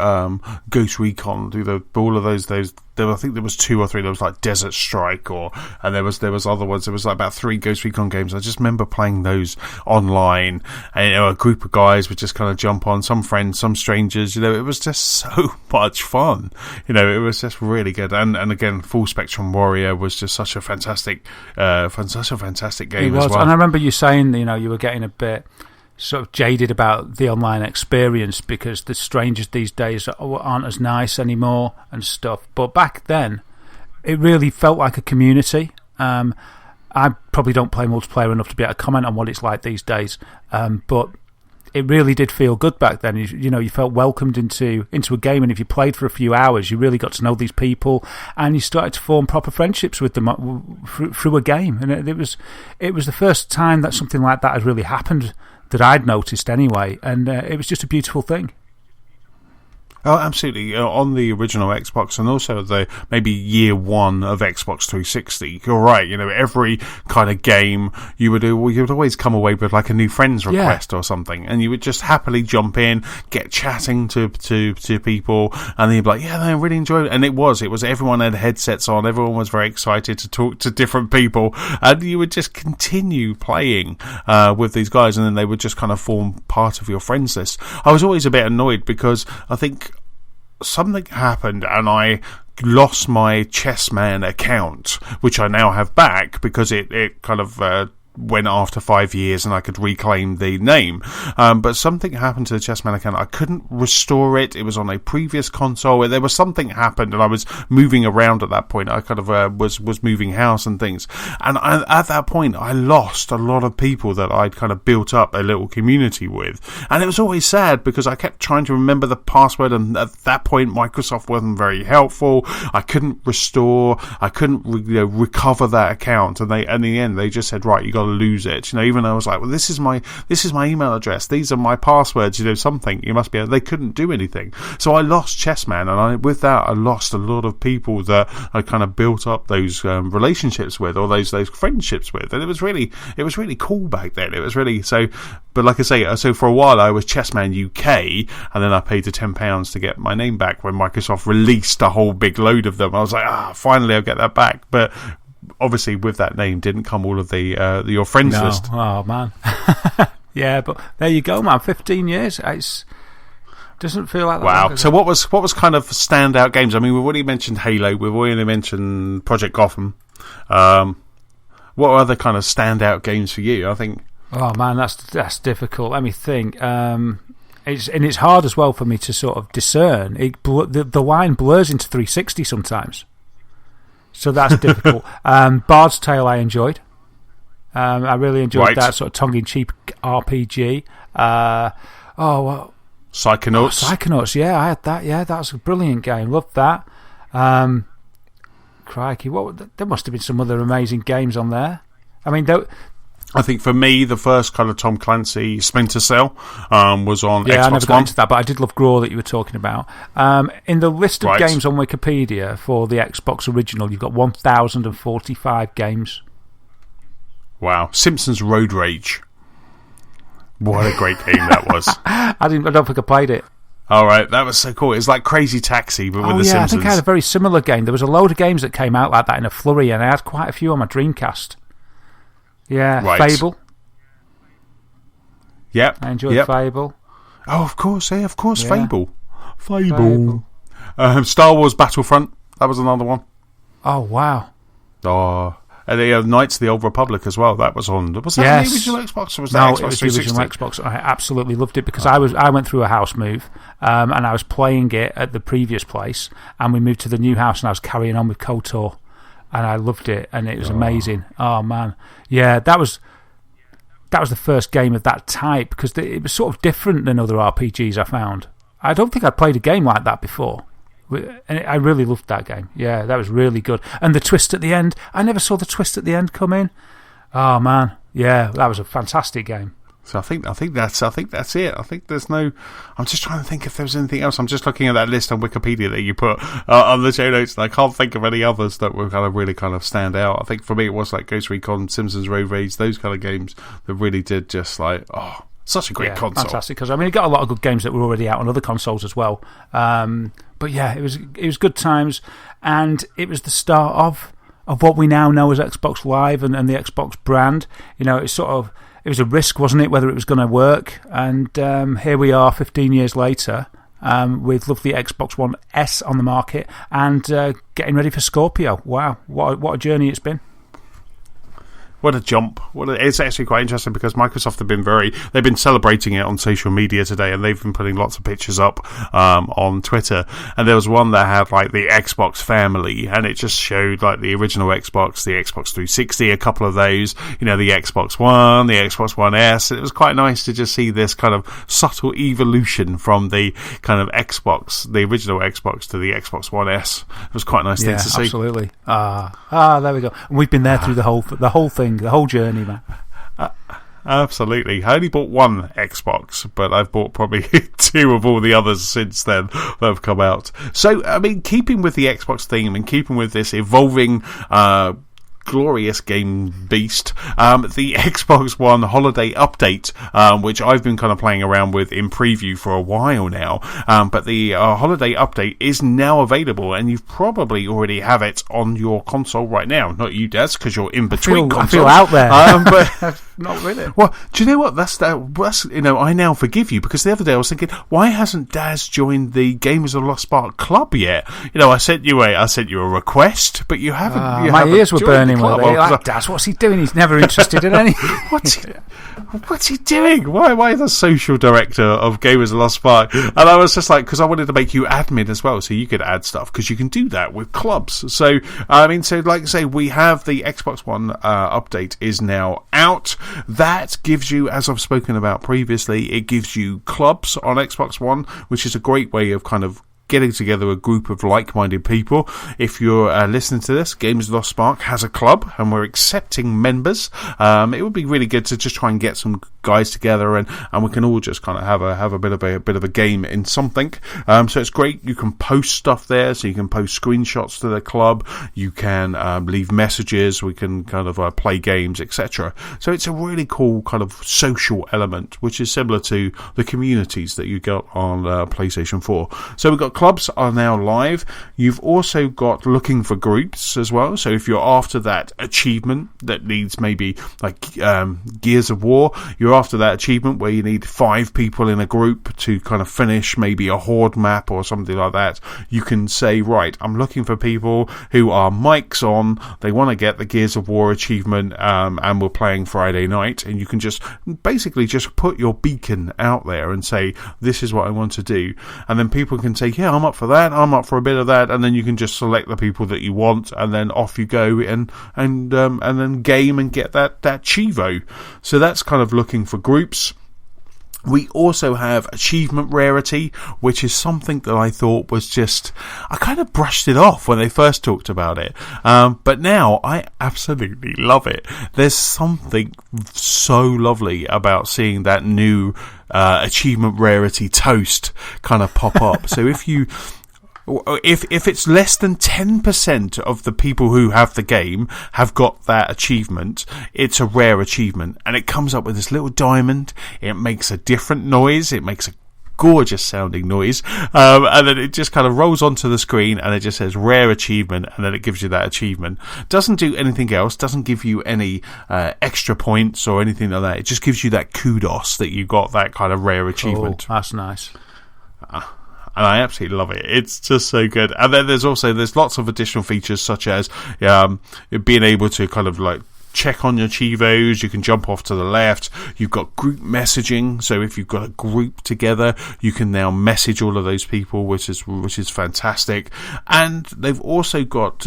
Ghost Recon through all of those. I think there was 2 or 3. There was like Desert Strike, and there was other ones. There was like about 3 Ghost Recon games. I just remember playing those online, and a group of guys would just kind of jump on, some friends, some strangers. It was just so much fun. It was just really good. And again, Full Spectrum Warrior was just such a fantastic game it was. as well. And I remember you saying you were getting a bit sort of jaded about the online experience because the strangers these days aren't as nice anymore and stuff. But back then, it really felt like a community. I probably don't play multiplayer enough to be able to comment on what it's like these days, but it really did feel good back then. You felt welcomed into a game, and if you played for a few hours, you really got to know these people, and you started to form proper friendships with them through a game. And it was the first time that something like that had really happened that I'd noticed anyway, and it was just a beautiful thing. Oh, absolutely. On the original Xbox, and also the maybe year 1 of Xbox 360, you're right. Every kind of game you would always come away with like a new friends request or something, and you would just happily jump in, get chatting to people, and then you'd be like, yeah, I really enjoyed it. And it was everyone had headsets on, everyone was very excited to talk to different people, and you would just continue playing with these guys, and then they would just kind of form part of your friends list. I was always a bit annoyed because I think something happened and I lost my Chessman account, which I now have back because it kind of went after 5 years and I could reclaim the name. But something happened to the Chessman account. I couldn't restore it. It was on a previous console. There was something happened and I was moving around at that point. I kind of was moving house and things. And at that point, I lost a lot of people that I'd kind of built up a little community with. And it was always sad because I kept trying to remember the password, and at that point, Microsoft wasn't very helpful. I couldn't restore. I couldn't recover that account. And in the end, they just said, right, you got to lose it. Even though I was like, well, this is my email address, these are my passwords, something, you must be able. They couldn't do anything. So I lost Chessman, and with that I lost a lot of people that I kind of built up those relationships with, or those friendships with. And it was really cool back then. It was really so. But like I say, so for a while I was Chessman UK, and then I paid the £10 to get my name back when Microsoft released a whole big load of them. I was like, finally I'll get that back. But obviously, with that name didn't come all of the your friends list. Oh man, yeah, but there you go, man. 15 years. It doesn't feel like that. Wow. So what was kind of standout games? I mean, we've already mentioned Halo. We've already mentioned Project Gotham. What other kind of standout games for you? I think. Oh man, that's difficult. Let me think. It's hard as well for me to sort of discern. The line blurs into 360 sometimes. So that's difficult. Bard's Tale I enjoyed. I really enjoyed that sort of tongue-in-cheek RPG. Psychonauts. Psychonauts, yeah, I had that. Yeah, that was a brilliant game. Loved that. Crikey, there must have been some other amazing games on there. I mean, I think for me, the first kind of Tom Clancy Splinter Cell was on Xbox One. I never got into that, but I did love Graw that you were talking about. In the list of games on Wikipedia for the Xbox original, you've got 1,045 games. Wow. Simpsons Road Rage. What a great game that was. I don't think I played it. All right, that was so cool. It's like Crazy Taxi, but with the Simpsons. I think I had a very similar game. There was a load of games that came out like that in a flurry, and I had quite a few on my Dreamcast. Yeah, right. Fable. Yep. I enjoyed Fable. Oh, of course, yeah, Fable. Star Wars Battlefront, that was another one. Oh, wow. Oh, and the Knights of the Old Republic as well, that was on. Was that the original Xbox, or was that Xbox 360? No, it was the original Xbox. I absolutely loved it because I went through a house move, and I was playing it at the previous place, and we moved to the new house, and I was carrying on with KOTOR. And I loved it, and it was amazing. Oh man, yeah, that was the first game of that type because it was sort of different than other RPGs I found. I don't think I'd played a game like that before, and I really loved that game. Yeah, that was really good. And the twist at the end, I never saw the twist at the end come in. Oh man, yeah, that was a fantastic game. So I think that's it. I think there's no. I'm just trying to think if there's anything else. I'm just looking at that list on Wikipedia that you put on the show notes, and I can't think of any others that were really stand out. I think for me it was like Ghost Recon, Simpsons Road Rage, those kind of games that really did just like such a great console. Fantastic, because I mean it got a lot of good games that were already out on other consoles as well. But yeah, it was good times, and it was the start of what we now know as Xbox Live and the Xbox brand. It's sort of. It was a risk, wasn't it, whether it was going to work? And here we are 15 years later with lovely Xbox One S on the market and getting ready for Scorpio. Wow, what a journey it's been. What a jump. It's actually quite interesting because Microsoft they've been celebrating it on social media today, and they've been putting lots of pictures up on Twitter. And there was one that had like the Xbox family, and it just showed like the original Xbox, the Xbox 360, a couple of those, the Xbox One, the Xbox One S. It was quite nice to just see this kind of subtle evolution from the kind of Xbox, the original Xbox, to the Xbox One S. It was quite a nice thing to see. Absolutely. There we go. And we've been there through the whole thing. The whole journey, man. Absolutely. I only bought one Xbox, but I've bought probably two of all the others since then that have come out. So, I mean, keeping with the Xbox theme and keeping with this evolving glorious game beast, the Xbox One holiday update, which I've been kind of playing around with in preview for a while now, but the holiday update is now available, and you probably already have it on your console right now. Not you, Des, because you're in between consoles. I feel out there. not really. Well, do you know what? That's I now forgive you, because the other day I was thinking, why hasn't Daz joined the Gamers of Lost Spark club yet? I sent you a request, but you haven't. My ears were burning. Like, Daz, what's he doing? He's never interested in any. What's he doing? Why the social director of Gamers of Lost Spark? And I was just like, because I wanted to make you admin as well, so you could add stuff, because you can do that with clubs. So like I say, we have the Xbox One update is now out. That gives you, as I've spoken about previously, it gives you clubs on Xbox One, which is a great way of kind of getting together a group of like-minded people. If you're listening to this, Gamers of Lost Spark has a club, and we're accepting members. It would be really good to just try and get some guys together, and we can all just kind of have a bit of a game in something. So it's great. You can post stuff there, so you can post screenshots to the club. You can leave messages. We can kind of play games, etc. So it's a really cool kind of social element, which is similar to the communities that you got on PlayStation 4. So we've got clubs are now live. You've also got looking for groups as well. So if you're after that achievement that needs maybe like Gears of War, you're after that achievement where you need 5 people in a group to kind of finish maybe a horde map or something like that. You can say, right, I'm looking for people who are mics on, they want to get the Gears of War achievement, and we're playing Friday night, and you can just basically just put your beacon out there and say, this is what I want to do, and then people can say, yeah, I'm up for that, I'm up for a bit of that, and then you can just select the people that you want, and then off you go, and then game and get that Chivo. So that's kind of looking for groups. We also have achievement rarity, which is something that I thought was just, I kind of brushed it off when they first talked about it. But now I absolutely love it. There's something so lovely about seeing that new achievement rarity toast kind of pop up. So if it's less than 10% of the people who have the game have got that achievement, it's a rare achievement, and it comes up with this little diamond. It makes a different noise. It makes a gorgeous sounding noise, and then it just kind of rolls onto the screen, and it just says rare achievement, and then it gives you that achievement. Doesn't do anything else, doesn't give you any extra points or anything like that. It just gives you that kudos that you got that kind of rare achievement. Oh, that's nice. And I absolutely love it. It's just so good. And then there's lots of additional features, such as being able to kind of like check on your Chivos. You can jump off to the left. You've got group messaging, so if you've got a group together, you can now message all of those people, which is fantastic. And they've also got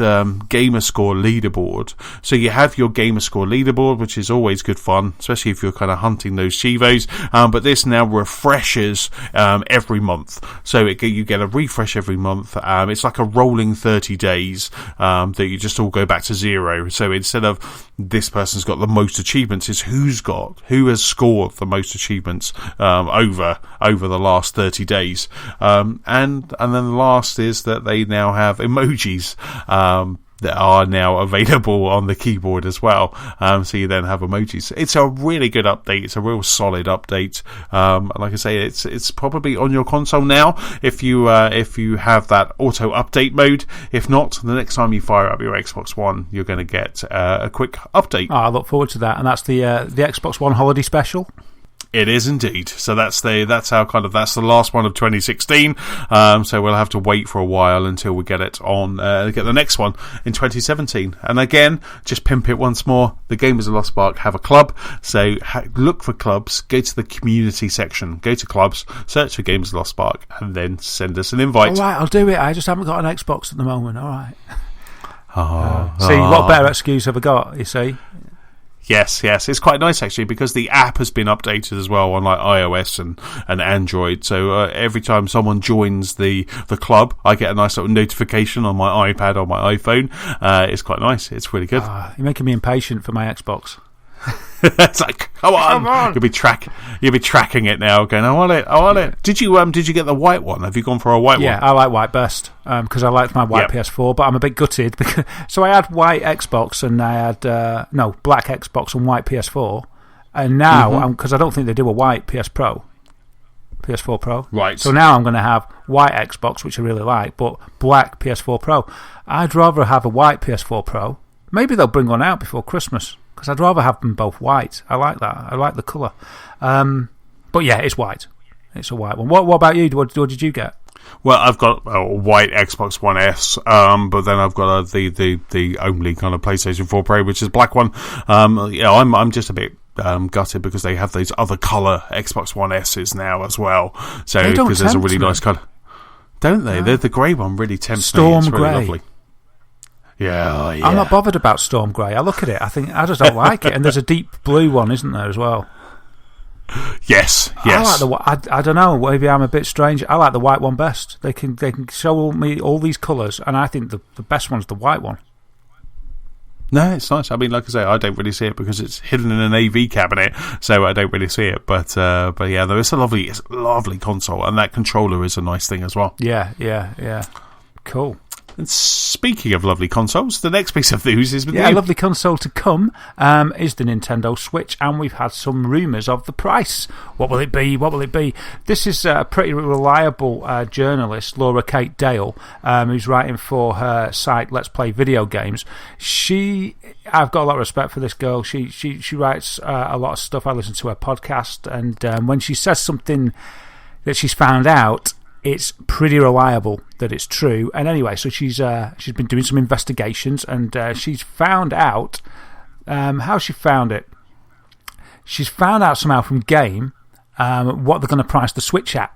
gamer score leaderboard. So you have your gamer score leaderboard, which is always good fun, especially if you're kind of hunting those Chivos. But this now refreshes every month, so you get a refresh every month. It's like a rolling 30 days that you just all go back to zero. So instead of this person's got the most achievements, is who has scored the most achievements over the last 30 days. And then the last is that they now have emojis that are now available on the keyboard as well. So you then have emojis. It's a really good update. It's a real solid update. Like I say, it's probably on your console now if you have that auto update mode. If not, the next time you fire up your Xbox One, you're going to get a quick update. I look forward to that. And that's the Xbox One holiday special. It is indeed. So that's the last one of 2016. So we'll have to wait for a while until we get it on, get the next one in 2017. And again, just pimp it once more. The Gamers of Lost Spark have a club. So look for clubs, go to the community section, go to clubs, search for Gamers of Lost Spark, and then send us an invite. All right, I'll do it. I just haven't got an Xbox at the moment. All right. See, what better excuse have I got, you see? Yes, it's quite nice actually, because the app has been updated as well on like iOS and Android. So every time someone joins the club, I get a nice little notification on my iPad or my iPhone. It's quite nice. It's really good. You're making me impatient for my Xbox. It's like, come on. You'll be tracking it now, going, I want it. Did you get the white one? Have you gone for a white one? Yeah, I like white best because I liked my white PS4, but I'm a bit gutted because so I had white Xbox and I had black Xbox and white PS4, and now because I don't think they do a white PS4 Pro. Right. So now I'm going to have white Xbox, which I really like, but black PS4 Pro. I'd rather have a white PS4 Pro. Maybe they'll bring one out before Christmas, because I'd rather have them both white. I like that. I like the colour. But yeah, it's white. It's a white one. What about you? What did you get? Well, I've got a white Xbox One S, but then I've got the only kind of PlayStation 4 Pro, which is black one. I'm just a bit gutted because they have those other colour Xbox One S's now as well. So because there's a really nice colour, don't they? The grey one really tempts Storm me. It's really grey. lovely. Yeah, I'm not bothered about Storm Grey. I look at it, I just don't like it. And there's a deep blue one, isn't there, as well? Yes. I like I don't know. Maybe I'm a bit strange. I like the white one best. They can show me all these colours, and I think the best one's the white one. No, it's nice. I mean, like I say, I don't really see it because it's hidden in an AV cabinet, so I don't really see it. But yeah, though it's a lovely console, and that controller is a nice thing as well. Yeah. Cool. And speaking of lovely consoles, the next piece of news is with you. A lovely console to come is the Nintendo Switch, and we've had some rumours of the price. What will it be? This is a pretty reliable journalist, Laura Kate Dale, who's writing for her site Let's Play Video Games. I've got a lot of respect for this girl. She writes a lot of stuff. I listen to her podcast, and when she says something that she's found out, it's pretty reliable that it's true. And anyway, so she's been doing some investigations, and she's found out how she found it. She's found out somehow from Game what they're going to price the Switch at.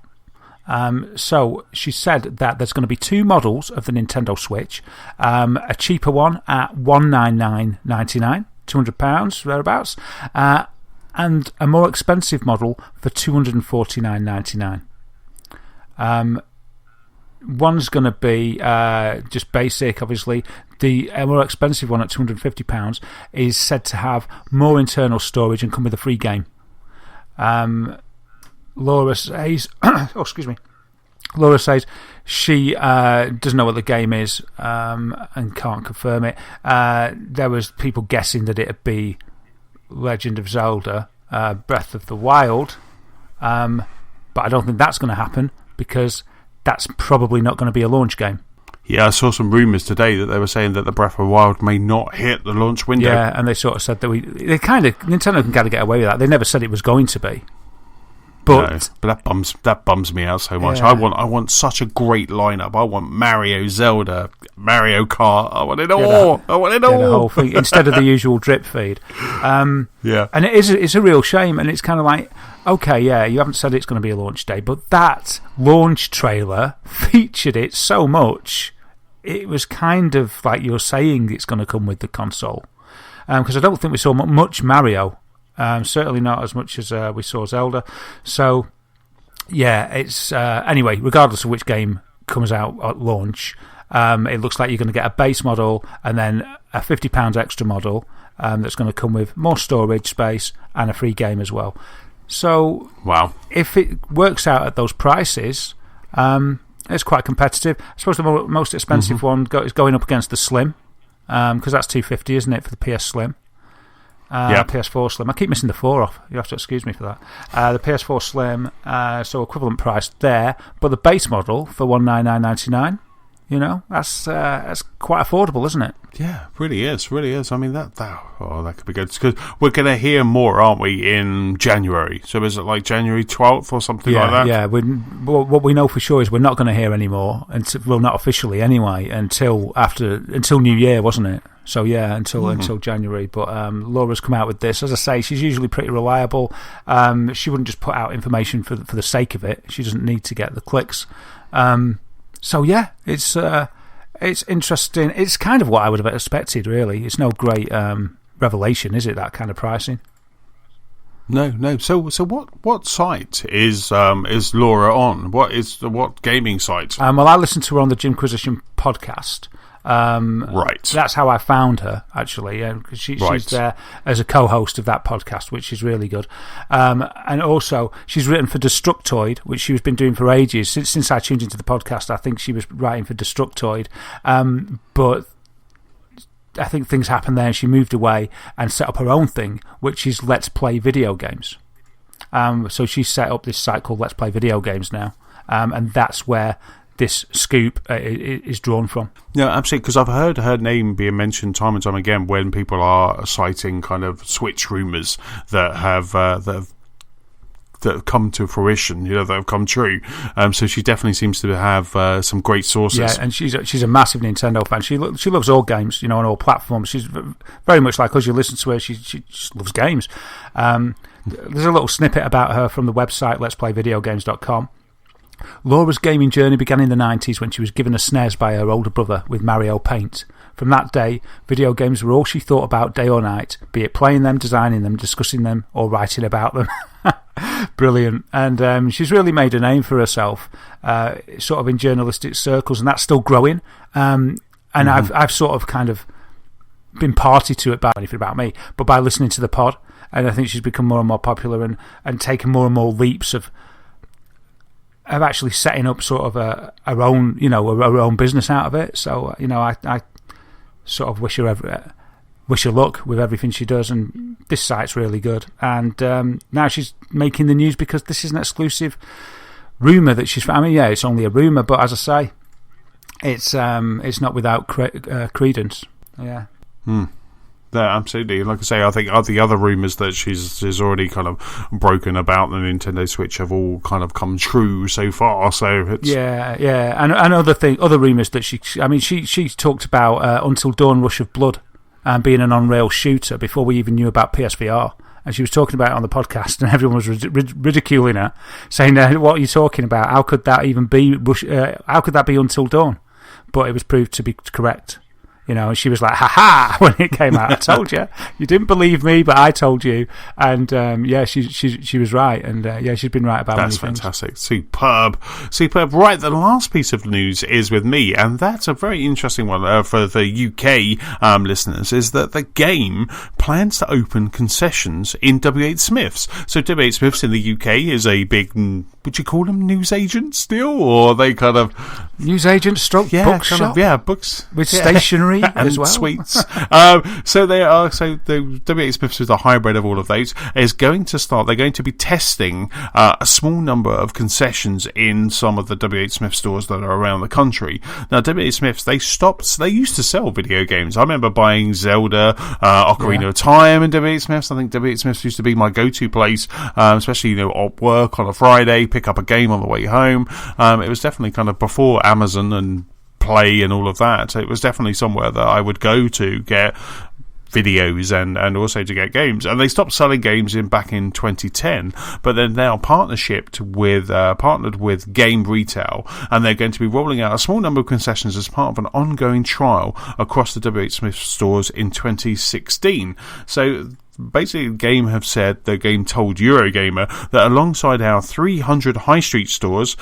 So she said that there's going to be two models of the Nintendo Switch, a cheaper one at $199.99, £200 thereabouts, and a more expensive model for $249.99. One's going to be just basic, obviously. The more expensive one at £250 is said to have more internal storage and come with a free game. Laura says, Laura says she doesn't know what the game is and can't confirm it. There was people guessing that it'd be Legend of Zelda, Breath of the Wild, but I don't think that's going to happen, because that's probably not going to be a launch game. Yeah, I saw some rumours today that they were saying that the Breath of the Wild may not hit the launch window. Yeah, and they sort of said that Nintendo can kind of get away with that. They never said it was going to be. But that bums me out so much. Yeah. I want such a great lineup. I want Mario, Zelda, Mario Kart. I want it all. I want it all. The whole thing instead of the usual drip feed. Yeah, and it's a real shame. And it's kind of like, okay, yeah, you haven't said it's going to be a launch day, but that launch trailer featured it so much. It was kind of like you're saying it's going to come with the console, because I don't think we saw much Mario. Certainly not as much as we saw Zelda. So, yeah, it's anyway, regardless of which game comes out at launch, it looks like you're going to get a base model and then a £50 extra model that's going to come with more storage space and a free game as well. So, wow, if it works out at those prices, it's quite competitive. I suppose the most expensive one is going up against the Slim, because that's $250, isn't it, for the PS Slim? PS4 Slim. I keep missing the 4 off. You have to excuse me for that. The PS4 Slim, so equivalent price there, but the base model for $199.99. You know, that's quite affordable, isn't it? Yeah, really is. I mean, that could be good. Because we're going to hear more, aren't we, in January? So is it like January 12th or something like that? Yeah. What we know for sure is we're not going to hear any more, well, not officially anyway, until New Year, wasn't it? So yeah, until January. But Laura's come out with this. As I say, she's usually pretty reliable. She wouldn't just put out information for the sake of it. She doesn't need to get the clicks. So yeah, it's interesting. It's kind of what I would have expected, really. It's no great revelation, is it? That kind of pricing. No. So what site is Laura on? What gaming site? Well, I listened to her on the Jimquisition podcast. Right. That's how I found her, actually. Because she's there as a co-host of that podcast, which is really good. And also, she's written for Destructoid, which she's been doing for ages. Since I tuned into the podcast, I think she was writing for Destructoid. But I think things happened there, and she moved away and set up her own thing, which is Let's Play Video Games. So she set up this site called Let's Play Video Games now. And that's where this scoop is drawn from. Yeah, absolutely, because I've heard her name being mentioned time and time again when people are citing kind of Switch rumours that have come to fruition, that have come true. So she definitely seems to have some great sources. Yeah, and she's a massive Nintendo fan. She loves all games, on all platforms. She's very much like us. You listen to her, she just loves games. There's a little snippet about her from the website letsplayvideogames.com. Laura's gaming journey began in the 90s when she was given a SNES by her older brother with Mario Paint. From that day, video games were all she thought about day or night, be it playing them, designing them, discussing them, or writing about them. Brilliant. And she's really made a name for herself, sort of in journalistic circles, and that's still growing. And I've sort of kind of been party to it by anything about me, but by listening to the pod, and I think she's become more and more popular and taken more and more leaps of actually setting up sort of her own, her own business out of it. So, I sort of wish her luck with everything she does, and this site's really good. And now she's making the news because this is an exclusive rumour that she's... I mean, yeah, it's only a rumour, but as I say, it's not without credence. Yeah. Yeah, absolutely. Like I say, I think the other rumours that she's already kind of broken about the Nintendo Switch have all kind of come true so far. So it's... yeah, and other rumours that she talked about Until Dawn Rush of Blood being an on-rail shooter before we even knew about PSVR. And she was talking about it on the podcast, and everyone was ridiculing her, saying, "What are you talking about? How could that even be? How could that be Until Dawn?" But it was proved to be correct. And she was like, ha-ha, when it came out. I told you. You didn't believe me, but I told you. And, she was right. And, she's been right about many things. That's fantastic. Superb. Right, the last piece of news is with me, and that's a very interesting one for the UK listeners, is that the game plans to open concessions in W.H. Smith's. So W.H. Smith's in the UK is a big... Would you call them newsagent still, or are they kind of newsagent stroke bookshop? Books with stationery and as well. Sweets. So they are. So the W.H. Smiths, with a hybrid of all of those, is going to start. They're going to be testing a small number of concessions in some of the W.H. Smith stores that are around the country. Now, W.H. Smiths, they stopped. They used to sell video games. I remember buying Zelda, Ocarina of Time, in W.H. Smiths. I think W.H. Smiths used to be my go-to place, especially at work on a Friday. Pick up a game on the way home. It was definitely kind of before Amazon and Play and all of that. It was definitely somewhere that I would go to get videos and also to get games. And they stopped selling games back in 2010, but they're now partnered with Game Retail, and they're going to be rolling out a small number of concessions as part of an ongoing trial across the W.H. Smith stores in 2016. So basically, the game have said, the game told Eurogamer, that alongside our 300 high street stores,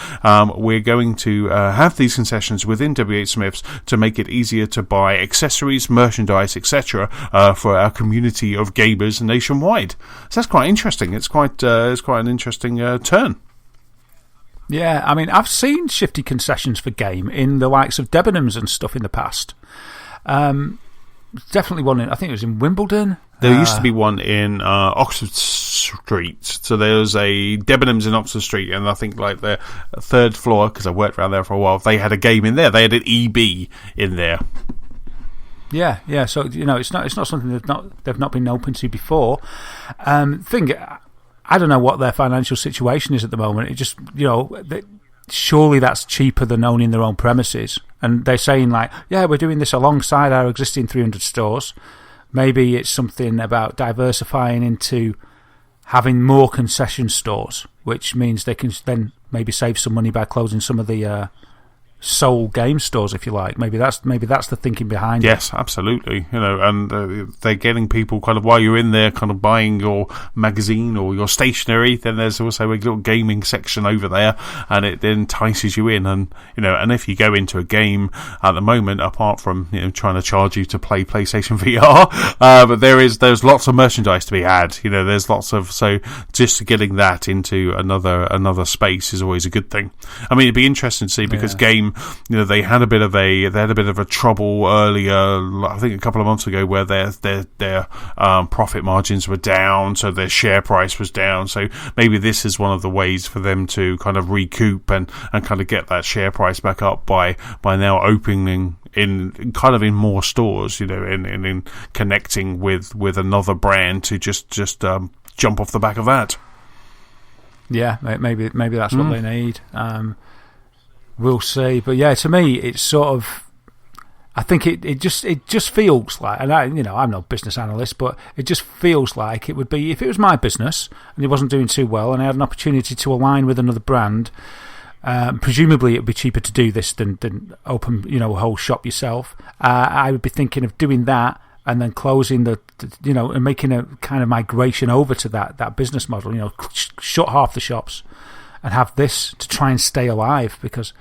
we're going to have these concessions within W.H. Smith's to make it easier to buy accessories, merchandise, etc. For our community of gamers nationwide. So that's quite interesting. It's quite an interesting turn. Yeah, I mean, I've seen shifty concessions for game in the likes of Debenhams and stuff in the past. Definitely one I think it was in Wimbledon. There used to be one in Oxford Street. So there was a Debenhams in Oxford Street, and I think like the third floor, because I worked around there for a while, they had a game in there. They had an EB in there. Yeah. So it's not something they've not been open to before. I don't know what their financial situation is at the moment. It just surely that's cheaper than owning their own premises. And they're saying we're doing this alongside our existing 300 stores. Maybe it's something about diversifying into having more concession stores, which means they can then maybe save some money by closing some of the sole game stores, if you like. Maybe that's the thinking behind it. Yes, absolutely. And they're getting people kind of, while you're in there kind of buying your magazine or your stationery, then there's also a little gaming section over there, and it then entices you in. And and if you go into a game at the moment, apart from trying to charge you to play PlayStation VR, but there's lots of merchandise to be had. There's lots of, so just getting that into another space is always a good thing. I mean, it'd be interesting to see, because Game they had a bit of a trouble earlier, I think a couple of months ago, where their profit margins were down, so their share price was down. So maybe this is one of the ways for them to kind of recoup and kind of get that share price back up by now opening in more stores, in connecting with another brand to just jump off the back of that. Yeah, maybe that's what they need. We'll see. But yeah, to me, it's sort of, I think it just feels like, and I'm no business analyst, but it just feels like it would be, if it was my business and it wasn't doing too well and I had an opportunity to align with another brand, presumably it would be cheaper to do this than open a whole shop yourself. I would be thinking of doing that and then closing and making a kind of migration over to that business model. Shut half the shops and have this to try and stay alive, because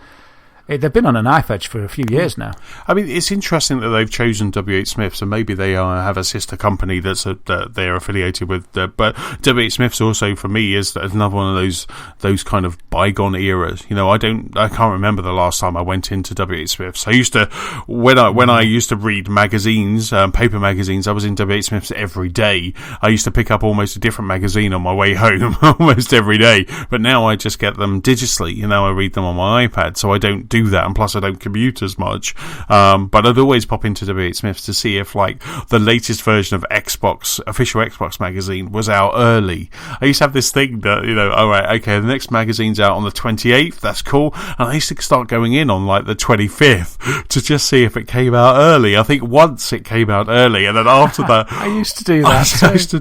they've been on a knife edge for a few years now. I mean, it's interesting that they've chosen WH Smiths, and maybe they have a sister company that they're affiliated with. But WH Smiths also, for me, is another one of those kind of bygone eras. I can't remember the last time I went into WH Smiths. I used to, when I used to read magazines, paper magazines, I was in WH Smiths every day. I used to pick up almost a different magazine on my way home almost every day. But now I just get them digitally. I read them on my iPad, so I don't do that, and plus I don't commute as much, but I'd always pop into WH Smiths to see if the latest version of official Xbox magazine was out early. I used to have this thing that the next magazine's out on the 28th, that's cool, and I used to start going in on the 25th to just see if it came out early. I think once it came out early, and then after that I used to do that I used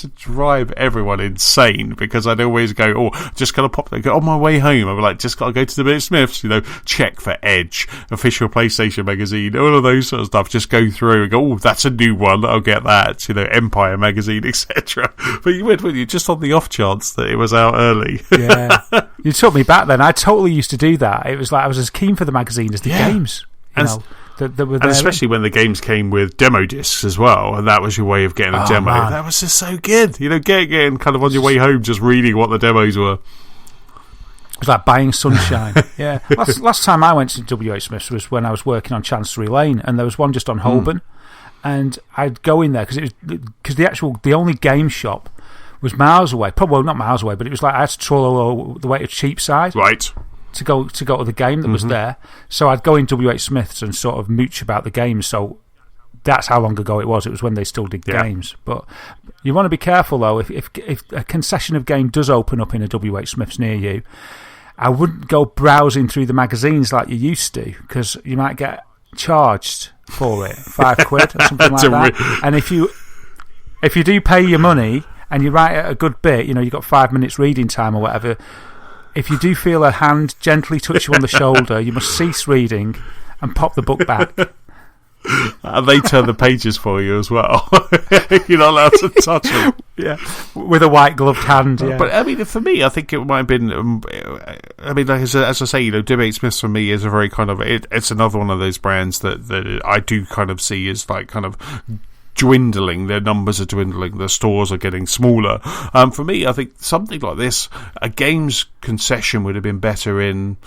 to drive everyone insane, because I'd always go, just gotta go on my way home, I'd be like, just gotta go to WH Smiths, check for Edge, official PlayStation magazine, all of those sort of stuff. Just go through and go, that's a new one, I'll get that. Empire magazine, etc. But you went with you just on the off chance that it was out early. Yeah, you took me back then. I totally used to do that. It was like I was as keen for the magazine as the games. That were there, and especially when the games came with demo discs as well, and that was your way of getting a demo. Man. That was just so good. Getting kind of on your way home, just reading what the demos were. It was like buying sunshine. Yeah. Last time I went to WH Smiths was when I was working on Chancery Lane, and there was one just on Holborn, and I'd go in there because the only game shop was miles away. Probably not miles away, but it was like I had to troll all the way to Cheapside, right, to go to the game that was there. So I'd go in WH Smiths and sort of mooch about the games. So that's how long ago it was. It was when they still did games. But you want to be careful though. If a concession of game does open up in a WH Smiths near you, I wouldn't go browsing through the magazines like you used to, because you might get charged for it, £5 or something like that. And if you do pay your money and you write a good bit, you've got 5 minutes reading time or whatever, if you do feel a hand gently touch you on the shoulder, you must cease reading and pop the book back. And they turn the pages for you as well. You're not allowed to touch them. Yeah, with a white gloved hand. Yeah. But I mean, for me, I think it might have been. As I say, WH Smiths for me is a very kind of. It's another one of those brands that I do kind of see as kind of dwindling. Their numbers are dwindling. Their stores are getting smaller. For me, I think something like this, a games concession would have been better in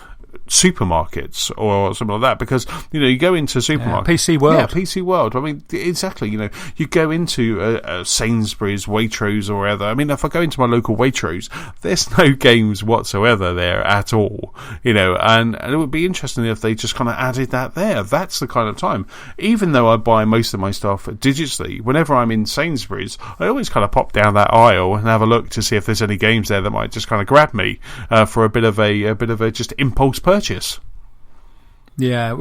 supermarkets or something like that, because you go into supermarkets, PC World. I mean, exactly. You go into a Sainsbury's, Waitrose, or whatever. I mean, if I go into my local Waitrose, there's no games whatsoever there at all. And it would be interesting if they just kind of added that there. That's the kind of time. Even though I buy most of my stuff digitally, whenever I'm in Sainsbury's, I always kind of pop down that aisle and have a look to see if there's any games there that might just kind of grab me for a bit of a just impulse purchase. Yeah,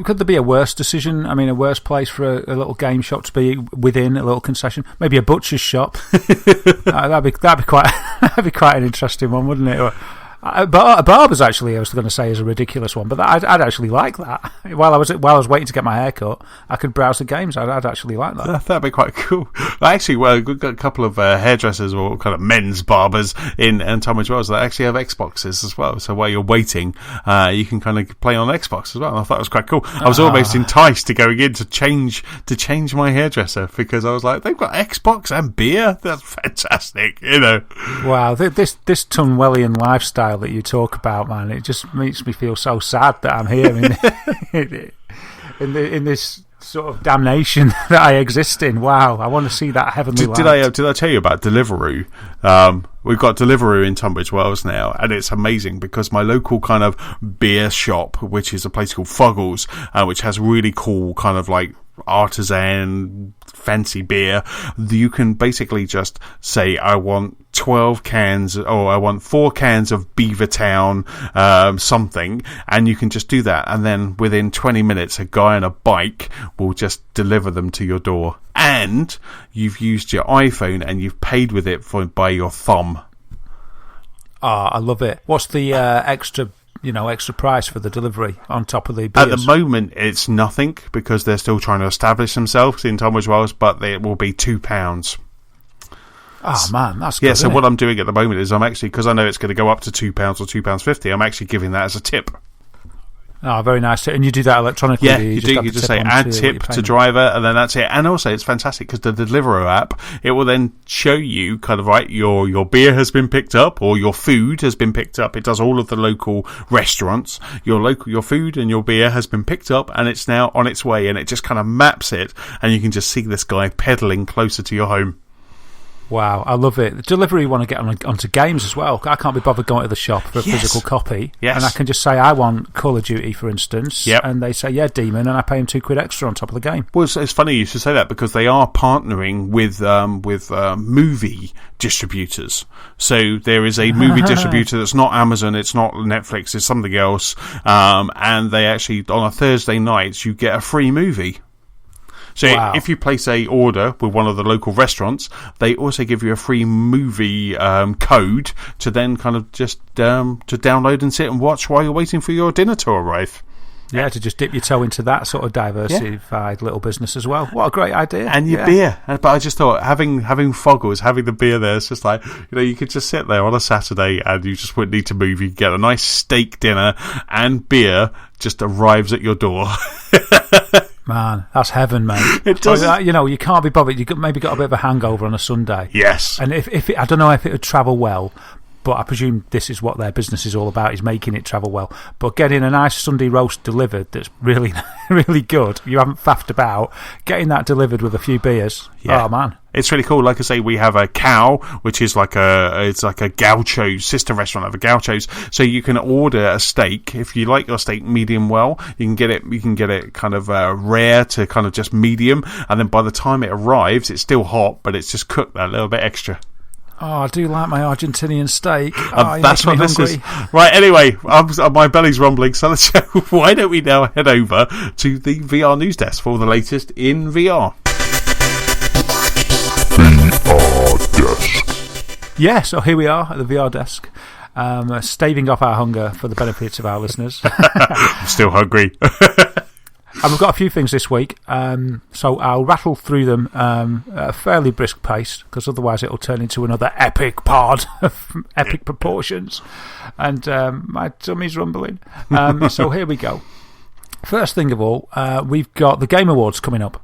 could there be a worse decision? I mean, a worse place for a little game shop to be within, a little concession? Maybe a butcher's shop. That'd be quite an interesting one, wouldn't it? A barber's actually, I was going to say, is a ridiculous one, but I'd actually like that. While I was waiting to get my hair cut, I could browse the games. I'd actually like that. That'd be quite cool. Actually, we've got a couple of hairdressers or kind of men's barbers in Tunbridge Wells that actually have Xboxes as well. So while you're waiting, you can kind of play on Xbox as well. And I thought it was quite cool. I was almost enticed to going in to change my hairdresser, because I was like, they've got Xbox and beer. That's fantastic, Wow, this Tunwellian lifestyle lifestyle that you talk about, man, it just makes me feel so sad that I'm here in this sort of damnation that I exist in. Wow, I want to see that heavenly light. Did I tell you about Deliveroo? We've got Deliveroo in Tunbridge Wells now, and it's amazing because my local kind of beer shop, which is a place called Fuggles, which has really cool kind of like artisan fancy beer, you can basically just say, I want 12 cans, or I want 4 cans of Beavertown something, and you can just do that, and then within 20 minutes a guy on a bike will just deliver them to your door, and you've used your iPhone and you've paid with it by your thumb. I love it. What's the extra price for the delivery on top of the beers? At the moment, it's nothing because they're still trying to establish themselves in Tunbridge Wells, but it will be £2. Oh, man, that's good. Yeah, so what I'm doing at the moment is I'm actually, because I know it's going to go up to £2 or £2.50, I'm actually giving that as a tip. Oh, very nice. And you do that electronically? Yeah, you do. You just say add tip to driver, and then that's it. And also, it's fantastic because the Deliveroo app, it will then show you kind of right, your beer has been picked up or your food has been picked up. It does all of the local restaurants. Your food and your beer has been picked up, and it's now on its way. And it just kind of maps it, and you can just see this guy pedaling closer to your home. Wow, I love it. The delivery want to get onto games as well. I can't be bothered going to the shop for a physical copy. Yes. And I can just say, I want Call of Duty, for instance. Yep. And they say, yeah, Demon, and I pay them £2 extra on top of the game. Well, it's funny you should say that because they are partnering with movie distributors. So there is a movie distributor that's not Amazon, it's not Netflix, it's something else. And they actually, on a Thursday night, you get a free movie. So if you place a order with one of the local restaurants, they also give you a free movie code to then kind of just to download and sit and watch while you're waiting for your dinner to arrive. Yeah, to just dip your toe into that sort of diversified little business as well. What a great idea. And your beer. But I just thought, having Foggles, having the beer there, it's just like, you could just sit there on a Saturday and you just wouldn't need to move. You get a nice steak dinner and beer just arrives at your door. Man, that's heaven, mate. It does. You can't be bothered. You maybe got a bit of a hangover on a Sunday. Yes. And if I don't know if it would travel well, but I presume this is what their business is all about, is making it travel well. But getting a nice Sunday roast delivered that's really, really good, you haven't faffed about, getting that delivered with a few beers, oh man. It's really cool. Like I say, we have a Cow, which is like a Gaucho sister restaurant of a Gaucho's. So you can order a steak. If you like your steak medium well, you can get it kind of rare to kind of just medium. And then by the time it arrives, it's still hot, but it's just cooked that little bit extra. Oh, I do like my Argentinian steak. That's what this is. Right, anyway, my belly's rumbling, so why don't we now head over to the VR news desk for the latest in VR. VR desk. Yeah, so here we are at the VR desk, staving off our hunger for the benefits of our listeners. I'm still hungry. And we've got a few things this week, so I'll rattle through them at a fairly brisk pace, because otherwise it'll turn into another epic pod of epic proportions, and my tummy's rumbling. So here we go. First thing of all, we've got the Game Awards coming up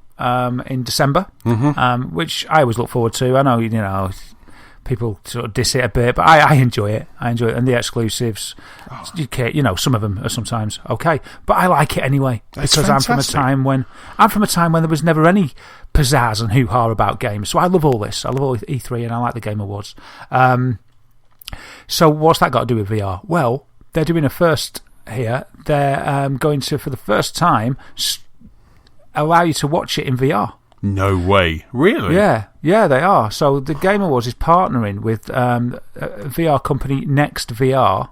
in December, which I always look forward to. I know, people sort of diss it a bit, but I enjoy it. And the exclusives, some of them are sometimes okay, but I like it anyway because I'm from a time when there was never any pizzazz and hoo-ha about games. So I love all this. I love all E3 and I like the Game Awards. So what's that got to do with VR? Well, they're doing a first here. They're going to, for the first time, allow you to watch it in VR. No way. Really? Yeah, they are. So the Game Awards is partnering with a VR company, Next VR,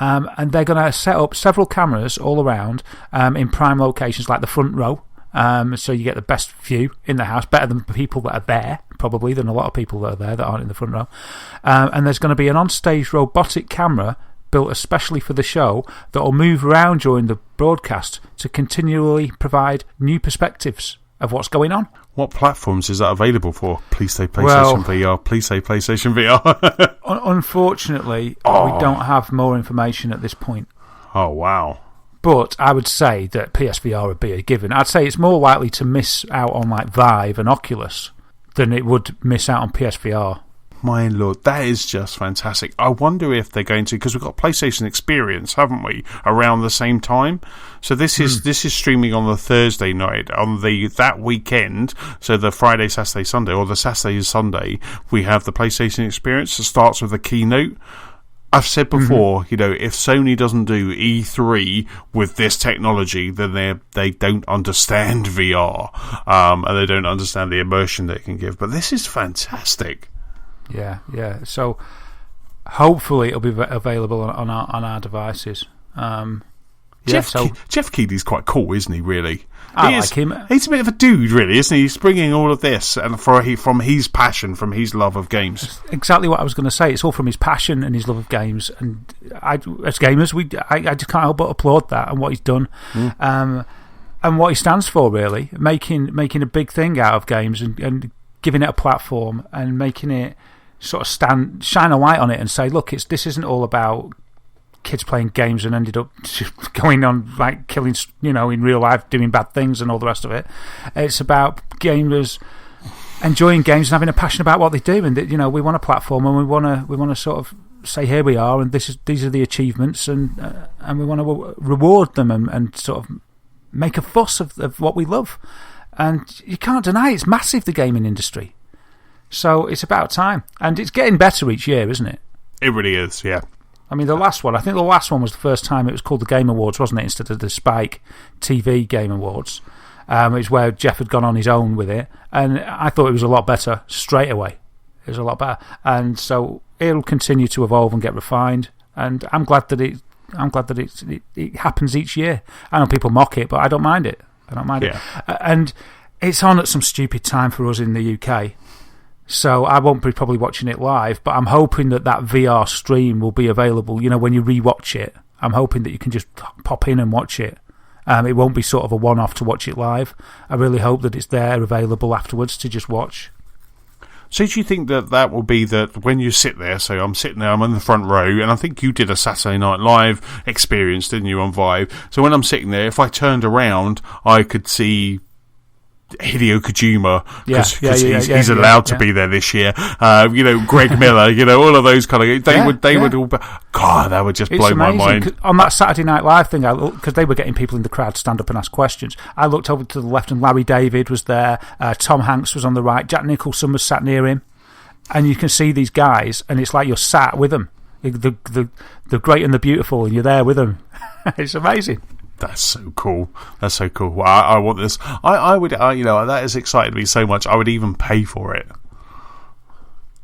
and they're going to set up several cameras all around in prime locations like the front row. So you get the best view in the house, better than people that are there, probably, than a lot of people that are there that aren't in the front row. And there's going to be an on-stage robotic camera built especially for the show that will move around during the broadcast to continually provide new perspectives of what's going on. What platforms is that available for? Please say PlayStation VR. Please say PlayStation VR. Unfortunately, we don't have more information at this point. Oh, wow. But I would say that PSVR would be a given. I'd say it's more likely to miss out on like Vive and Oculus than it would miss out on PSVR. my lord, that is just fantastic. I wonder if they're going to, because we've got PlayStation Experience, haven't we, around the same time? So this is streaming on the Thursday night. On that weekend, so the Friday, Saturday, Sunday, or the Saturday and Sunday, we have the PlayStation Experience. It starts with a keynote. I've said before, if Sony doesn't do E3 with this technology, then they don't understand VR, and they don't understand the immersion that it can give. But this is fantastic. Yeah. So hopefully it'll be available on our devices. Jeff Keighley's quite cool, isn't he? Really, I like him. He's a bit of a dude, really, isn't he? He's bringing all of this and from his passion, from his love of games. That's exactly what I was going to say. It's all from his passion and his love of games. And as gamers, I just can't help but applaud that and what he's done, and what he stands for. Really, making a big thing out of games and giving it a platform and making it sort of shine a light on it and say, look, this isn't all about kids playing games and ended up going on like killing, in real life, doing bad things and all the rest of it. It's about gamers enjoying games and having a passion about what they do, and we want a platform and we want to sort of say, here we are, and these are the achievements, and we want to reward them and sort of make a fuss of what we love. And you can't deny it's massive, the gaming industry. So it's about time, and it's getting better each year, isn't it? It really is, yeah. I mean, the last one was the first time it was called the Game Awards, wasn't it, instead of the Spike TV Game Awards. It was where Jeff had gone on his own with it, and I thought it was a lot better straight away. It was a lot better, and so it'll continue to evolve and get refined. And I'm glad that it happens each year. I know people mock it, but I don't mind it. It, and it's on at some stupid time for us in the UK. So I won't be probably watching it live, but I'm hoping that VR stream will be available. When you rewatch it, I'm hoping that you can just pop in and watch it. It won't be sort of a one-off to watch it live. I really hope that it's there available afterwards to just watch. So do you think that will be that when you sit there, so I'm sitting there, I'm in the front row, and I think you did a Saturday Night Live experience, didn't you, on Vive? So when I'm sitting there, if I turned around, I could see Hideo Kojima, because he's allowed to be there this year. Greg Miller, all of those kind of. They would all. God, that would just blow my mind. On that Saturday Night Live thing, because they were getting people in the crowd to stand up and ask questions. I looked over to the left, and Larry David was there. Tom Hanks was on the right. Jack Nicholson was sat near him, and you can see these guys, and it's like you're sat with them. The great and the beautiful, and you're there with them. It's amazing. That's so cool. Well, I want this. I would, that has excited me so much. I would even pay for it.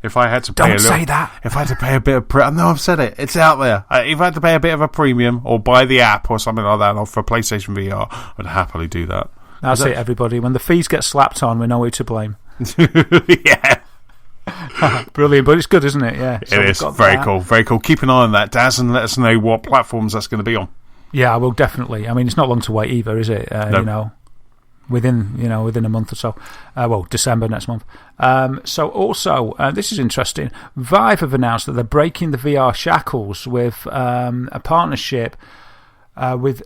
If I had to pay Don't say that. If I had to pay a bit of... No, I've said it. It's out there. If I had to pay a bit of a premium or buy the app or something like that for PlayStation VR, I'd happily do that. That's it, everybody. When the fees get slapped on, we know who to blame. Yeah. Brilliant, but it's good, isn't it? Yeah. So it is. Very cool. Very cool. Keep an eye on that, Daz, and let us know what platforms that's going to be on. Yeah, I will definitely. I mean, it's not long to wait either, is it? No. Within a month or so. December next month. So also, this is interesting. Vive have announced that they're breaking the VR shackles with a partnership with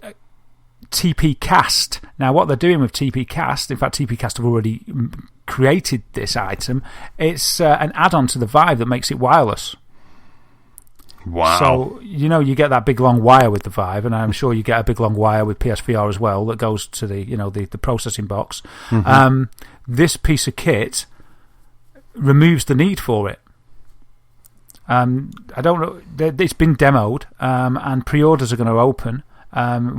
TP Cast. Now, what they're doing with TP Cast, in fact, TP Cast have already created this item. It's an add-on to the Vive that makes it wireless. Wow. So, you get that big long wire with the Vive, and I'm sure you get a big long wire with PSVR as well that goes to the processing box. Mm-hmm. This piece of kit removes the need for it. I don't know. It's been demoed, and pre-orders are going to open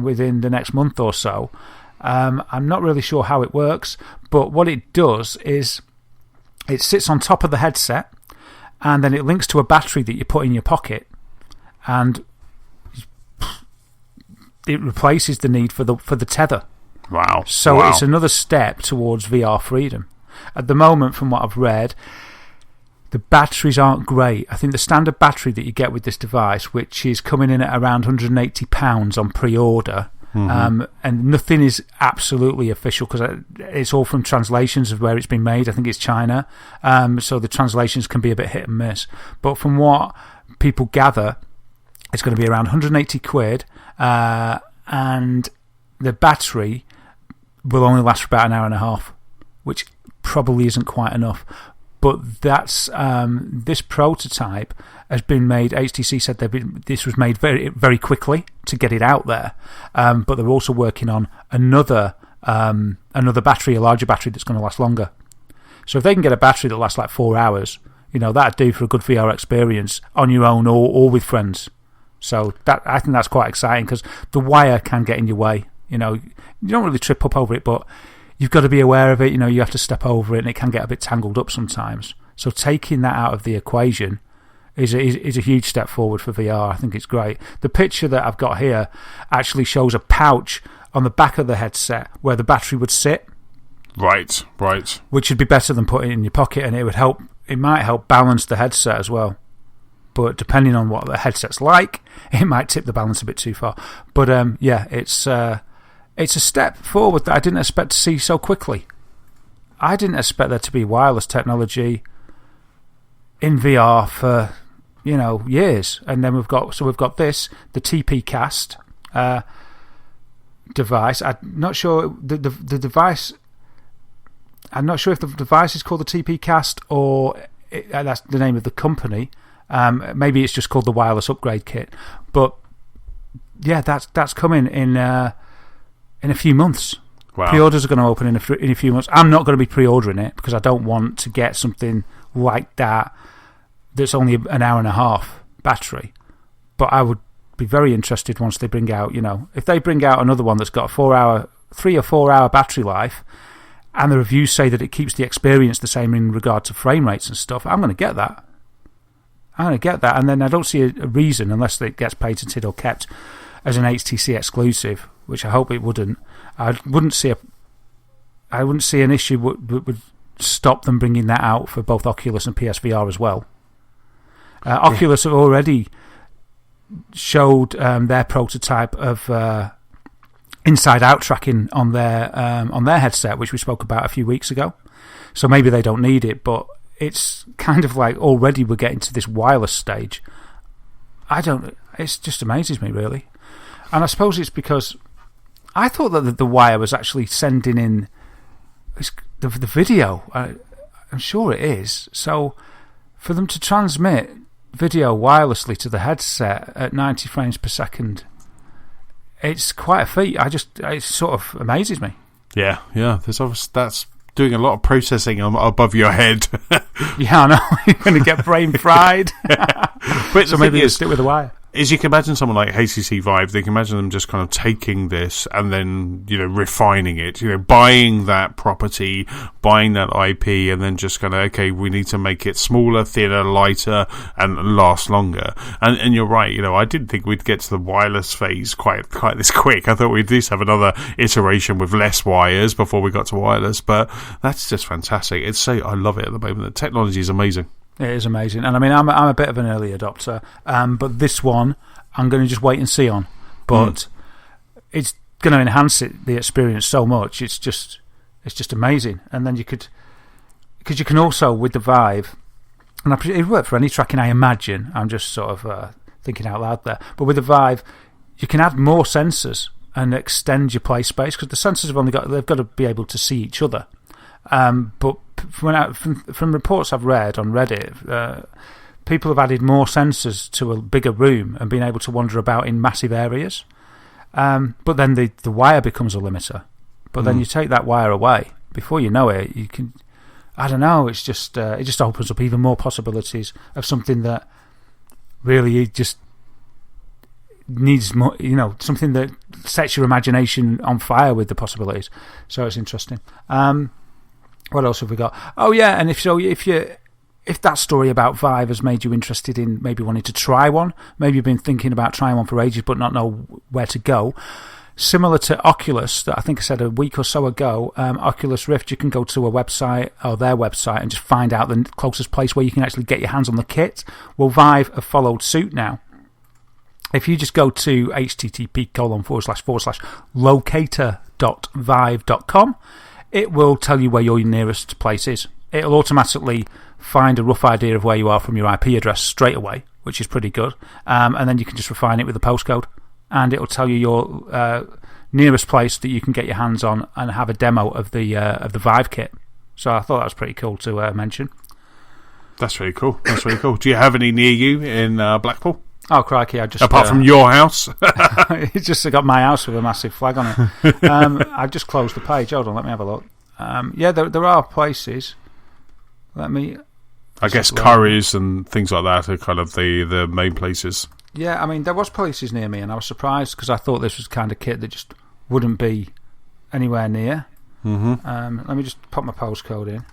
within the next month or so. I'm not really sure how it works, but what it does is it sits on top of the headset, and then it links to a battery that you put in your pocket, and it replaces the need for the tether. Wow. So it's another step towards VR freedom. At the moment, from what I've read, the batteries aren't great. I think the standard battery that you get with this device, which is coming in at around £180 on pre-order, and nothing is absolutely official because it's all from translations of where it's been made. I think it's China, so the translations can be a bit hit and miss. But from what people gather, it's going to be around 180 quid, and the battery will only last for about an hour and a half, which probably isn't quite enough. But that's this prototype has been made. HTC said this was made very, very quickly to get it out there, but they're also working on another battery, a larger battery that's going to last longer. So if they can get a battery that lasts like 4 hours, that'd do for a good VR experience on your own or with friends. So I think that's quite exciting because the wire can get in your way. You don't really trip up over it, but you've got to be aware of it. You have to step over it, and it can get a bit tangled up sometimes. So taking that out of the equation is a huge step forward for VR. I think it's great. The picture that I've got here actually shows a pouch on the back of the headset where the battery would sit. Right. Which would be better than putting it in your pocket, and it might help balance the headset as well. But depending on what the headset's like, it might tip the balance a bit too far. But it's a step forward that I didn't expect to see so quickly. I didn't expect there to be wireless technology in VR for years, and then we've got this, the TP Cast device. I'm not sure the device. I'm not sure if the device is called the TP Cast or that's the name of the company. Maybe it's just called the wireless upgrade kit. But yeah, that's coming in a few months. Wow. Pre-orders are going to open in a few months. I'm not going to be pre-ordering it because I don't want to get something like that's only an hour and a half battery. But I would be very interested once they bring out, if they bring out another one that's got a 3 or 4 hour battery life, and the reviews say that it keeps the experience the same in regard to frame rates and stuff, I'm going to get that. And then I don't see a reason, unless it gets patented or kept as an HTC exclusive, which I hope it wouldn't. I wouldn't see an issue would stop them bringing that out for both Oculus and PSVR as well. Oculus have already showed their prototype of inside-out tracking on their headset, which we spoke about a few weeks ago. So maybe they don't need it, but it's kind of like already we're getting to this wireless stage. It just amazes me, really. And I suppose it's because I thought that the wire was actually sending in the video. I'm sure it is. So for them to transmit video wirelessly to the headset at 90 frames per second, it's quite a feat. It sort of amazes me. Yeah. There's obviously that's doing a lot of processing above your head. Yeah, I know. You're going to get brain fried. But so maybe you stick with the wire. Is you can imagine someone like HTC Vive, they can imagine them just kind of taking this and then, refining it, buying that property, buying that IP, and then just kind of, okay, we need to make it smaller, thinner, lighter, and last longer. And you're right, I didn't think we'd get to the wireless phase quite this quick. I thought we'd at least have another iteration with less wires before we got to wireless, but that's just fantastic. I love it at the moment. The technology is amazing. It is amazing. And I mean, I'm a bit of an early adopter, but this one I'm going to just wait and see on. But it's going to enhance the experience so much. It's just amazing. And then because you can also, with the Vive, and it worked for any tracking, I imagine. I'm just sort of thinking out loud there. But with the Vive, you can add more sensors and extend your play space, because the sensors they've got to be able to see each other. But from reports I've read on Reddit, people have added more sensors to a bigger room and been able to wander about in massive areas. But then the wire becomes a limiter. But then you take that wire away, before you know it, you can. I don't know. It's just it just opens up even more possibilities of something that really just needs more. Something that sets your imagination on fire with the possibilities. So it's interesting. What else have we got? Oh yeah, and if that story about Vive has made you interested in maybe wanting to try one, maybe you've been thinking about trying one for ages but not know where to go. Similar to Oculus, that I think I said a week or so ago, Oculus Rift, you can go to a website or their website and just find out the closest place where you can actually get your hands on the kit. Well, Vive have followed suit now. If you just go to http://locator.vive.com, it will tell you where your nearest place is. It'll automatically find a rough idea of where you are from your IP address straight away, which is pretty good. And then you can just refine it with the postcode, and it'll tell you your nearest place that you can get your hands on and have a demo of the Vive kit. So I thought that was pretty cool to mention. That's really cool. That's really cool. Do you have any near you in Blackpool? Oh, crikey, I just... Apart from your house? It's just got my house with a massive flag on it. I just closed the page. Hold on, let me have a look. Yeah, there are places. Let me... I guess Curry's and things like that are kind of the main places. Yeah, I mean, there was places near me, and I was surprised because I thought this was the kind of kit that just wouldn't be anywhere near. Mm-hmm. Let me just pop my postcode in.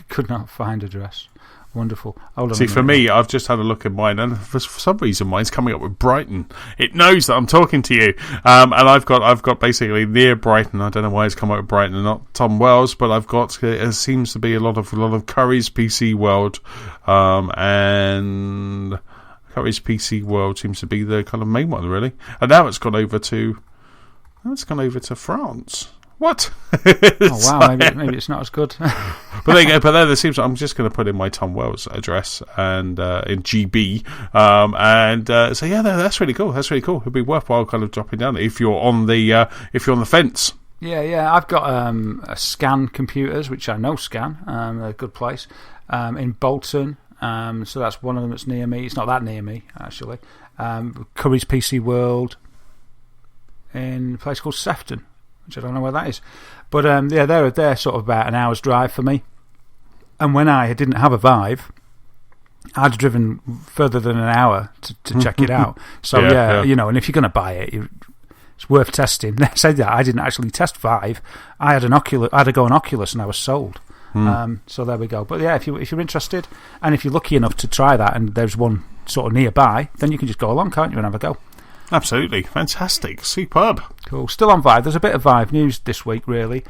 Could not find address. Wonderful. Hold on. See, for me, I've just had a look at mine, and for some reason, mine's coming up with Brighton. It knows that I'm talking to you, and I've got basically near Brighton. I don't know why it's come up with Brighton and not Tom Wells, but I've got. It seems to be a lot of Curry's PC World, and Curry's PC World seems to be the kind of main one, really. And now it's gone over to France. What? Oh wow, maybe it's not as good. But there you go. But there seems like I'm just going to put in my Tom Wells address and in GB, so yeah, that's really cool. That's really cool. It'd be worthwhile kind of dropping down if you're on the fence. Yeah. I've got a Scan Computers, which I know Scan. They're a good place in Bolton. So that's one of them that's near me. It's not that near me actually. Curry's PC World in a place called Sefton, which I don't know where that is. But yeah, they're sort of about an hour's drive for me. And when I didn't have a Vive, I'd driven further than an hour to check it out. So yeah, you know, and if you're going to buy it, it's worth testing. They said that I didn't actually test Vive. I had to go on Oculus, and I was sold. So there we go. But yeah, if you're interested, and if you're lucky enough to try that, and there's one sort of nearby, then you can just go along, can't you, and have a go. Absolutely. Fantastic. Superb. Cool. Still on Vive. There's a bit of Vive news this week, really.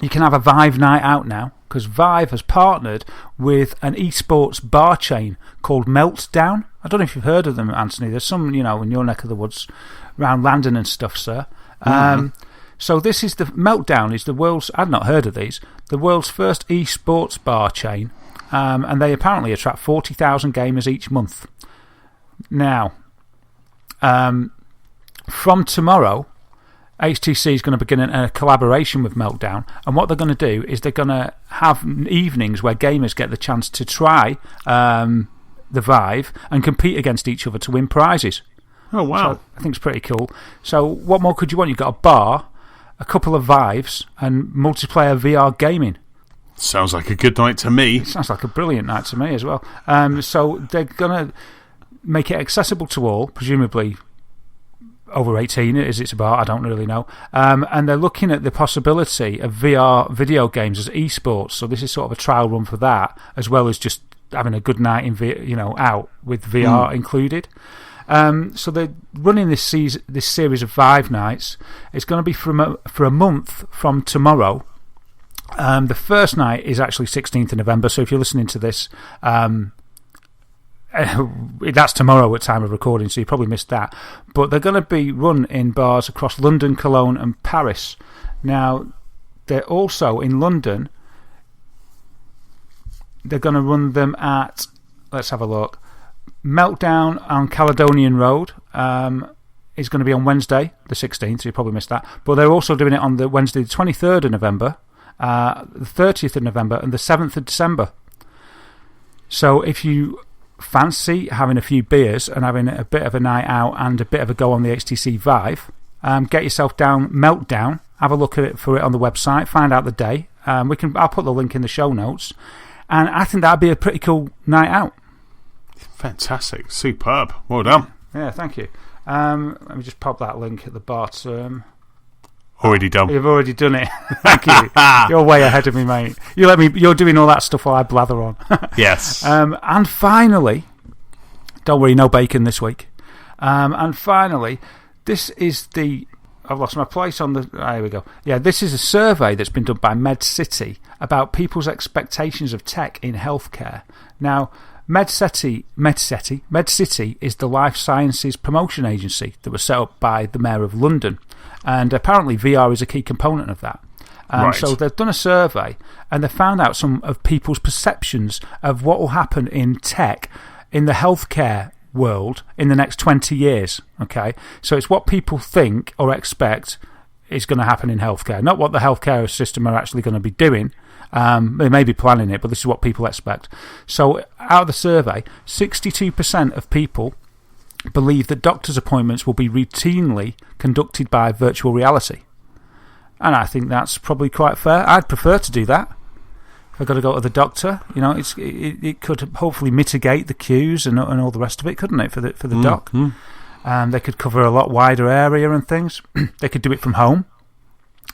You can have a Vive night out now, because Vive has partnered with an esports bar chain called Meltdown. I don't know if you've heard of them, Antony. There's some, in your neck of the woods, around London and stuff, sir. So this is the Meltdown is the world's, I'd not heard of these, the world's first esports bar chain, and they apparently attract 40,000 gamers each month. Now, from tomorrow, HTC is going to begin a collaboration with Meltdown, and what they're going to do is they're going to have evenings where gamers get the chance to try the Vive and compete against each other to win prizes. Oh, wow. So I think it's pretty cool. So what more could you want? You've got a bar, a couple of Vives, and multiplayer VR gaming. Sounds like a good night to me. It sounds like a brilliant night to me as well. So they're going to make it accessible to all, presumably over 18, as it's about, I don't really know. And they're looking at the possibility of VR video games as esports. So this is sort of a trial run for that, as well as just having a good night in out with VR included. So they're running this series of Vive nights. It's going to be for a month from tomorrow. The first night is actually 16th of November. So if you're listening to this, that's tomorrow at time of recording, so you probably missed that. But they're going to be run in bars across London, Cologne and Paris. Now, they're also in London. They're going to run them at, let's have a look, Meltdown on Caledonian Road is going to be on Wednesday the 16th, so you probably missed that. But they're also doing it on the Wednesday the 23rd of November, the 30th of November and the 7th of December. So if you fancy having a few beers and having a bit of a night out and a bit of a go on the HTC Vive, get yourself down Meltdown, have a look at it on the website, find out the day. I'll put the link in the show notes, and I think that'd be a pretty cool night out. Fantastic. Superb. Well done. Yeah, thank you. Let me just pop that link at the bottom. Already done. You've already done it. Thank you. You're way ahead of me, mate. You're doing all that stuff while I blather on. Yes. And finally, don't worry, no bacon this week. And finally, this is I've lost my place on the. Here we go. Yeah, this is a survey that's been done by MedCity about people's expectations of tech in healthcare. Now, MedCity is the life sciences promotion agency that was set up by the Mayor of London, and apparently VR is a key component of that. Right. So they've done a survey and they found out some of people's perceptions of what will happen in tech in the healthcare world in the next 20 years. Okay, so it's what people think or expect is going to happen in healthcare. Not what the healthcare system are actually going to be doing. They may be planning it, but this is what people expect. So out of the survey, 62% of people believe that doctor's appointments will be routinely conducted by virtual reality. And I think that's probably quite fair. I'd prefer to do that. If I've got to go to the doctor, it could hopefully mitigate the queues and all the rest of it, couldn't it, for the doc? They could cover a lot wider area and things. They could do it from home,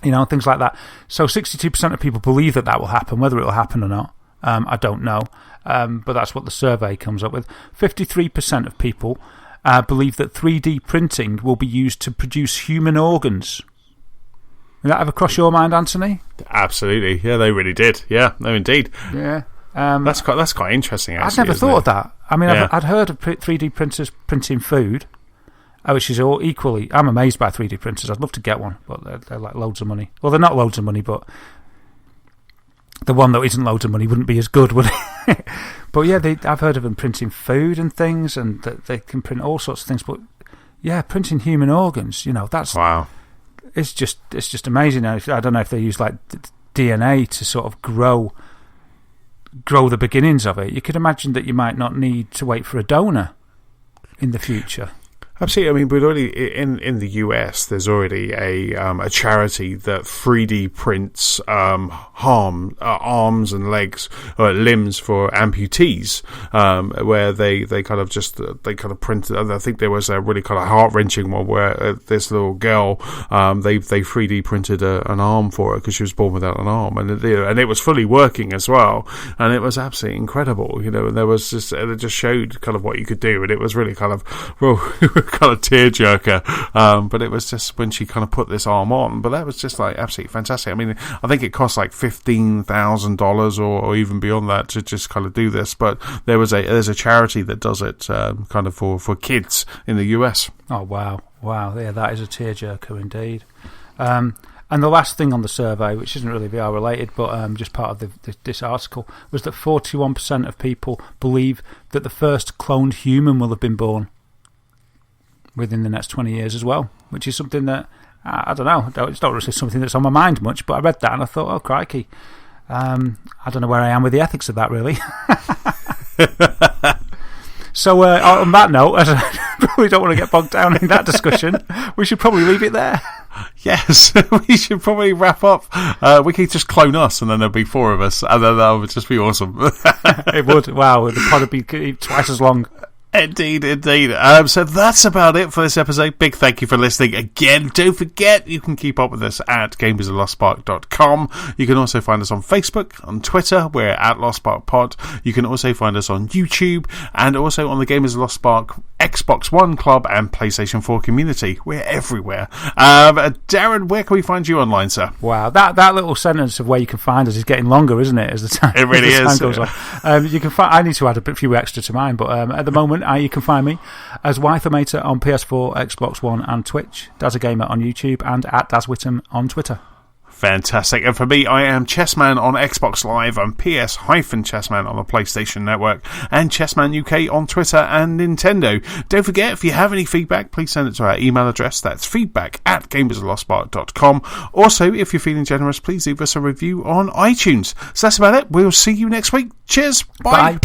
things like that. So 62% of people believe that will happen. Whether it will happen or not, I don't know. But that's what the survey comes up with. 53% of people believe that 3D printing will be used to produce human organs. Did that ever cross your mind, Antony? Absolutely. Yeah, they really did. Yeah, no, indeed. Yeah. That's quite interesting, actually. I'd never thought of that. I mean, yeah. I'd heard of 3D printers printing food, which is all equally... I'm amazed by 3D printers. I'd love to get one, but they're like loads of money. Well, they're not loads of money, but the one that isn't loads of money wouldn't be as good, would it? But yeah, I've heard of them printing food and things, and that they can print all sorts of things. But yeah, printing human organs, that's... Wow. It's just amazing. I don't know if they use like DNA to sort of grow the beginnings of it. You could imagine that you might not need to wait for a donor in the future. Absolutely. I mean, but already in the US, there's already a charity that 3D prints arms and legs or limbs for amputees, where they kind of printed. I think there was a really kind of heart-wrenching one where this little girl, they 3D printed an arm for her because she was born without an arm, and it was fully working as well, and it was absolutely incredible. And there was it just showed kind of what you could do, and it was really kind of kind of tearjerker, but it was just when she kind of put this arm on. But that was just like absolutely fantastic. I mean, I think it cost like $15,000 or even beyond that to just kind of do this. But there's a charity that does it kind of for kids in the US. Oh wow, yeah, that is a tearjerker indeed. And the last thing on the survey, which isn't really VR related, but just part of this article, was that 41% of people believe that the first cloned human will have been born within the next 20 years as well, which is something that, I don't know, it's not really something that's on my mind much, but I read that and I thought, oh, crikey. I don't know where I am with the ethics of that, really. So, on that note, as I probably don't want to get bogged down in that discussion, we should probably leave it there. Yes, we should probably wrap up. We could just clone us, and then there'll be 4 of us, and then that would just be awesome. It would. Wow, it would probably be twice as long. Indeed. So that's about it for this episode. Big thank you for listening again. Don't forget, you can keep up with us at gamersoflostspark.com. You can also find us on Facebook, on Twitter, we're at LostSparkPod. You can also find us on YouTube, and also on the Gamers of Lost Spark Xbox One Club and PlayStation 4 community. We're everywhere. Darren, where can we find you online, sir? Wow, that little sentence of where you can find us is getting longer, isn't it? As the time, it really time is. Goes on. You can find. I need to add a few extra to mine, but at the moment, you can find me as Wythermator on PS4, Xbox One, and Twitch. Dazagamer on YouTube, and at DazWhittam on Twitter. Fantastic. And for me, I am Chessman on Xbox Live and PS-Chessman on the PlayStation Network, and Chessman UK on Twitter and Nintendo. Don't forget, if you have any feedback, please send it to our email address. That's feedback@gamersoflostspark.com. Also, if you're feeling generous, please leave us a review on iTunes. So that's about it. We'll see you next week. Cheers. Bye.